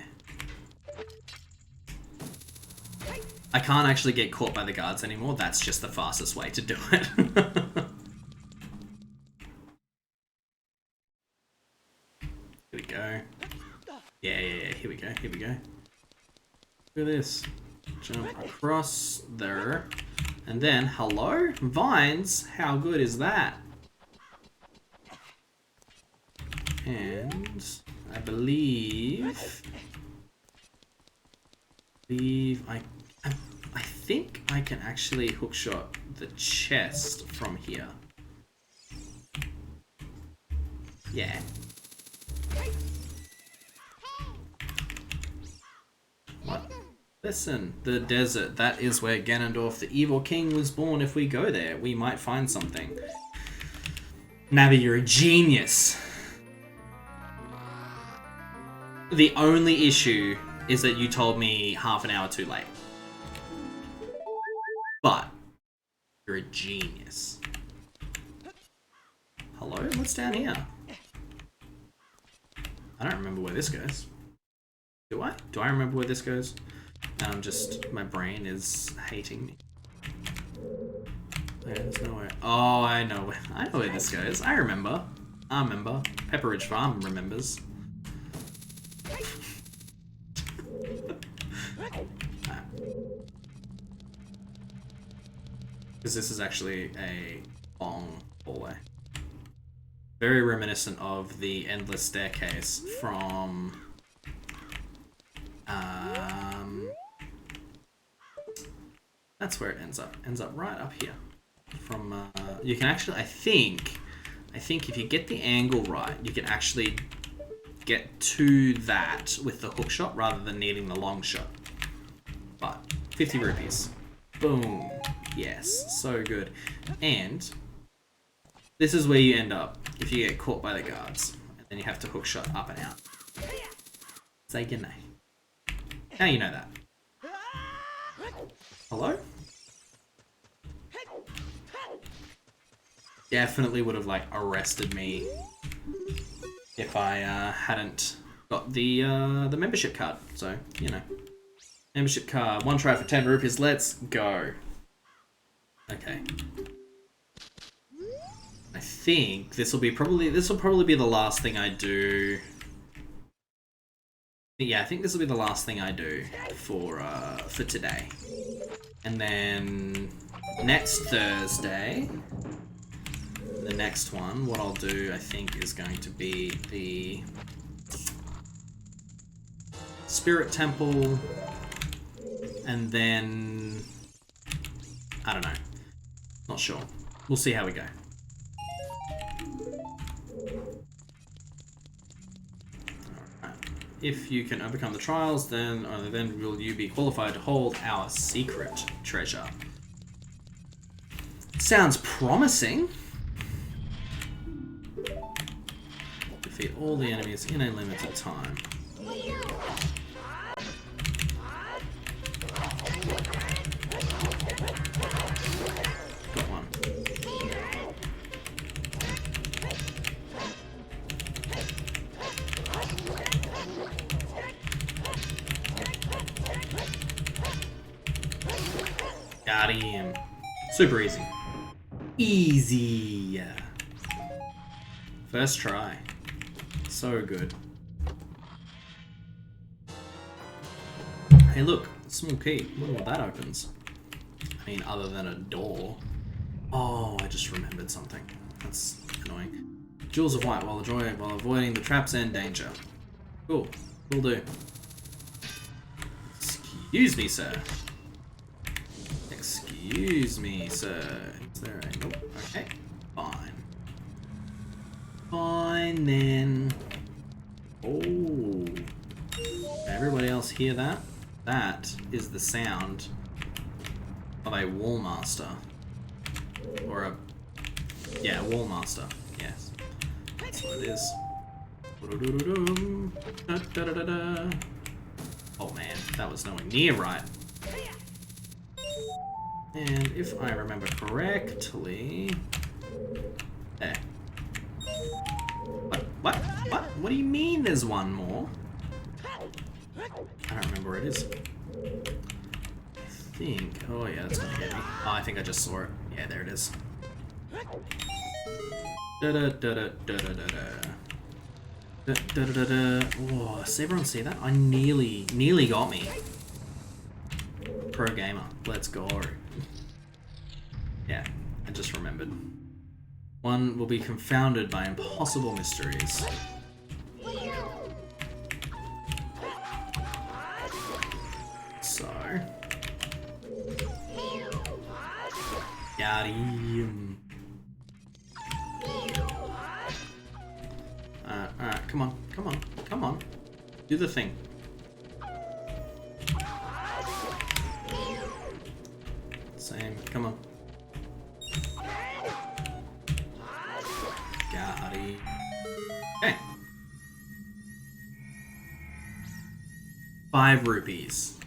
I can't actually get caught by the guards anymore. That's just the fastest way to do it. Here we go. Yeah. Here we go. Look at this. Jump across there. And then, hello? Vines? How good is that? And I believe I think I can actually hookshot the chest from here. Yeah. What? Listen, the desert. That is where Ganondorf, the evil king, was born. If we go there, we might find something. Navi, you're a genius. The only issue is that you told me half an hour too late. But you're a genius. Hello? What's down here? I don't remember where this goes. Do I? Do I remember where this goes? And I'm just... my brain is hating me. There's nowhere... oh, I know where this goes. I remember. Pepperidge Farm remembers. Because this is actually a long hallway. Very reminiscent of the endless staircase from... that's where it ends up. Ends up right up here. From you can actually, I think if you get the angle right, you can actually get to that with the hook shot rather than needing the long shot. But 50 rupees. Boom. Yes, so good. And this is where you end up if you get caught by the guards. And then you have to hook shot up and out. Say goodnight. Now you know that. Hello? Definitely would have, like, arrested me if I hadn't got the membership card. So, you know. Membership card, one try for 10 rupees. Let's go. Okay. I think this will probably be the last thing I do. Yeah, I think this will be the last thing I do for today. And then next Thursday, the next one, what I'll do, I think, is going to be the Spirit Temple, and then I don't know. Not sure. We'll see how we go. If you can overcome the trials, then only then will you be qualified to hold our secret treasure. Sounds promising. Defeat all the enemies in a limited time. Got one. Got him. Super easy. Easy. First try. So good. Hey look, a small key. I wonder what that opens. I mean, other than a door. Oh, I just remembered something. That's annoying. Jewels of White while avoiding the traps and danger. Cool. Will do. Excuse me, sir. Excuse me, sir. Is there a... nope. Okay. Fine. Fine, then. Oh. Everybody else hear that? That is the sound of a wall master. Or a... yeah, a wall master. Yes. That's what it is. Oh man, that was nowhere near right. And if I remember correctly... there. What? What do you mean there's one more? I don't remember where it is. I think... oh yeah, that's gonna get me. Oh, I think I just saw it. Yeah, there it is. Oh, does everyone see that? I nearly got me. Pro gamer. Let's go. Yeah, I just remembered. One will be confounded by impossible mysteries. Got him. Alright, come on, come on, come on. Do the thing. Same, come on. Got him. Okay. 5 rupees,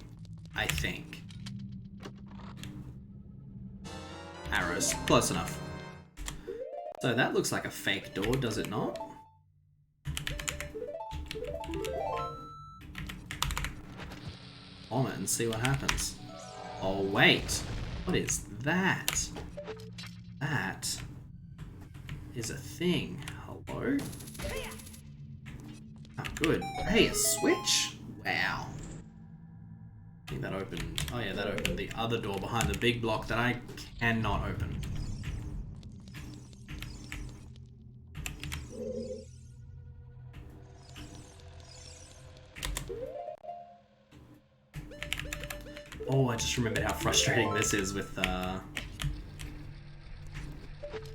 I think. Arrows, close enough. So that looks like a fake door, does it not? Bomb it and see what happens. Oh wait, what is that? That is a thing. Hello? Oh good. Hey, a switch? Wow. I think that opened... Oh yeah, that opened the other door behind the big block that I cannot open. Oh, I just remembered how frustrating this is with the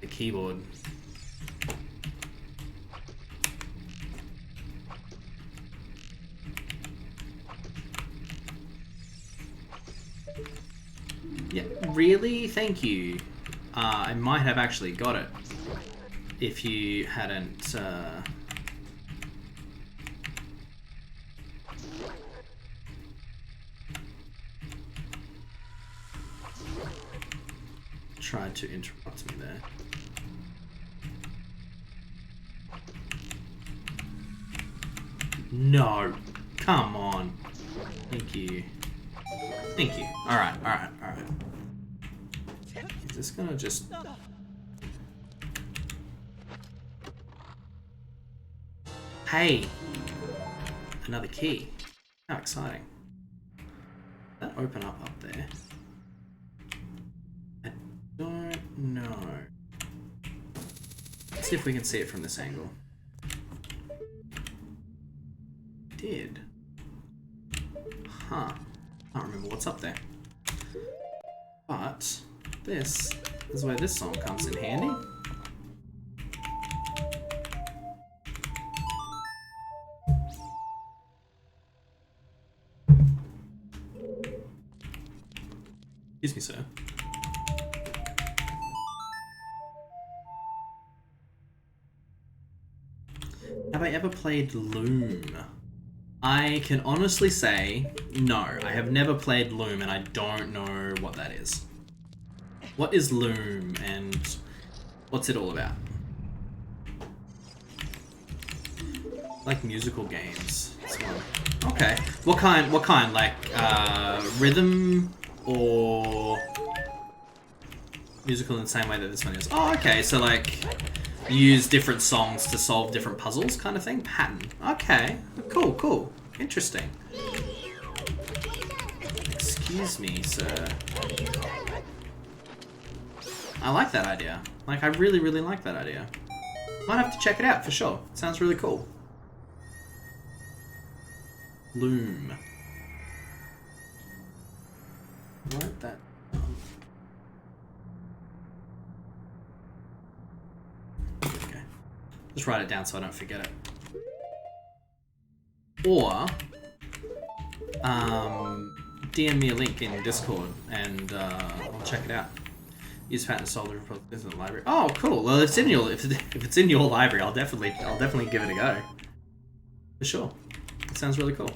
keyboard. Yeah, really? Thank you. I might have actually got it if you hadn't... tried to interrupt me there. No! Come on! Thank you. Thank you. Alright, alright, alright. Is this gonna just... Hey! Another key. How exciting. Did that open up there? I don't know. Let's see if we can see it from this angle. Did. Huh. Can't remember what's up there. But this is where this song comes in handy. Excuse me, sir. Have I ever played Loom? I can honestly say, no. I have never played Loom and I don't know what that is. What is Loom and what's it all about? Like musical games. This one. Okay. What kind? What kind? Like rhythm or musical in the same way that this one is? Oh, okay. So like use different songs to solve different puzzles kind of thing? Pattern. Okay. Cool, cool. Interesting. Excuse me, sir. I like that idea. Like, I really, really like that idea. Might have to check it out for sure. It sounds really cool. Loom. Write that down. Okay. Just write it down so I don't forget it. Or, DM me a link in Discord and I'll check it out. Use pattern to solve the problems in the library. Oh, cool. Well, if it's in your library, I'll definitely give it a go. For sure. It sounds really cool.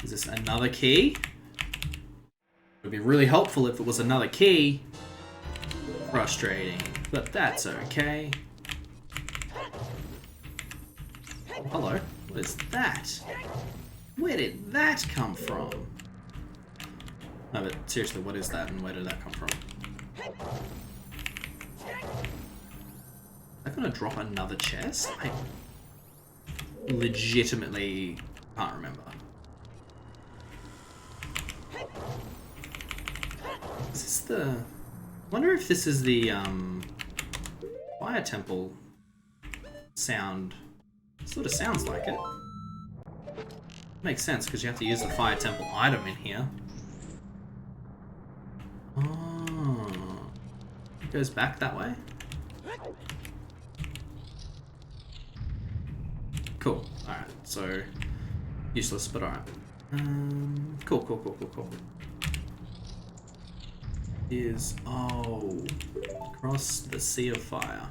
Is this another key? It would be really helpful if it was another key. Frustrating, but that's okay. Oh, hello. What is that? Where did that come from? No, but seriously, what is that and where did that come from? Am I gonna drop another chest? I legitimately can't remember. Is this the... I wonder if this is the fire temple sound. Sort of sounds like it. Makes sense, because you have to use the fire temple item in here. Oh. It goes back that way? Cool. Alright, so... useless, but alright. Cool. Is... oh... across the sea of fire.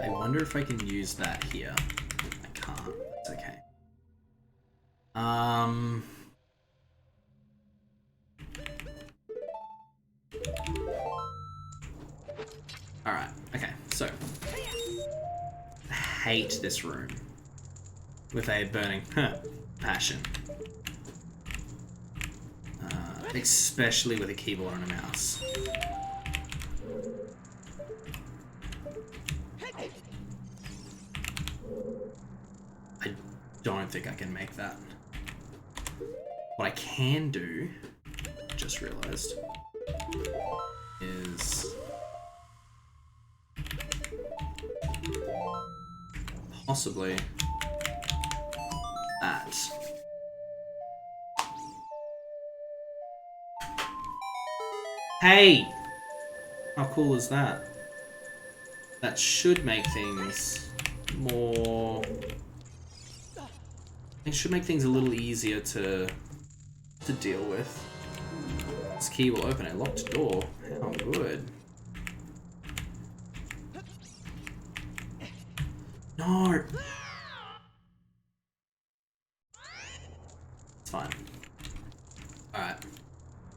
I wonder if I can use that here. I can't. It's okay. Alright, okay, so. I hate this room. With a burning passion. Especially with a keyboard and a mouse. I don't think I can make that. What I can do, just realized, is possibly that. Hey! How cool is that? That should make things more... it should make things a little easier to deal with. This key will open a locked door. How good. No! It's fine. Alright.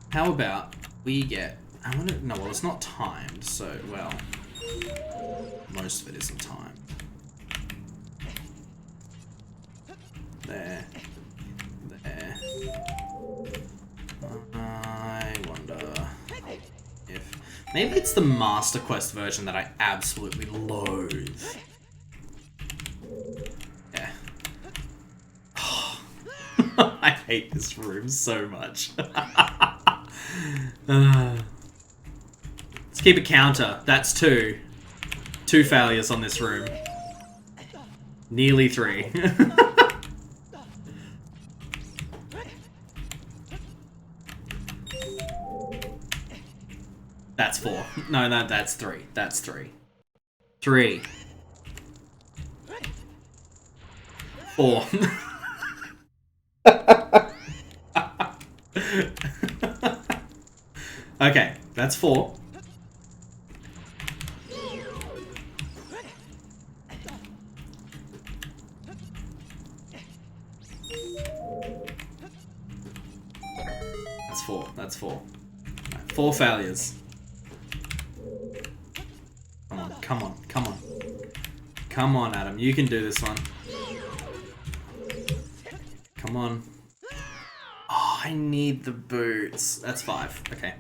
How about we get... I wonder... no, well, it's not timed, so, well... most of it isn't timed. There. There. I wonder if... maybe it's the Master Quest version that I absolutely loathe. Yeah. I hate this room so much. Let's keep a counter. That's 2. 2 failures on this room. Nearly 3. That's 4. No, that's 3. That's 3. 3. 4. Okay, that's 4. That's 4. That's 4. Right, 4 failures. Come on, come on, come on. Come on, Adam. You can do this one. Come on. Oh, I need the boots. That's 5. Okay.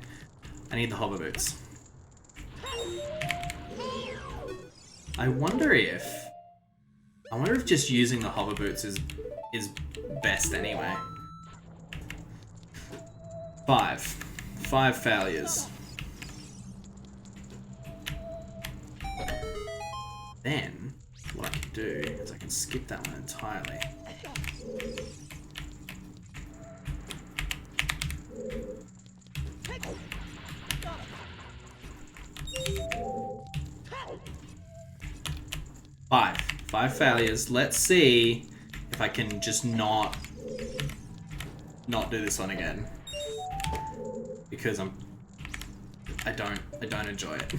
I need the hover boots. I wonder if just using the hover boots is best anyway. 5. 5 failures. Then, what I can do is I can skip that one entirely. Five failures. Let's see if I can just not do this one again. Because I don't enjoy it.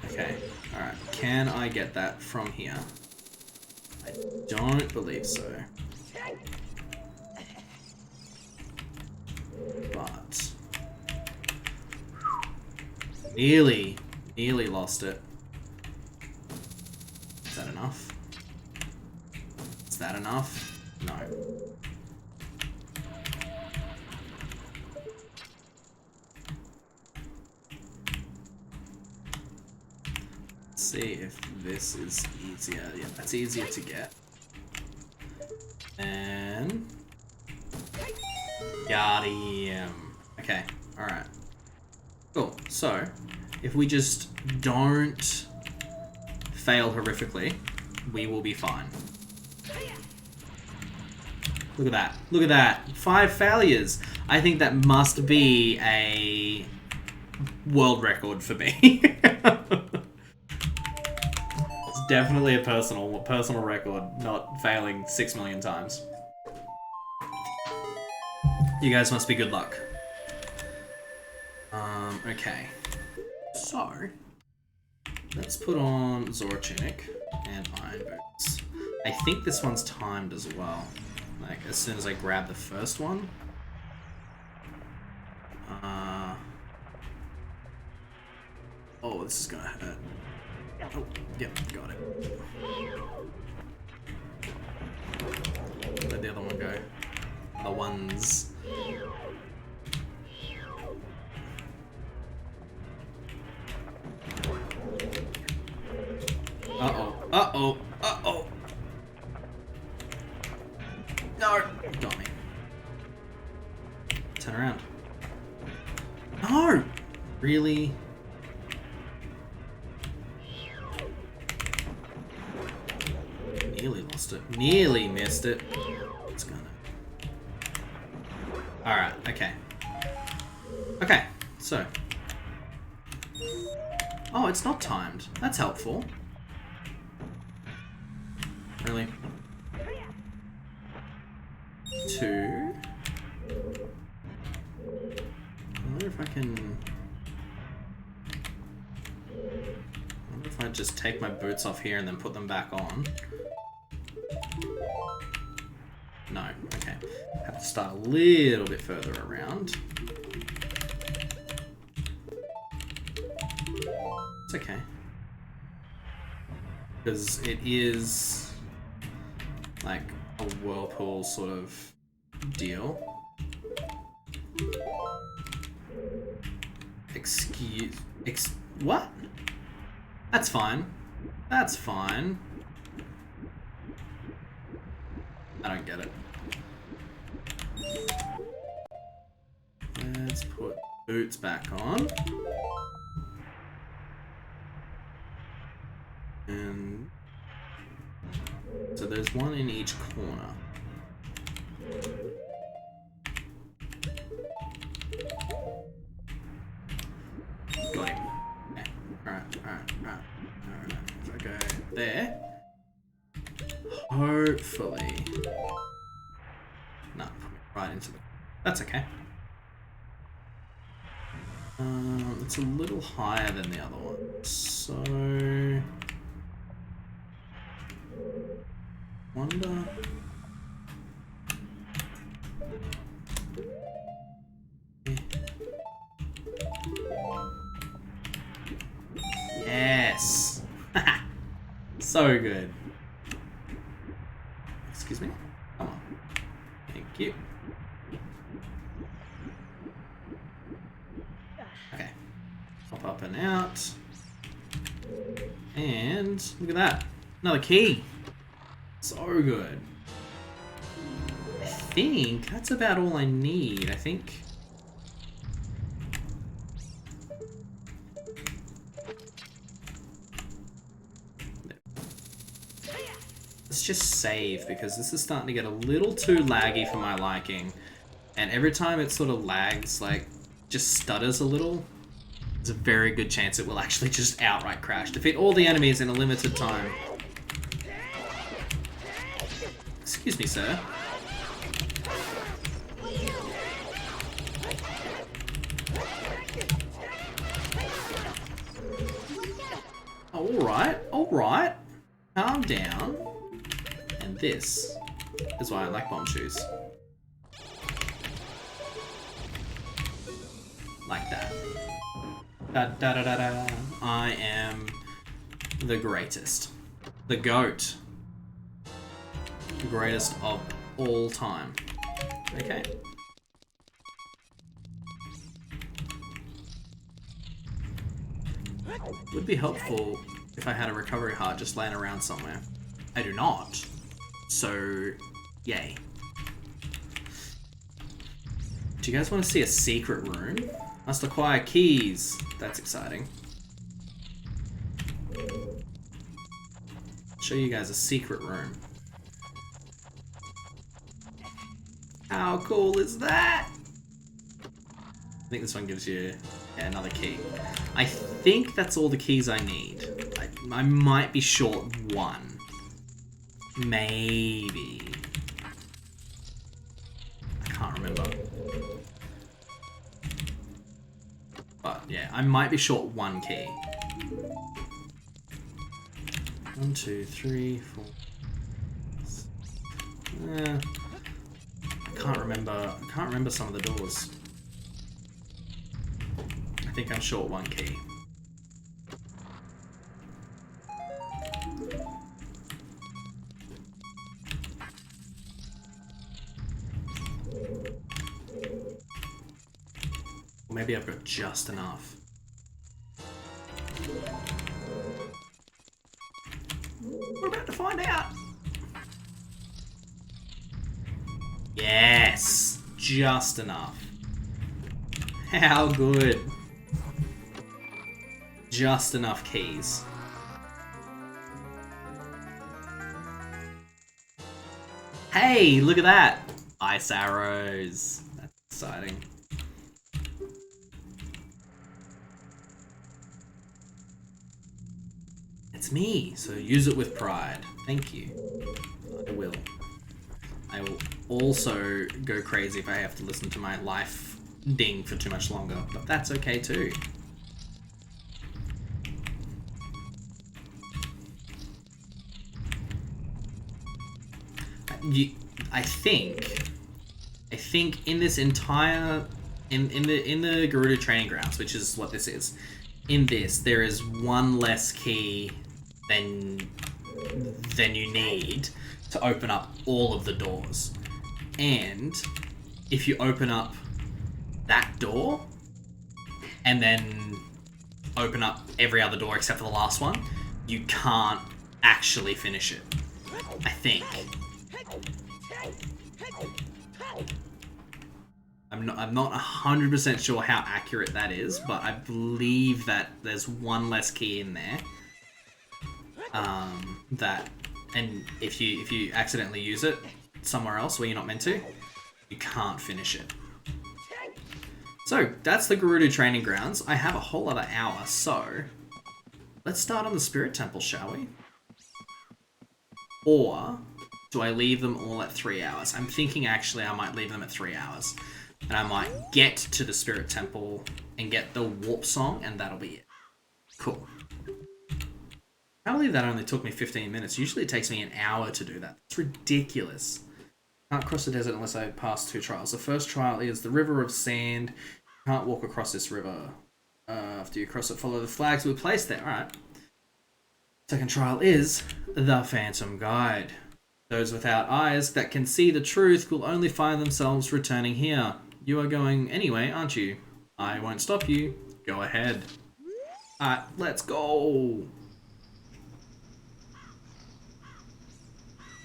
Okay, alright. Can I get that from here? I don't believe so. But nearly lost it. Is that enough? Is that enough? No. Let's see if this is easier. Yeah, that's easier to get. And Yardium. Okay, alright. Cool. So, if we just don't fail horrifically, we will be fine. Look at that. Look at that. 5 failures. I think that must be a world record for me. It's definitely a personal record, not failing 6 million times. You guys must be good luck. Okay. So, let's put on Zoro Tunic and Iron Boots. I think this one's timed as well. Like, as soon as I grab the first one. Oh, this is gonna hurt. Oh, yep, got it. Where'd the other one go? The ones. Uh-oh. Uh-oh. Uh-oh. No! Got me. Turn around. No! Really? Nearly lost it. Nearly missed it. It's gonna... Alright, okay. Okay, so... Oh, it's not timed. That's helpful. Really? 2. I wonder if I can... I wonder if I just take my boots off here and then put them back on. No, okay. Have to start a little bit further around. It's okay. Because it is like a whirlpool sort of deal. What? That's fine. That's fine. I don't get it. Let's put boots back on. And so there's one in each corner. Got him. Okay. Alright. If I go there, hopefully. No, right into the... That's okay. It's a little higher than the other one, so... Wonder... Yes! So good. Excuse me? Come on. Thank you. Okay. Hop up and out. And look at that. Another key. So good. I think that's about all I need. I think... Let's just save, because this is starting to get a little too laggy for my liking. And every time it sort of lags, like, just stutters a little, there's a very good chance it will actually just outright crash. Defeat all the enemies in a limited time. Excuse me, sir. Alright, alright. Calm down. And this is why I like bomb shoes. Like that. Da da da da da. I am the greatest. The GOAT. The greatest of all time. Okay. Would be helpful if I had a recovery heart just laying around somewhere. I do not. So, yay. Do you guys want to see a secret room? Must acquire keys. That's exciting. Show you guys a secret room. How cool is that? I think this one gives you another key. I think that's all the keys I need. I might be short one. Maybe. I can't remember. But yeah, I might be short one key. 1, 2, 3, 4. I can't remember some of the doors. I think I'm short one key. Or maybe I've got just enough. We're about to find out. Yes, just enough. How good. Just enough keys. Hey, look at that. Ice arrows. That's exciting. It's me, so use it with pride. Thank you. I will. I will also go crazy if I have to listen to my life ding for too much longer, but that's okay too. I think in this entire in the Gerudo Training Grounds, which is what this is, in this there is one less key than you need to open up all of the doors. And if you open up that door and then open up every other door except for the last one, you can't actually finish it. I think. I'm not 100% sure how accurate that is, but I believe that there's one less key in there. And if you accidentally use it somewhere else where you're not meant to, you can't finish it. So that's the Gerudo Training Grounds. I have a whole other hour, so let's start on the Spirit Temple, shall we? Or do I leave them all at 3 hours? I'm thinking actually I might leave them at 3 hours. And I might get to the Spirit Temple and get the warp song, and that'll be it. Cool. I believe that only took me 15 minutes. Usually it takes me an hour to do that. It's ridiculous. Can't cross the desert unless I pass 2 trials. The first trial is the River of Sand. You can't walk across this river. After you cross it, follow the flags we placed there. Alright. Second trial is the Phantom Guide. Those without eyes that can see the truth will only find themselves returning here. You are going anyway, aren't you? I won't stop you. Go ahead. Alright, let's go.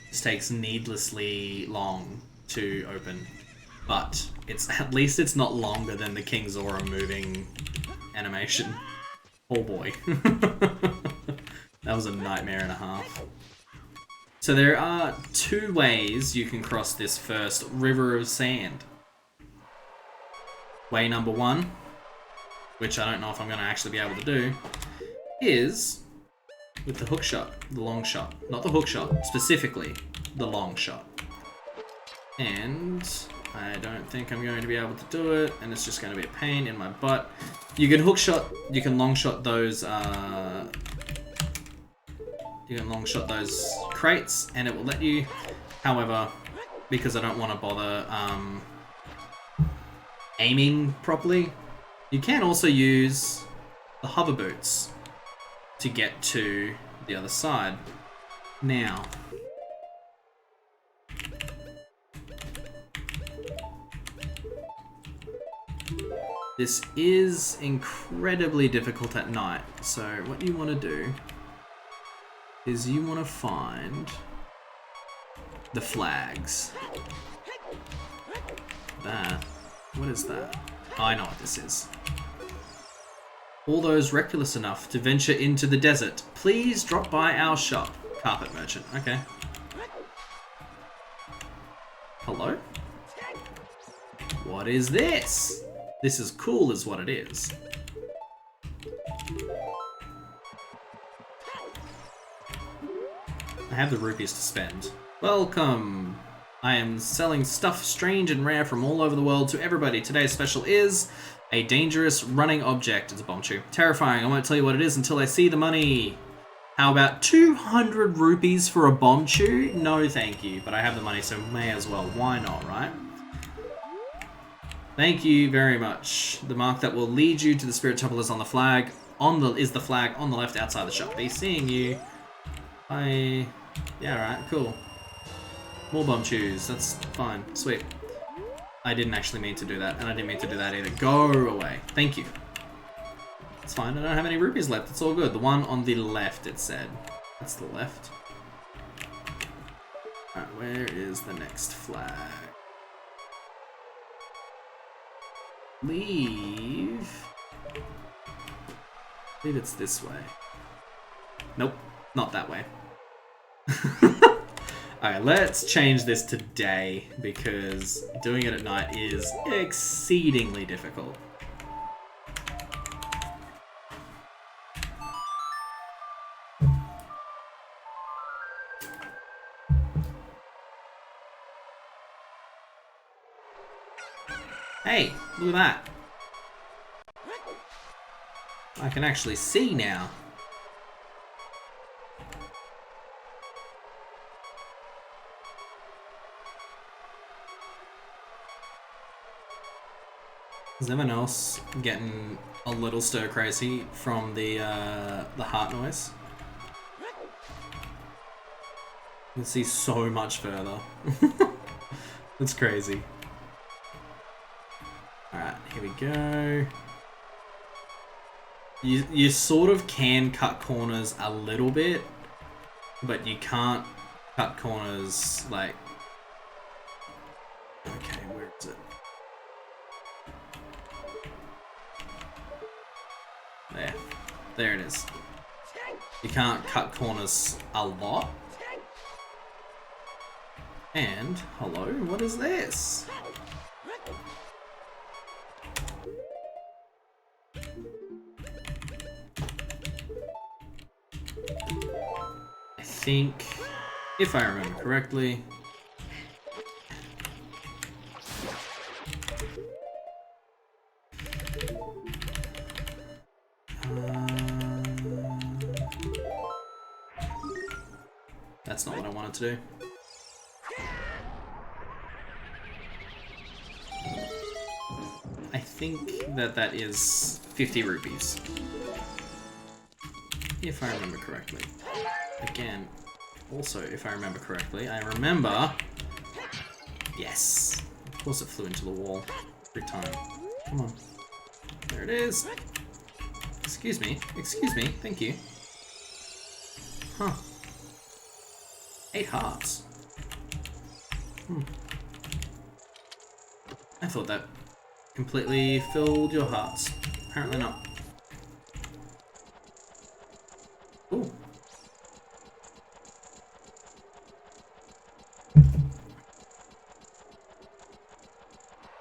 This takes needlessly long to open, but at least it's not longer than the King Zoro moving animation. Oh boy. That was a nightmare and a half. So there are 2 ways you can cross this first River of Sand. Way number 1, which I don't know if I'm going to actually be able to do, is with the hook shot, the long shot. Not the hook shot, specifically the long shot. And I don't think I'm going to be able to do it, and it's just going to be a pain in my butt. You can hook shot, you can long shot those, crates, and it will let you. However, because I don't want to bother aiming properly, you can also use the hover boots to get to the other side. Now, this is incredibly difficult at night, so what you want to do is you want to find the flags. That. What is that? Oh, I know what this is. All those reckless enough to venture into the desert, please drop by our shop. Carpet merchant. Okay. Hello? What is this? This is cool is what it is. I have the rupees to spend. Welcome! I am selling stuff strange and rare from all over the world to everybody. Today's special is a dangerous running object. It's a bomb chew. Terrifying. I won't tell you what it is until I see the money. How about 200 rupees for a bomb chew? No, thank you. But I have the money, so may as well. Why not, right? Thank you very much. The mark that will lead you to the spirit temple is on the flag. Is the flag on the left outside the shop. Be seeing you. Bye. Yeah, right. Cool. More bomb chews. That's fine. Sweet. I didn't actually mean to do that, and I didn't mean to do that either. Go away. Thank you. It's fine. I don't have any rupees left. It's all good. The one on the left, it said. That's the left. Alright, where is the next flag? Leave. I believe it's this way. Nope. Not that way. Alright, let's change this to day, because doing it at night is exceedingly difficult. Hey, look at that. I can actually see now. Is anyone else getting a little stir crazy from the heart noise? You can see so much further. That's crazy. Alright, here we go. You sort of can cut corners a little bit, but you can't cut corners like... Okay, where is it? There it is. You can't cut corners a lot. And, hello, what is this? I think, if I remember correctly, that's not what I wanted to do. I think that is 50 rupees. If I remember correctly. Again, also if I remember correctly, I remember... Yes! Of course it flew into the wall. Every time. Come on. There it is! Excuse me, thank you. Huh. 8 hearts. I thought that completely filled your hearts. Apparently not. Ooh.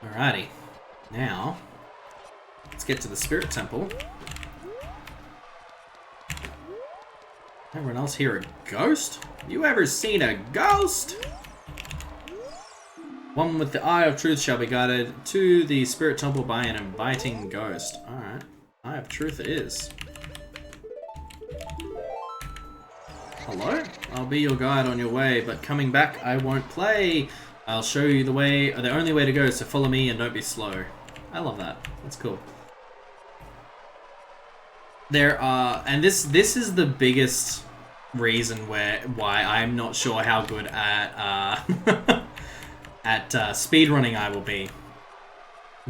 Alrighty. Now, let's get to the Spirit Temple. Everyone else hear a ghost? You ever seen a ghost? One with the Eye of Truth shall be guided to the Spirit Temple by an inviting ghost. Alright. Eye of Truth it is. Hello? I'll be your guide on your way, but coming back I won't play. I'll show you the way, or the only way to go, so follow me and don't be slow. I love that. That's cool. There are, and this is the biggest reason why I'm not sure how good at at speedrunning I will be,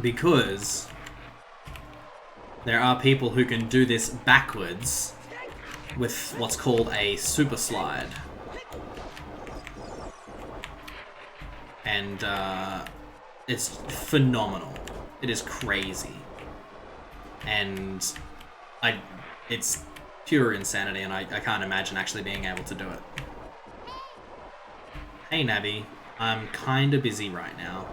because there are people who can do this backwards with what's called a super slide, and it's phenomenal. It is crazy. And it's pure insanity, and I can't imagine actually being able to do it. Hey, Navi. I'm kinda busy right now.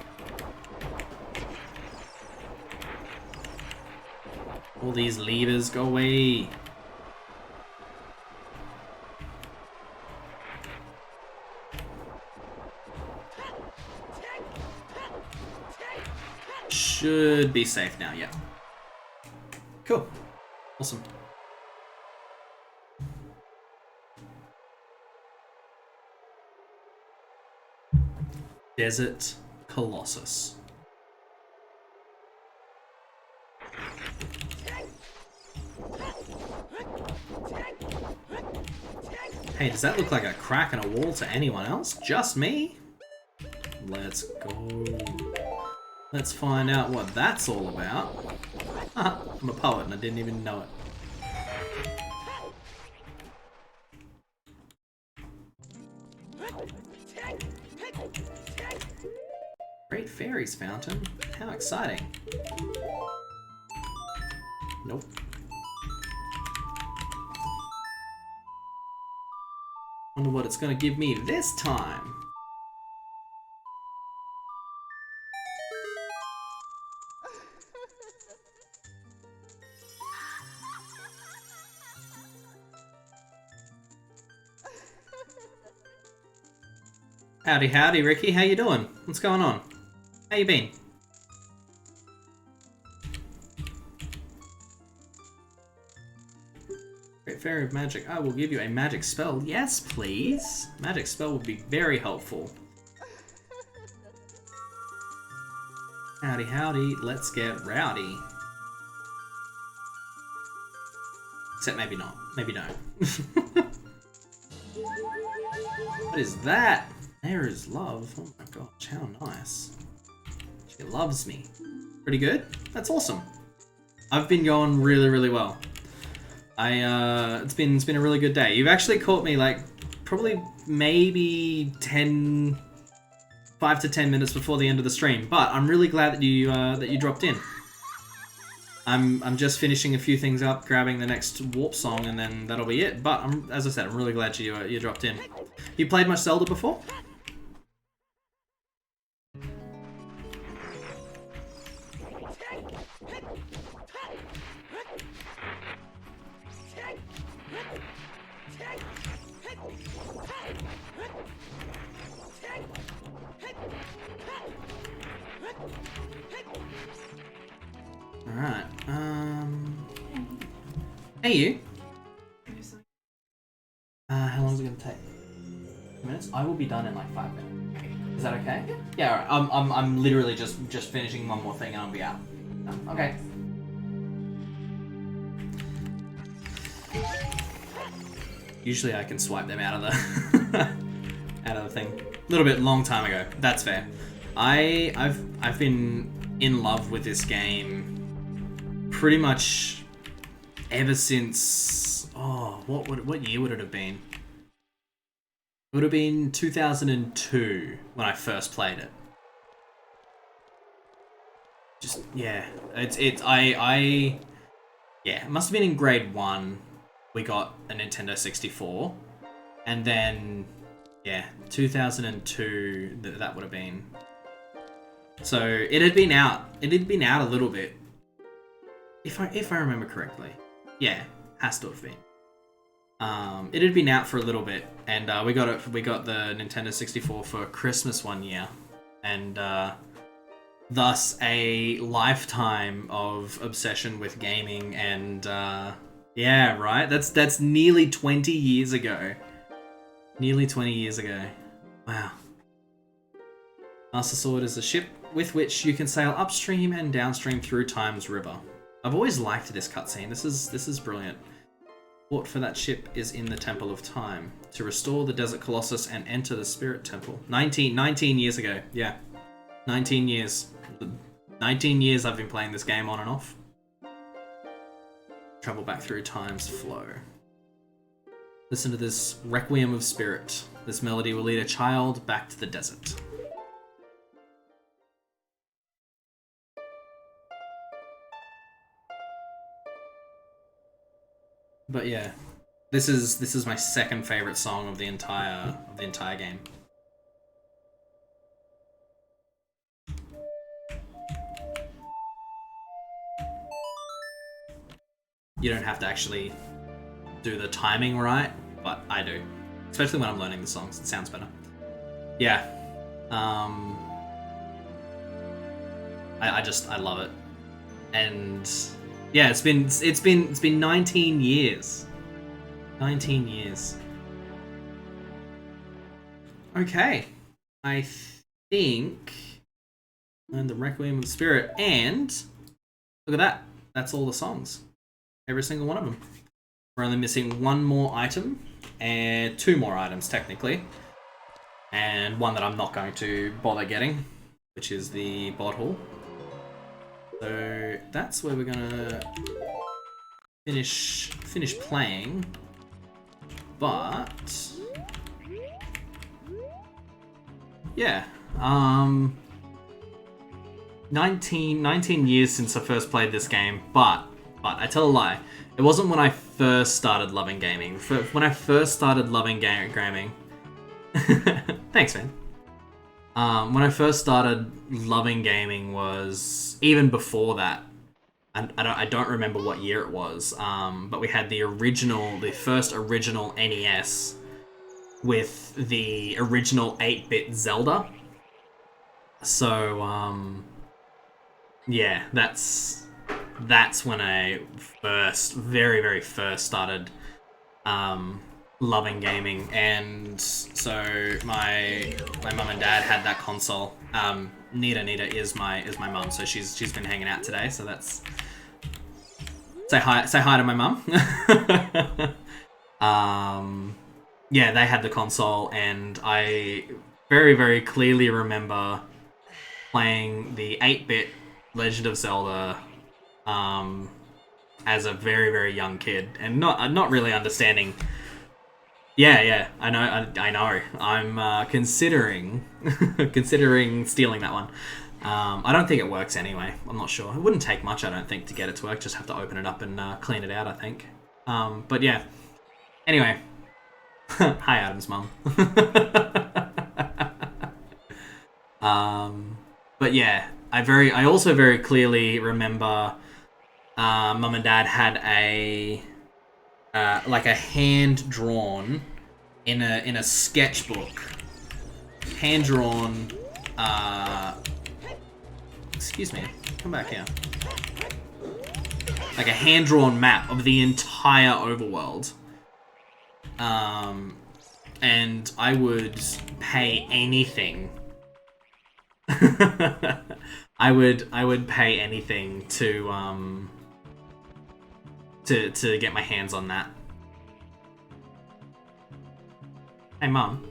All these levers, go away. Should be safe now, yeah. Cool. Awesome. Desert Colossus. Hey, does that look like a crack in a wall to anyone else? Just me? Let's go. Let's find out what that's all about. I'm a poet and I didn't even know it. Great Fairies Fountain? How exciting. Nope. Wonder what it's gonna give me this time. Howdy, howdy, Ricky. How you doing? What's going on? How you been? Great Fairy of Magic. I will give you a magic spell. Yes, please. Magic spell would be very helpful. Howdy, howdy. Let's get rowdy. Except maybe not. Maybe no. What is that? There is love. Oh my gosh, how nice. She loves me. Pretty good? That's awesome. I've been going really, really well. It's been a really good day. You've actually caught me like probably maybe 5 to 10 minutes before the end of the stream, but I'm really glad that you dropped in. I'm just finishing a few things up, grabbing the next warp song, and then that'll be it. But as I said, I'm really glad you dropped in. You played much Zelda before? Alright, hey you. How long is it gonna take? 2 minutes? I will be done in like 5 minutes. Is that okay? Yeah, alright. I'm literally just finishing one more thing and I'll be out. Okay. Usually I can swipe them out of the out of the thing. A little bit long time ago. That's fair. I've been in love with this game pretty much ever since, what year would it have been? It would have been 2002 when I first played it. Just, yeah, it must have been in grade 1 we got a Nintendo 64, and then, yeah, 2002 that would have been. So it had been out a little bit. If I remember correctly. Yeah, has to have been. It had been out for a little bit, and we got the Nintendo 64 for Christmas one year, and thus a lifetime of obsession with gaming, and yeah, right? That's nearly 20 years ago. Nearly 20 years ago. Wow. Master Sword is a ship with which you can sail upstream and downstream through Time's River. I've always liked this cutscene. This is brilliant. Port for that ship is in the Temple of Time to restore the Desert Colossus and enter the Spirit Temple. 19 years ago. Yeah. 19 years. 19 years I've been playing this game on and off. Travel back through Time's flow. Listen to this Requiem of Spirit. This melody will lead a child back to the desert. But yeah, this is my second favorite song of the entire game. You don't have to actually do the timing right, but I do. Especially when I'm learning the songs, it sounds better. Yeah. I love it. And yeah, it's been 19 years. 19 years. Okay. I think learned the Requiem of the Spirit, and look at that. That's all the songs. Every single one of them. We're only missing one more item, and two more items technically, and one that I'm not going to bother getting, which is the bottle. So that's where we're gonna finish playing. But yeah, 19 years since I first played this game, but I tell a lie. It wasn't when I first started loving gaming. When I first started loving gaming... Thanks, man. When I first started loving gaming was even before that. I don't remember what year it was, but we had the first original NES with the original 8-bit Zelda. So, yeah, that's when I very, very first started loving gaming. And so my mum and dad had that console. Nita is my mum, so she's been hanging out today. So that's say hi to my mum. Yeah, they had the console, and I very, very clearly remember playing the 8-bit Legend of Zelda as a very, very young kid, and not really understanding. Yeah, I know. I'm considering stealing that one. I don't think it works anyway. I'm not sure. It wouldn't take much, I don't think, to get it to work. Just have to open it up and clean it out, I think. But yeah. Anyway. Hi, Adam's mum. But yeah, I also very clearly remember mum and dad had a like a hand drawn in a sketchbook, hand drawn. Excuse me, come back here. Like a hand drawn map of the entire overworld. And I would pay anything. I would pay anything to get my hands on that. Hey, Mum.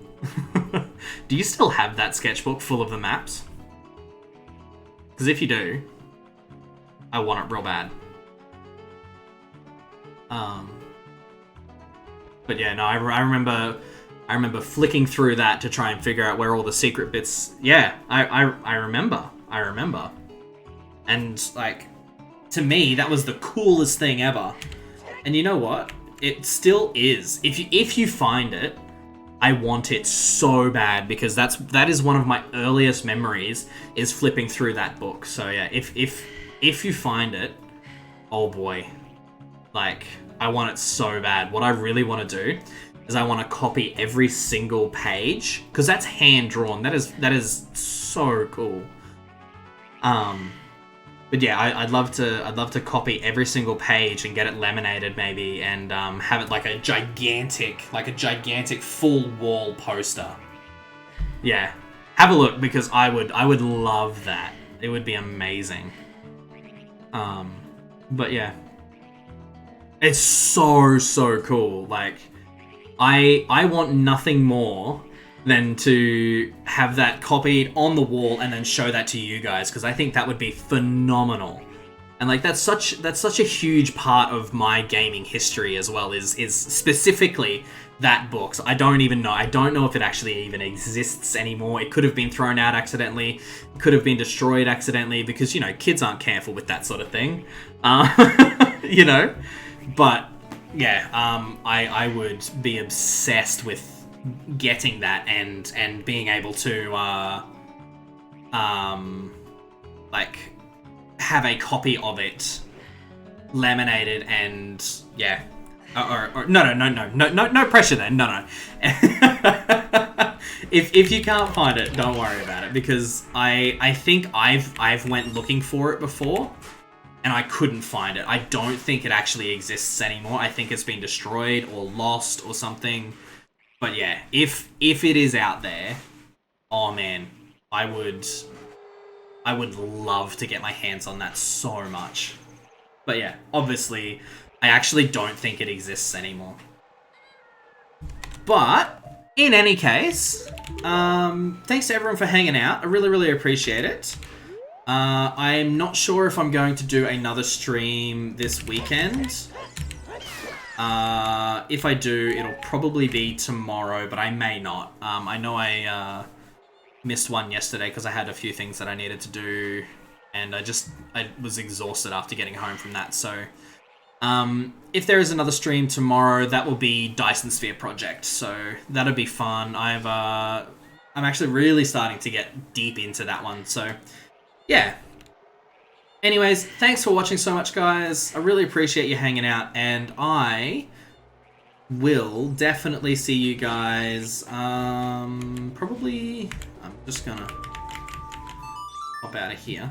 Do you still have that sketchbook full of the maps? Because if you do, I want it real bad. But yeah, no, I remember flicking through that to try and figure out where all the secret bits... Yeah, I remember. And, like, to me, that was the coolest thing ever. And you know what? It still is. If you find it, I want it so bad, because that is one of my earliest memories, is flipping through that book. So yeah, if you find it, oh boy. Like, I want it so bad. What I really want to do is I want to copy every single page, because that's hand drawn. That is so cool. But yeah, I'd love to copy every single page and get it laminated maybe, and have it like a gigantic full wall poster. Yeah, have a look, because I would love that. It would be amazing. But yeah. It's so cool. Like, I want nothing more than to have that copied on the wall and then show that to you guys, because I think that would be phenomenal. And like, that's such a huge part of my gaming history as well, is specifically that book. So I don't know if it actually even exists anymore. It could have been thrown out accidentally, it could have been destroyed accidentally, because, you know, kids aren't careful with that sort of thing. You know? But yeah, I would be obsessed with getting that and being able to like have a copy of it laminated and yeah. Or no pressure then. No. If you can't find it, don't worry about it, because I think I've went looking for it before and I couldn't find it. I don't think it actually exists anymore. I think it's been destroyed or lost or something. But yeah, if it is out there, oh man, I would love to get my hands on that so much. But yeah, obviously, I actually don't think it exists anymore. But in any case, thanks to everyone for hanging out. I really, really appreciate it. I'm not sure if I'm going to do another stream this weekend. If I do, it'll probably be tomorrow, but I may not. I know I missed one yesterday because I had a few things that I needed to do, and I was exhausted after getting home from that. So, if there is another stream tomorrow, that will be Dyson Sphere Project. So that'll be fun. I'm actually really starting to get deep into that one. So, yeah. Anyways, thanks for watching so much, guys. I really appreciate you hanging out, and I will definitely see you guys, probably, I'm just gonna hop out of here.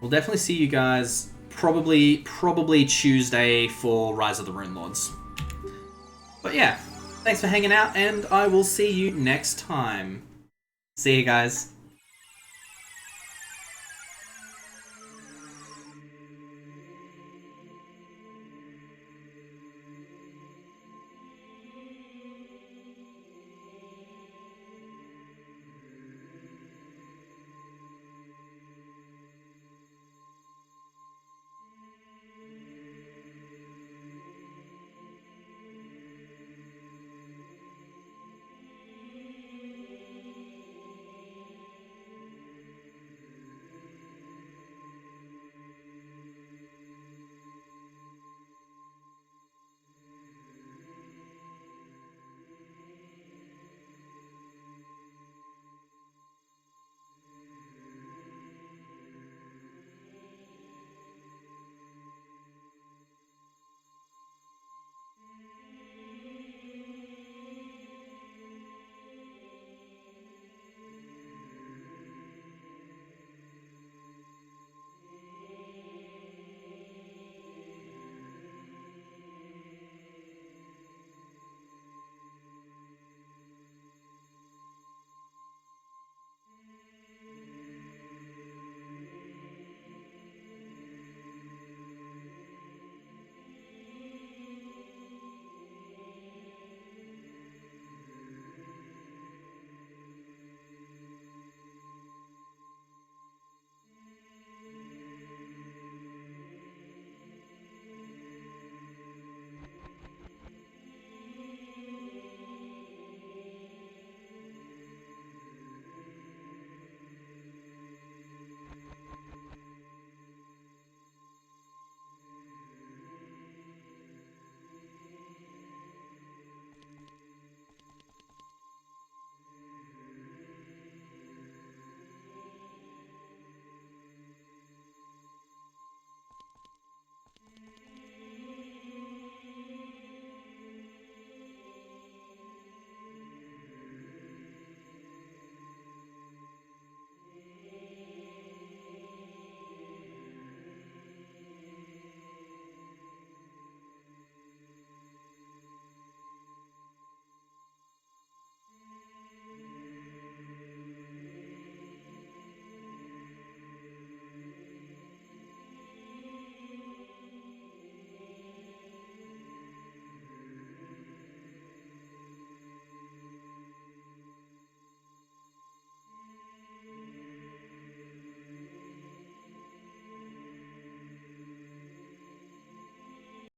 We'll definitely see you guys probably Tuesday for Rise of the Rune Lords. But yeah, thanks for hanging out, and I will see you next time. See you guys.